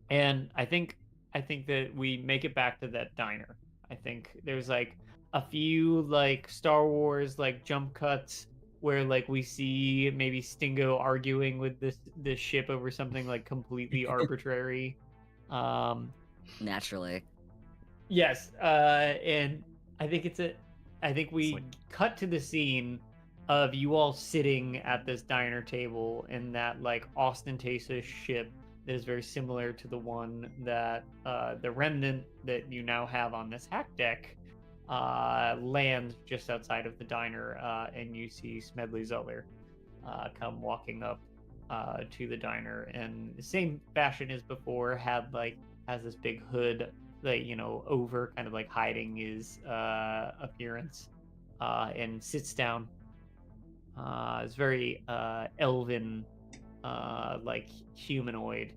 and I think that we make it back to that diner. I think there's like a few like Star Wars like jump cuts where like we see maybe Stingo arguing with this ship over something like completely arbitrary. Naturally. Yes, and I think we cut to the scene of you all sitting at this diner table in that like ostentatious ship that is very similar to the one that the remnant that you now have on this hack deck lands just outside of the diner, and you see Smedley Zeller come walking up to the diner, and the same fashion as before, has this big hood like over kind of like hiding his appearance, and sits down. It's very elven, like humanoid,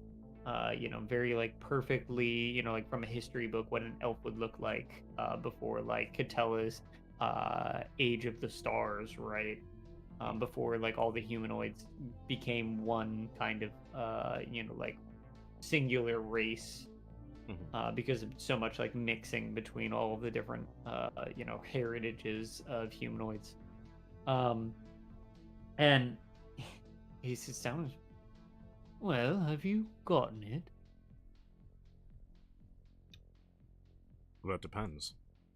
very like perfectly, like from a history book, what an elf would look like before like Catella's Age of the Stars, right? Before like all the humanoids became one kind of, like singular race. because of so much like mixing between all of the different heritages of humanoids. And he sits down and, well, have you gotten it? Well, that depends.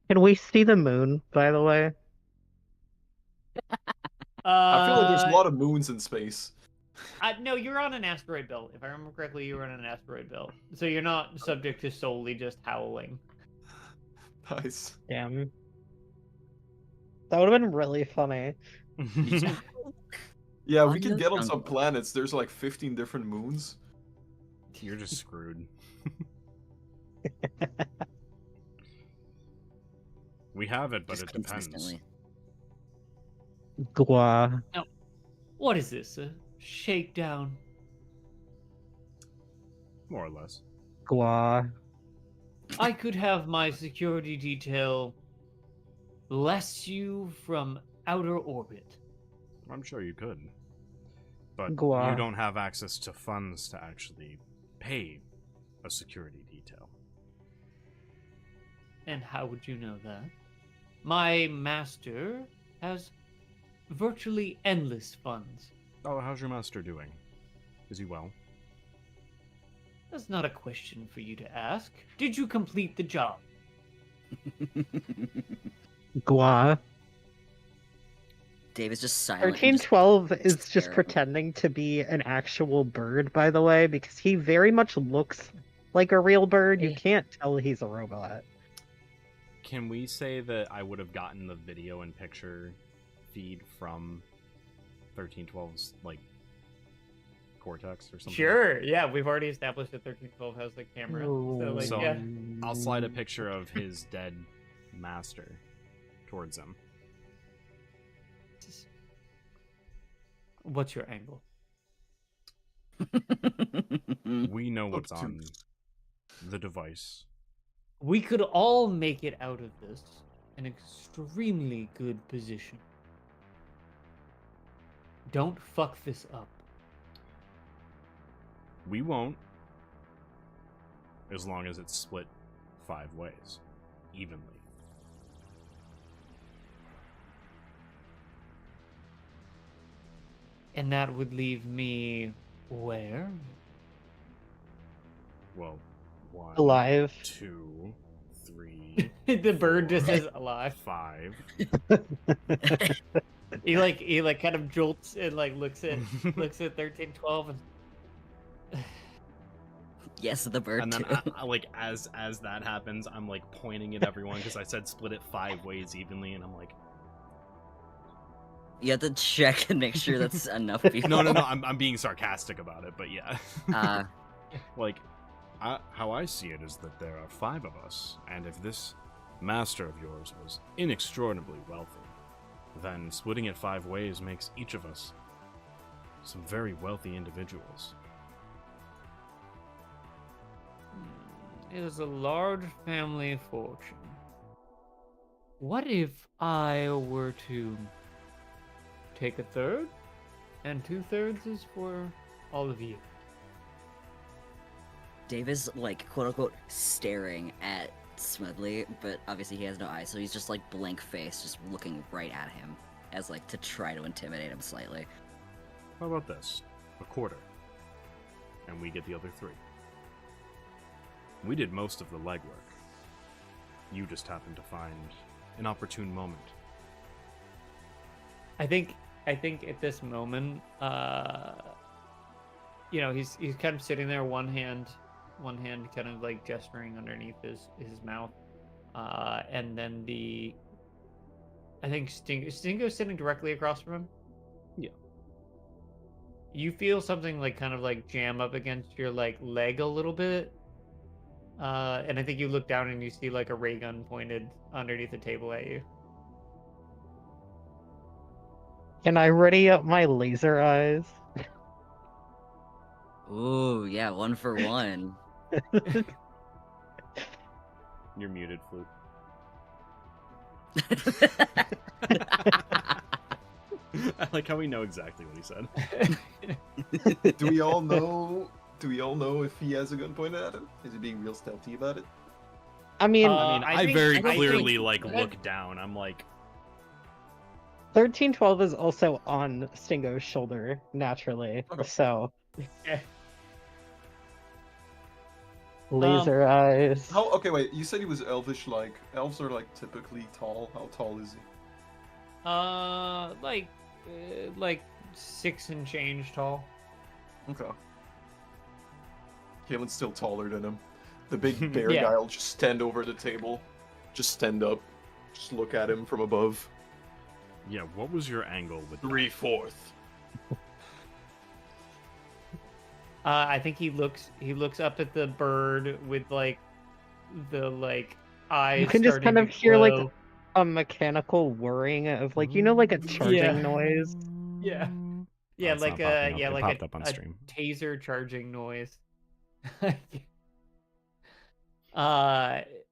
Can we see the moon, by the way? I feel like there's a lot of moons in space. No, you're on an asteroid belt. If I remember correctly, you were on an asteroid belt. So you're not subject to solely just howling. Nice. Damn. That would have been really funny. Yeah, we On could the get on some jungle. planets. There's like 15 different moons. You're just screwed. We have it, but Just it depends. consistently. Gua. What is this? A shakedown? More or less. Gua. I could have my security detail bless you from outer orbit. I'm sure you could. But Gua. you don't have access to funds to actually pay a security detail. And how would you know that? My master has virtually endless funds. Oh, how's your master doing? Is he well? That's not a question for you to ask. Did you complete the job? Gua. Dave is just silent. and 1312 is just staring. pretending to be an actual bird, by the way, because he very much looks like a real bird. You can't tell he's a robot. Can we say that I would have gotten the video and picture feed from 1312's like Cortex or something? Sure. Yeah, we've already established that 1312 has the camera. So, like, So- yeah. I'll slide a picture of his dead master towards him. What's your angle? We know what's Up to- on the device. We could all make it out of this an extremely good position. Don't fuck this up. We won't. As long as it's split 5 ways. Evenly. And that would leave me where? Well, 1, Alive. 2, 3, The bird just 4, says alive. 5. He kind of jolts and like looks at 1312 and Yes, the bird And then, too. I, like, as that happens, I'm like pointing at everyone because I said split it 5 ways evenly, and I'm like, You have to check and make sure that's enough people. no, I'm being sarcastic about it, but yeah, like, how I see it is that there are 5 of us, and if this master of yours was inextraordinably wealthy, then splitting it 5 ways makes each of us some very wealthy individuals. it is a large family fortune. What if I were to take a third, and 2/3 is for all of you? Dave is like quote unquote staring at Smedley, but obviously he has no eyes, so he's just like blank face, just looking right at him as like to try to intimidate him slightly. How about this? A quarter. And we get the other 3. We did most of the legwork. You just happened to find an opportune moment. I think at this moment, he's kind of sitting there, one hand kind of like gesturing underneath his mouth, and then I think Stingo's sitting directly across from him. Yeah. You feel something like kind of like jam up against your like leg a little bit, and I think you look down and you see like a ray gun pointed underneath the table at you. Can I ready up my laser eyes? Ooh, yeah, 1 for 1. You're muted, Flute. I like how we know exactly what he said. Do we all know Do we all know if he has a gun pointed at him? Is he being real stealthy about it? I mean, I think- very I think- clearly I- look down. I'm like, 1312 is also on Stingo's shoulder naturally, Okay. so Eh. laser eyes. How? Okay, wait. You said he was elvish. Like elves are like typically tall. How tall is he? Like 6 and change tall. Okay. Kalen's still taller than him. The big bear Yeah. guy will just stand over the table, just stand up, just look at him from above. yeah, what was your angle with that? 3/4. I think he looks up at the bird with like the eyes. You can just starting kind of to hear like glow. a mechanical whirring of like like a charging Yeah. noise. Yeah. Oh, Yeah, it's like not popping up. yeah, It like popped up on a stream. taser charging noise.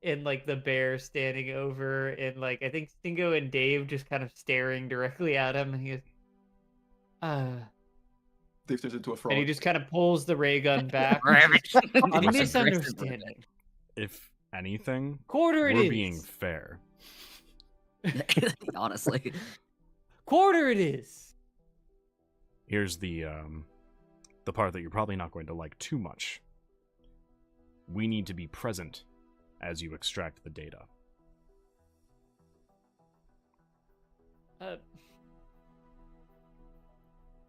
And like the bear standing over, and like I think Stingo and Dave just kind of staring directly at him, and he goes, Dave turns into a frog. and he just kind of pulls the ray gun back. Rabbit. A Aggressive with it. misunderstanding. If anything, Quarter it we're is. being fair. Honestly. Quarter it is. Here's the part that you're probably not going to like too much. We need to be present as you extract the data.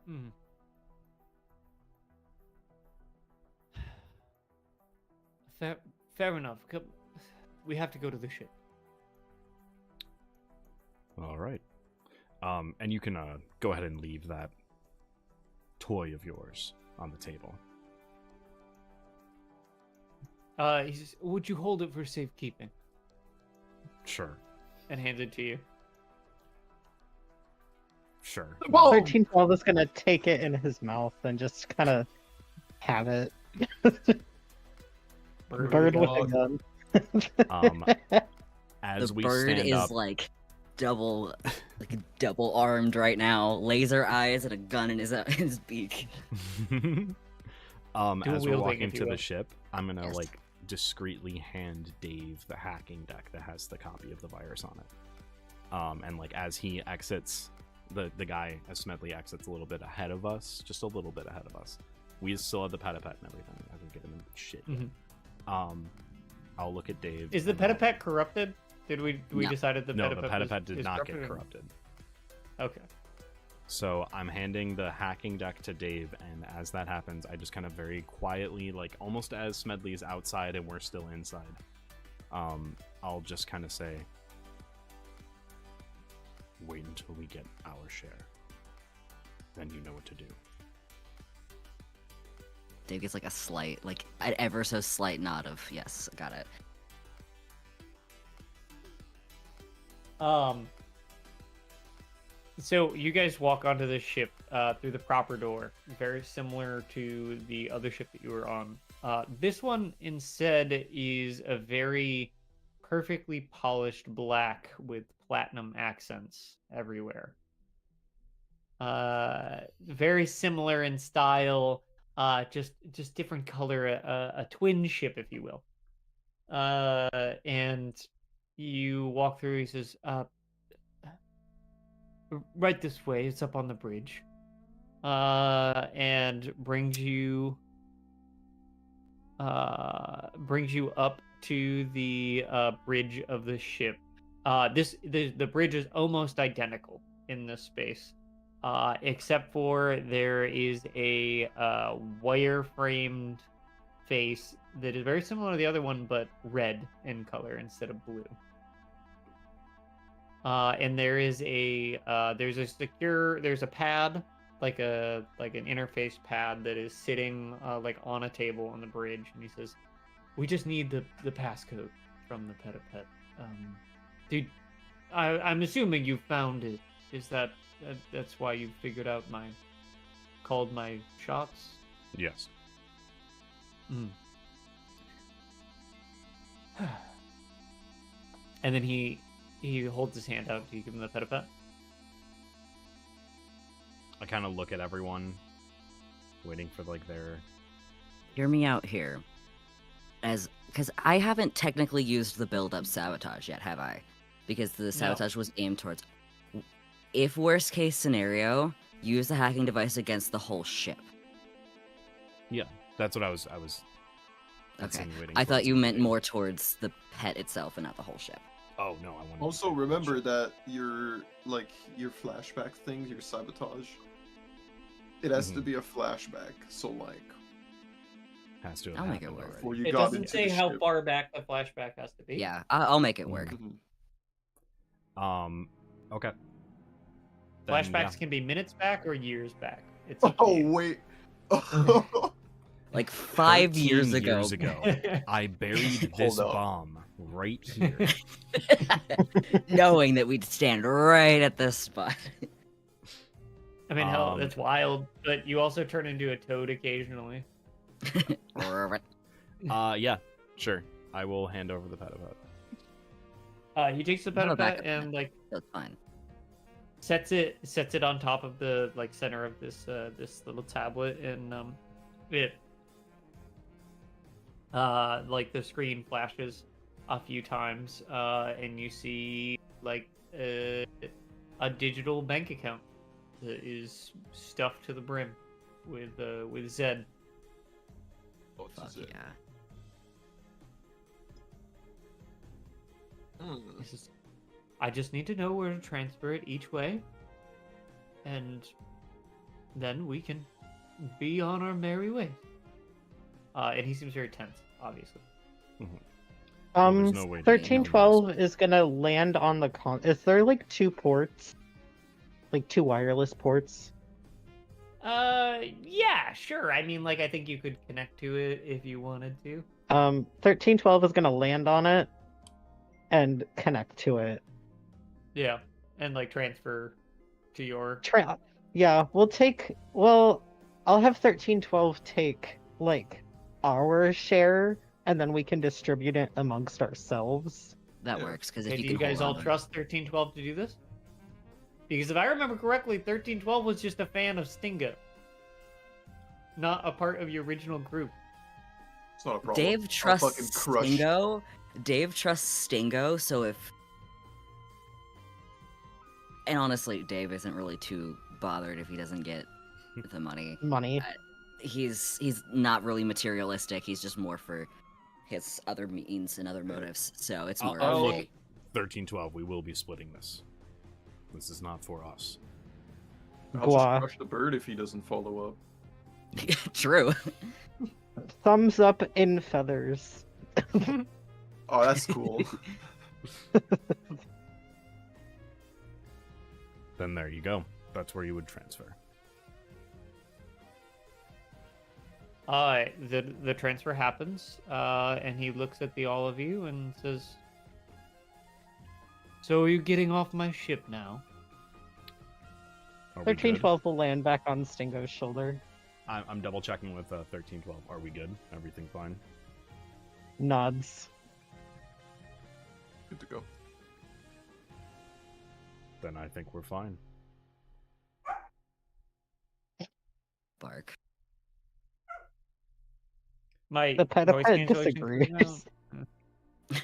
Hmm. Fair enough. We have to go to the ship. All right. And you can go ahead and leave that toy of yours on the table. He says, "Would you hold it for safekeeping?" Sure. And hands it to you. Sure. 1312 is gonna take it in his mouth and just kind of have it. Bird with a gun. As The we bird stand is up, like double armed right now, laser eyes and a gun in his beak. as we're wielding, walking if you to the will. ship, I'm gonna Yes. like discreetly hand Dave the hacking deck that has the copy of the virus on it. And like as he exits, the guy as Smedley exits a little bit ahead of us, just a little bit ahead of us. We still have the pet and everything. I haven't given him shit yet. I'll look at Dave. Is the and I'll- Petapet corrupted? Did we No. decided the No, Petapet the Petapet did is not get or- corrupted. Okay. So I'm handing the hacking deck to Dave, and as that happens, I just kind of very quietly, like almost as Smedley's outside and we're still inside, I'll just kind of say, wait until we get our share. Then you know what to do. Dave gets like a slight, like an ever so slight nod of yes, got it. So you guys walk onto the ship through the proper door, very similar to the other ship that you were on. This one instead is a very perfectly polished black with platinum accents everywhere. Very similar in style, just different color, a twin ship, if you will. And you walk through. He says, right this way, it's up on the bridge. And brings you up to the bridge of the ship. The bridge is almost identical in this space, except for there is a wire framed face that is very similar to the other one, but red in color instead of blue. And there is there's a pad, like an interface pad that is sitting like on a table on the bridge, and he says, "We just need the passcode from the Petapet. Dude, I'm assuming you found it. Is that's why you figured out called my shots?" Yes. And then he holds his hand out. Do you give him the Petapet? I kind of look at everyone, waiting for like their hear me out here. Because I haven't technically used the build-up sabotage yet, have I? Because the sabotage was aimed towards. If worst case scenario, use the hacking device against the whole ship. Yeah, that's what I was Okay. insinuating. I thought towards you meant including. more towards the pet itself and not the whole ship. Oh no, I wanted. Also, remember that your flashback things, your sabotage, it has to be a flashback. So like, has to have I'll make it happened work. already. before you It got doesn't into say the how ship. far back the flashback has to be. Yeah, I'll make it work. Mhm. Okay. Flashbacks can be minutes back or years back. It's up to Oh you. wait. Like 5 years 13 ago. years ago, I buried this Hold up. bomb right here. Knowing that we'd stand right at this spot. I mean, hell, that's wild. But you also turn into a toad occasionally. Yeah, sure. I will hand over the pediped. He takes the Have a pediped backup and like That's fine. sets it on top of the like center of this this little tablet, and it like the screen flashes a few times, and you see like a digital bank account that is stuffed to the brim with Zed. Oh, this Fuck is it. yeah. He says, I just need to know where to transfer it each way, and then we can be on our merry way. And he seems very tense, obviously. Well, there's no way to get 1312 is gonna land on the Is there like 2 ports? Like 2 wireless ports? Yeah, sure. I mean, like, I think you could connect to it if you wanted to. 1312 is gonna land on it and connect to it. Yeah, and like transfer to your. Yeah, I'll have 1312 take like our share, and then we can distribute it amongst ourselves. That Yeah. works, because Okay, if you do can you guys hold all on. trust 1312 to do this? Because if I remember correctly, 1312 was just a fan of Stingo, not a part of your original group. It's not a problem. Dave I'll trusts fucking crush. Stingo. Dave trusts Stingo, so if... And honestly, Dave isn't really too bothered if he doesn't get the money. He's not really materialistic. He's just more for his other means and other motives. So it's more I'll of look. a... 1312, we will be splitting this. This is not for us. I'll Blah. just crush the bird if he doesn't follow up. True. Thumbs up in feathers. Oh, that's cool. Then there you go. That's where you would transfer. The transfer happens, and he looks at the all of you and says, "So are you getting off my ship now?" Are we good? 1312 will land back on Stingo's shoulder. I'm double checking with 1312. Are we good? Everything fine? Nods. Good to go. Then I think we're fine. Bark. My The voice pediped cancellation right now. disagrees.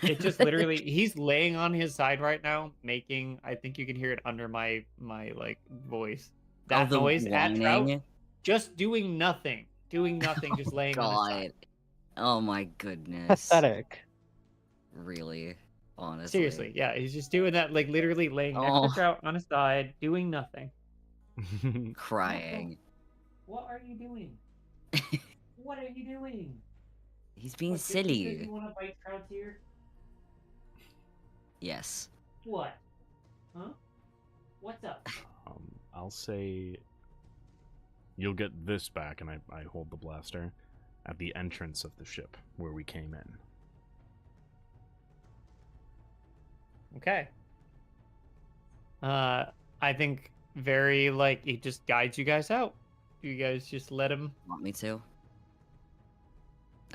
It just literally, he's laying on his side right now, making. I think you can hear it under my like voice. That the noise at Trout, whining? just doing nothing, just laying on his side. Oh my goodness. Pathetic. Really? Honestly. Seriously, yeah, he's just doing that, like literally laying next Oh. to Trout on his side, doing nothing. Crying. What are you doing? What are you doing? He's being What, just because silly. you want to bite Trout's ear? Yes. What? Huh? What's up? I'll say you'll get this back, and I hold the blaster at the entrance of the ship where we came in. Okay. I think very like he just guides you guys out. You guys just let him. Want me to?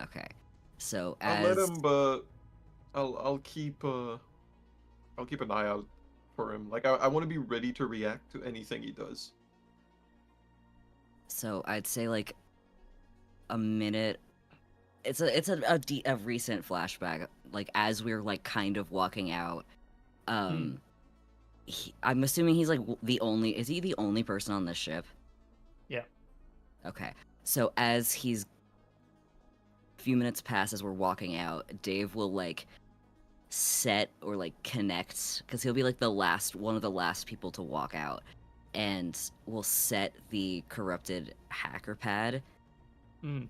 Okay. So I'll as let him, but I'll keep an eye out for him. Like I want to be ready to react to anything he does. so I'd say like a minute it's a recent flashback. Like as we're like kind of walking out, I'm assuming he's like the only. Is he the only person on this ship? Yeah. Okay. So as he's a few minutes pass as we're walking out, Dave will like set or like connect because he'll be like one of the last people to walk out, and will set the corrupted hacker pad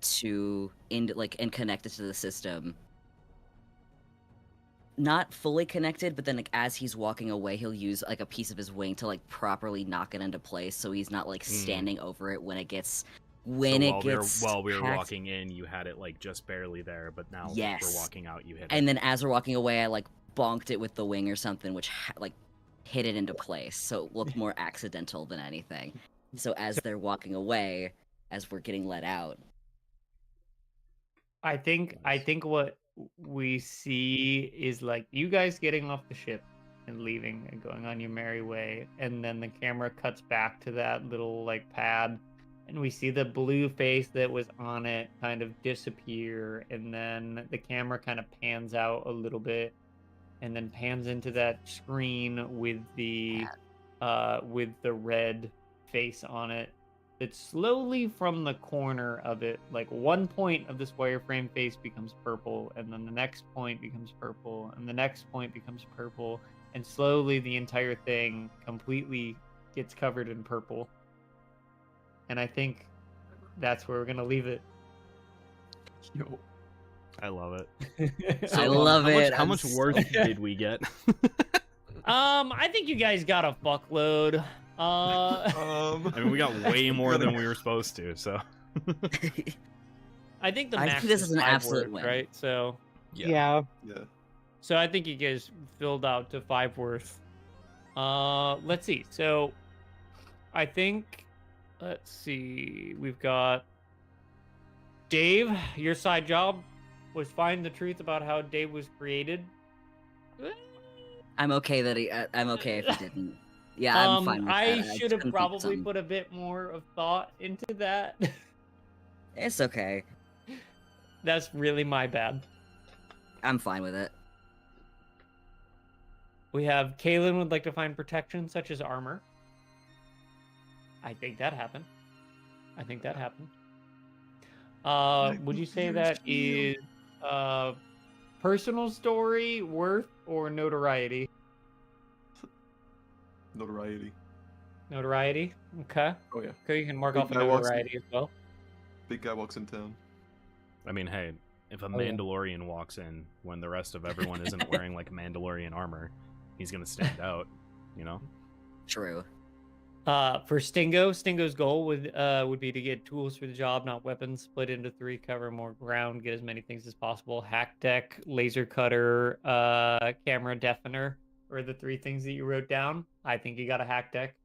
to and connect it to the system. Not fully connected, but then like as he's walking away, he'll use like a piece of his wing to like properly knock it into place, so he's not like standing over it when it gets while we were hacked. walking in, you had it like just barely there, but now Yes. we're walking out, you hit it. And then as we're walking away, I like bonked it with the wing or something, which like hit it into place, so it looked more accidental than anything. So as they're walking away, as we're getting let out, I think what we see is like you guys getting off the ship and leaving and going on your merry way, and then the camera cuts back to that little like pad, and we see the blue face that was on it kind of disappear, and then the camera kind of pans out a little bit and then pans into that screen with the red face on it. That slowly from the corner of it, like one point of this wireframe face becomes purple, and then the next point becomes purple, and the next point becomes purple, and slowly the entire thing completely gets covered in purple. And I think that's where we're gonna leave it. Yo. I love it. I love it. How much worth did we get? I think you guys got a fuckload. I mean, we got way more than we were supposed to, so. I think the I max think this is an 5 absolute worth, win. right? So Yeah. So I think you guys filled out to 5 worth. Let's see. So I think, let's see. We've got Dave. Your side job was find the truth about how Dave was created. I'm okay that I'm okay if he didn't. Yeah, I'm fine with that. I should have couldn't think of probably something. put a bit more of thought into that. It's okay. That's really my bad. I'm fine with it. We have Kaylin would like to find protection such as armor. I think that happened. Would you say that is personal story, worth, or notoriety? Notoriety. Notoriety? Okay. Oh yeah. Okay, you can mark Big off a guy walks in. notoriety as well. Big guy walks in town. I mean, hey, if a yeah. Mandalorian walks in when the rest of everyone isn't wearing like Mandalorian armor, he's gonna stand out, you know? True. For Stingo's goal would be to get tools for the job, not weapons. Split into 3, cover more ground, get as many things as possible. Hack deck, laser cutter, camera deafener are the 3 things that you wrote down. I think you got a hack deck.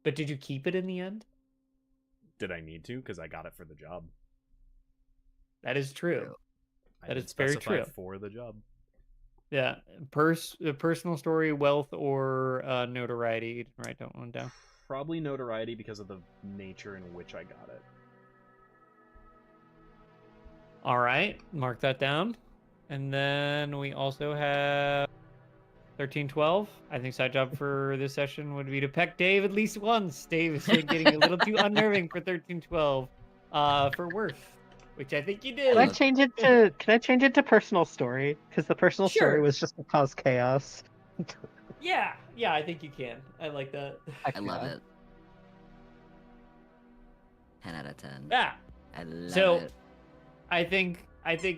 But did you keep it in the end? Did I need to? Because I got it for the job. That is true. I That did is very specify true. for the job. Yeah, personal story, wealth, or notoriety. You didn't write that one down. Probably notoriety because of the nature in which I got it. All right, mark that down. And then we also have 1312. I think side job for this session would be to peck Dave at least once. Dave is getting a little too unnerving for 1312. For worth, which I think you did. Can I change it to personal story? Because the personal story was just to cause chaos. Yeah, I think you can. I like that. I love it. 10 out of 10. Yeah. I love So, it. I think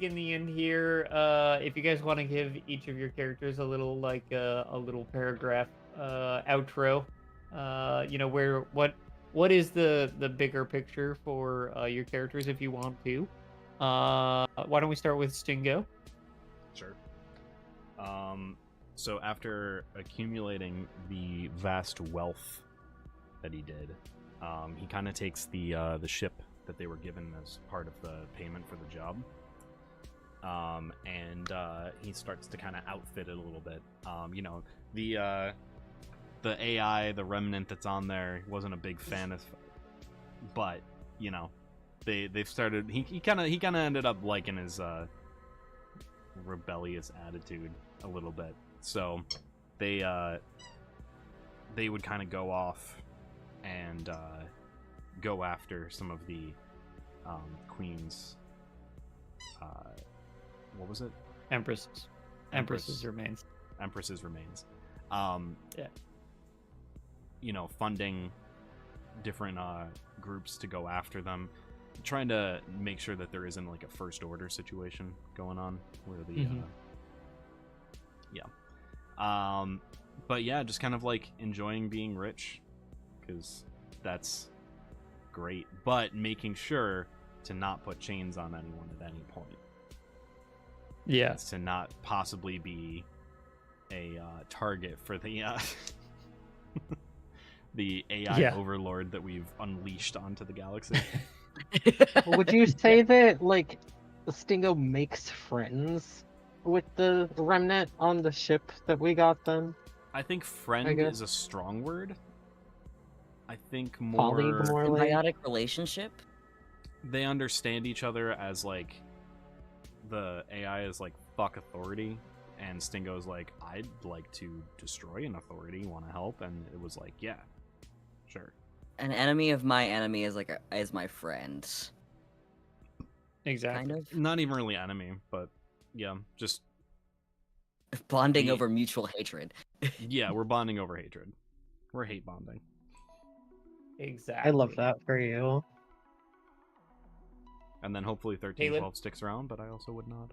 in the end here, if you guys want to give each of your characters a little a little paragraph outro, what is the bigger picture for your characters if you want to. Why don't we start with Stingo? Sure. So after accumulating the vast wealth that he did, he kind of takes the ship that they were given as part of the payment for the job, and he starts to kind of outfit it a little bit. The AI, the remnant that's on there, he wasn't a big fan of, but they've started. He kind of ended up liking his rebellious attitude a little bit. So they would kind of go off and go after some of the queen's what was it? Empress's remains. Empress's remains. Yeah. You know, funding different groups to go after them, trying to make sure that there isn't like a first order situation going on where the but yeah, just kind of like enjoying being rich, because that's great, but making sure to not put chains on anyone at any point. Yeah. To not possibly be a target for the the AI overlord that we've unleashed onto the galaxy. Would you say that, like, Stingo makes friends with the remnant on the ship that we got then? I think friend is a strong word. I think symbiotic relationship. They understand each other as like the AI is like fuck authority, and Stingo's like, I'd like to destroy an authority. Want to help? And it was like, yeah, sure. An enemy of my enemy is like is my friend. Exactly. Kind of. Not even really enemy, but yeah, just bonding over mutual hatred. Yeah, we're bonding over hatred. We're hate bonding. Exactly. I love that for you. And then hopefully 1312 sticks around, but I also would not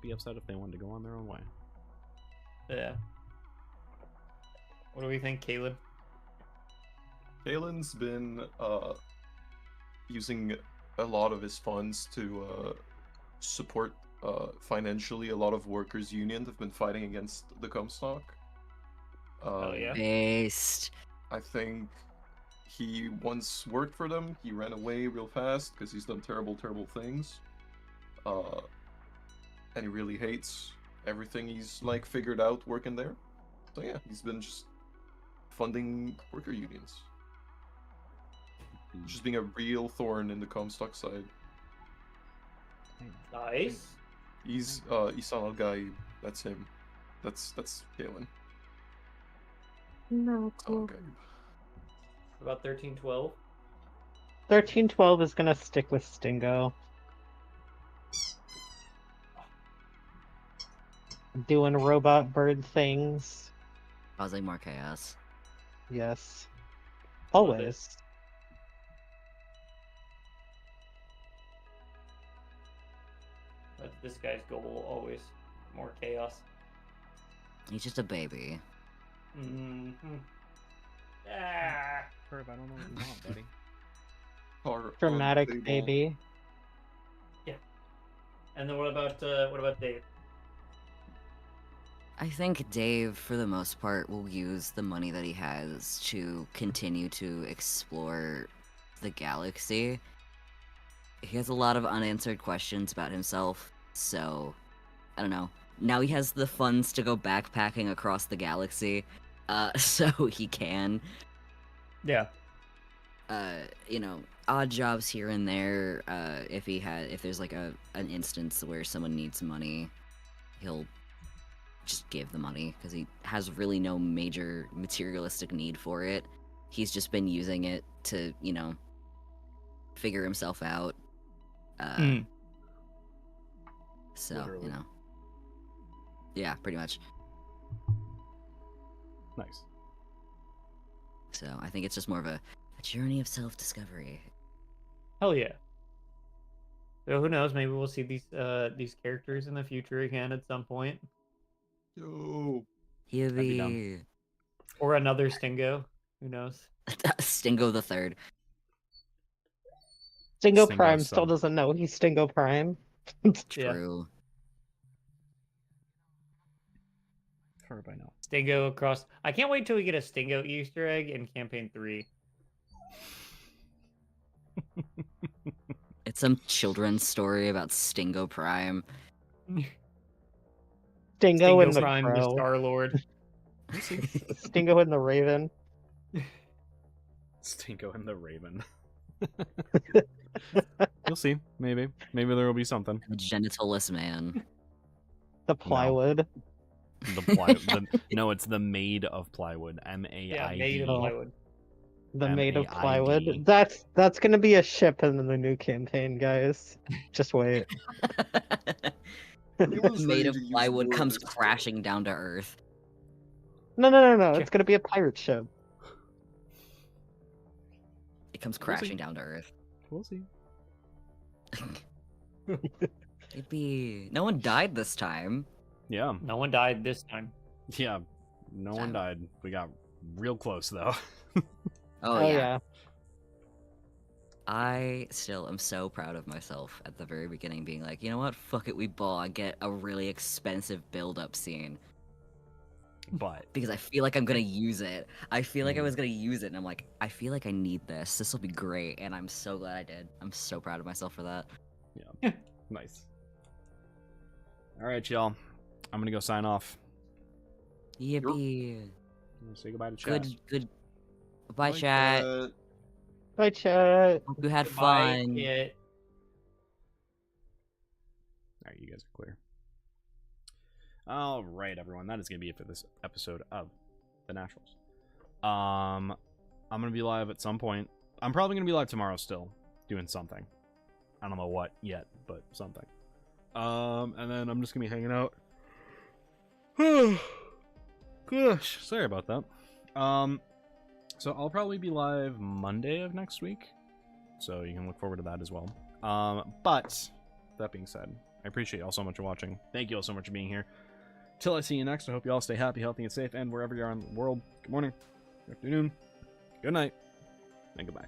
be upset if they wanted to go on their own way. Yeah. What do we think, Caleb? Kalen's been using a lot of his funds to support financially a lot of workers' unions have been fighting against the Comstock. Oh yeah. Based. I think he once worked for them. He ran away real fast because he's done terrible things. And he really hates everything he's like figured out working there. So yeah, he's been just funding worker unions. Just being a real thorn in the Comstock side. Nice. He's Isan guy. That's him. That's Kalen. No, cool. Okay. What about 1312? 1312 is gonna stick with Stingo. Doing robot bird things. Causing more chaos. Yes. Always. That's this guy's goal always. More chaos. He's just a baby. Mm-hmm. Ah. Herb, I don't know what you want, buddy. Dramatic baby. Yeah. And then what about Dave? I think Dave, for the most part, will use the money that he has to continue to explore the galaxy. He has a lot of unanswered questions about himself, so I don't know. Now he has the funds to go backpacking across the galaxy, so he can. Yeah. You know, odd jobs here and there. If there's like an instance where someone needs money, he'll just give the money because he has really no major materialistic need for it. He's just been using it to, you know, figure himself out. So, Literally. you know. Yeah, pretty much. Nice. So, I think it's just more of a journey of self-discovery. Hell yeah. So who knows? Maybe we'll see these characters in the future again at some point, Yo. Yubi. or another Stingo. Who knows? Stingo the Third. Stingo Stingo Prime sub. still doesn't know he's Stingo Prime. Yeah. True. Herb, I know. Stingo across. I can't wait till we get a Stingo Easter egg in campaign 3. It's some children's story about Stingo Prime. Stingo and the Prime, the Crow. Star Lord. Stingo and the Raven. Stingo and the Raven. You'll see. Maybe there will be something. A genitalless man. The plywood. No, it's the Maid of Plywood. MAID. Yeah, made of plywood. The Maid of MAID. Plywood. That's gonna be a ship in the new campaign, guys. Just wait. was Made ready of to use plywood more of comes this crashing down to earth. No. It's gonna be a pirate ship. It comes We'll see. crashing down to earth. We'll see. It'd be. No one died this time. Yeah. No one died this time. Yeah. No one died. We got real close though. Oh, yeah. I still am so proud of myself at the very beginning, being like, you know what? Fuck it, we ball and get a really expensive build-up scene. But Because I feel like I'm gonna use it. I feel like I was gonna use it, and I'm like, I feel like I need this. This will be great, and I'm so glad I did. I'm so proud of myself for that. yeah. Nice. All right, y'all. I'm gonna go sign off. Yippee! I'm gonna say goodbye to chat. Good. Bye, chat. Bye, chat. Hope you had Goodbye, fun. Kit. All right, you guys are clear. All right, everyone. That is gonna be it for this episode of The Naturals. I'm gonna be live at some point. I'm probably gonna be live tomorrow still, doing something. I don't know what yet, but something. And then I'm just gonna be hanging out. Gosh, sorry about that. So I'll probably be live Monday of next week, so you can look forward to that as well. But that being said, I appreciate you all so much for watching. Thank you all so much for being here. Till I see you next, I hope you all stay happy, healthy, and safe, and wherever you are in the world, good morning, good afternoon, good night, and goodbye.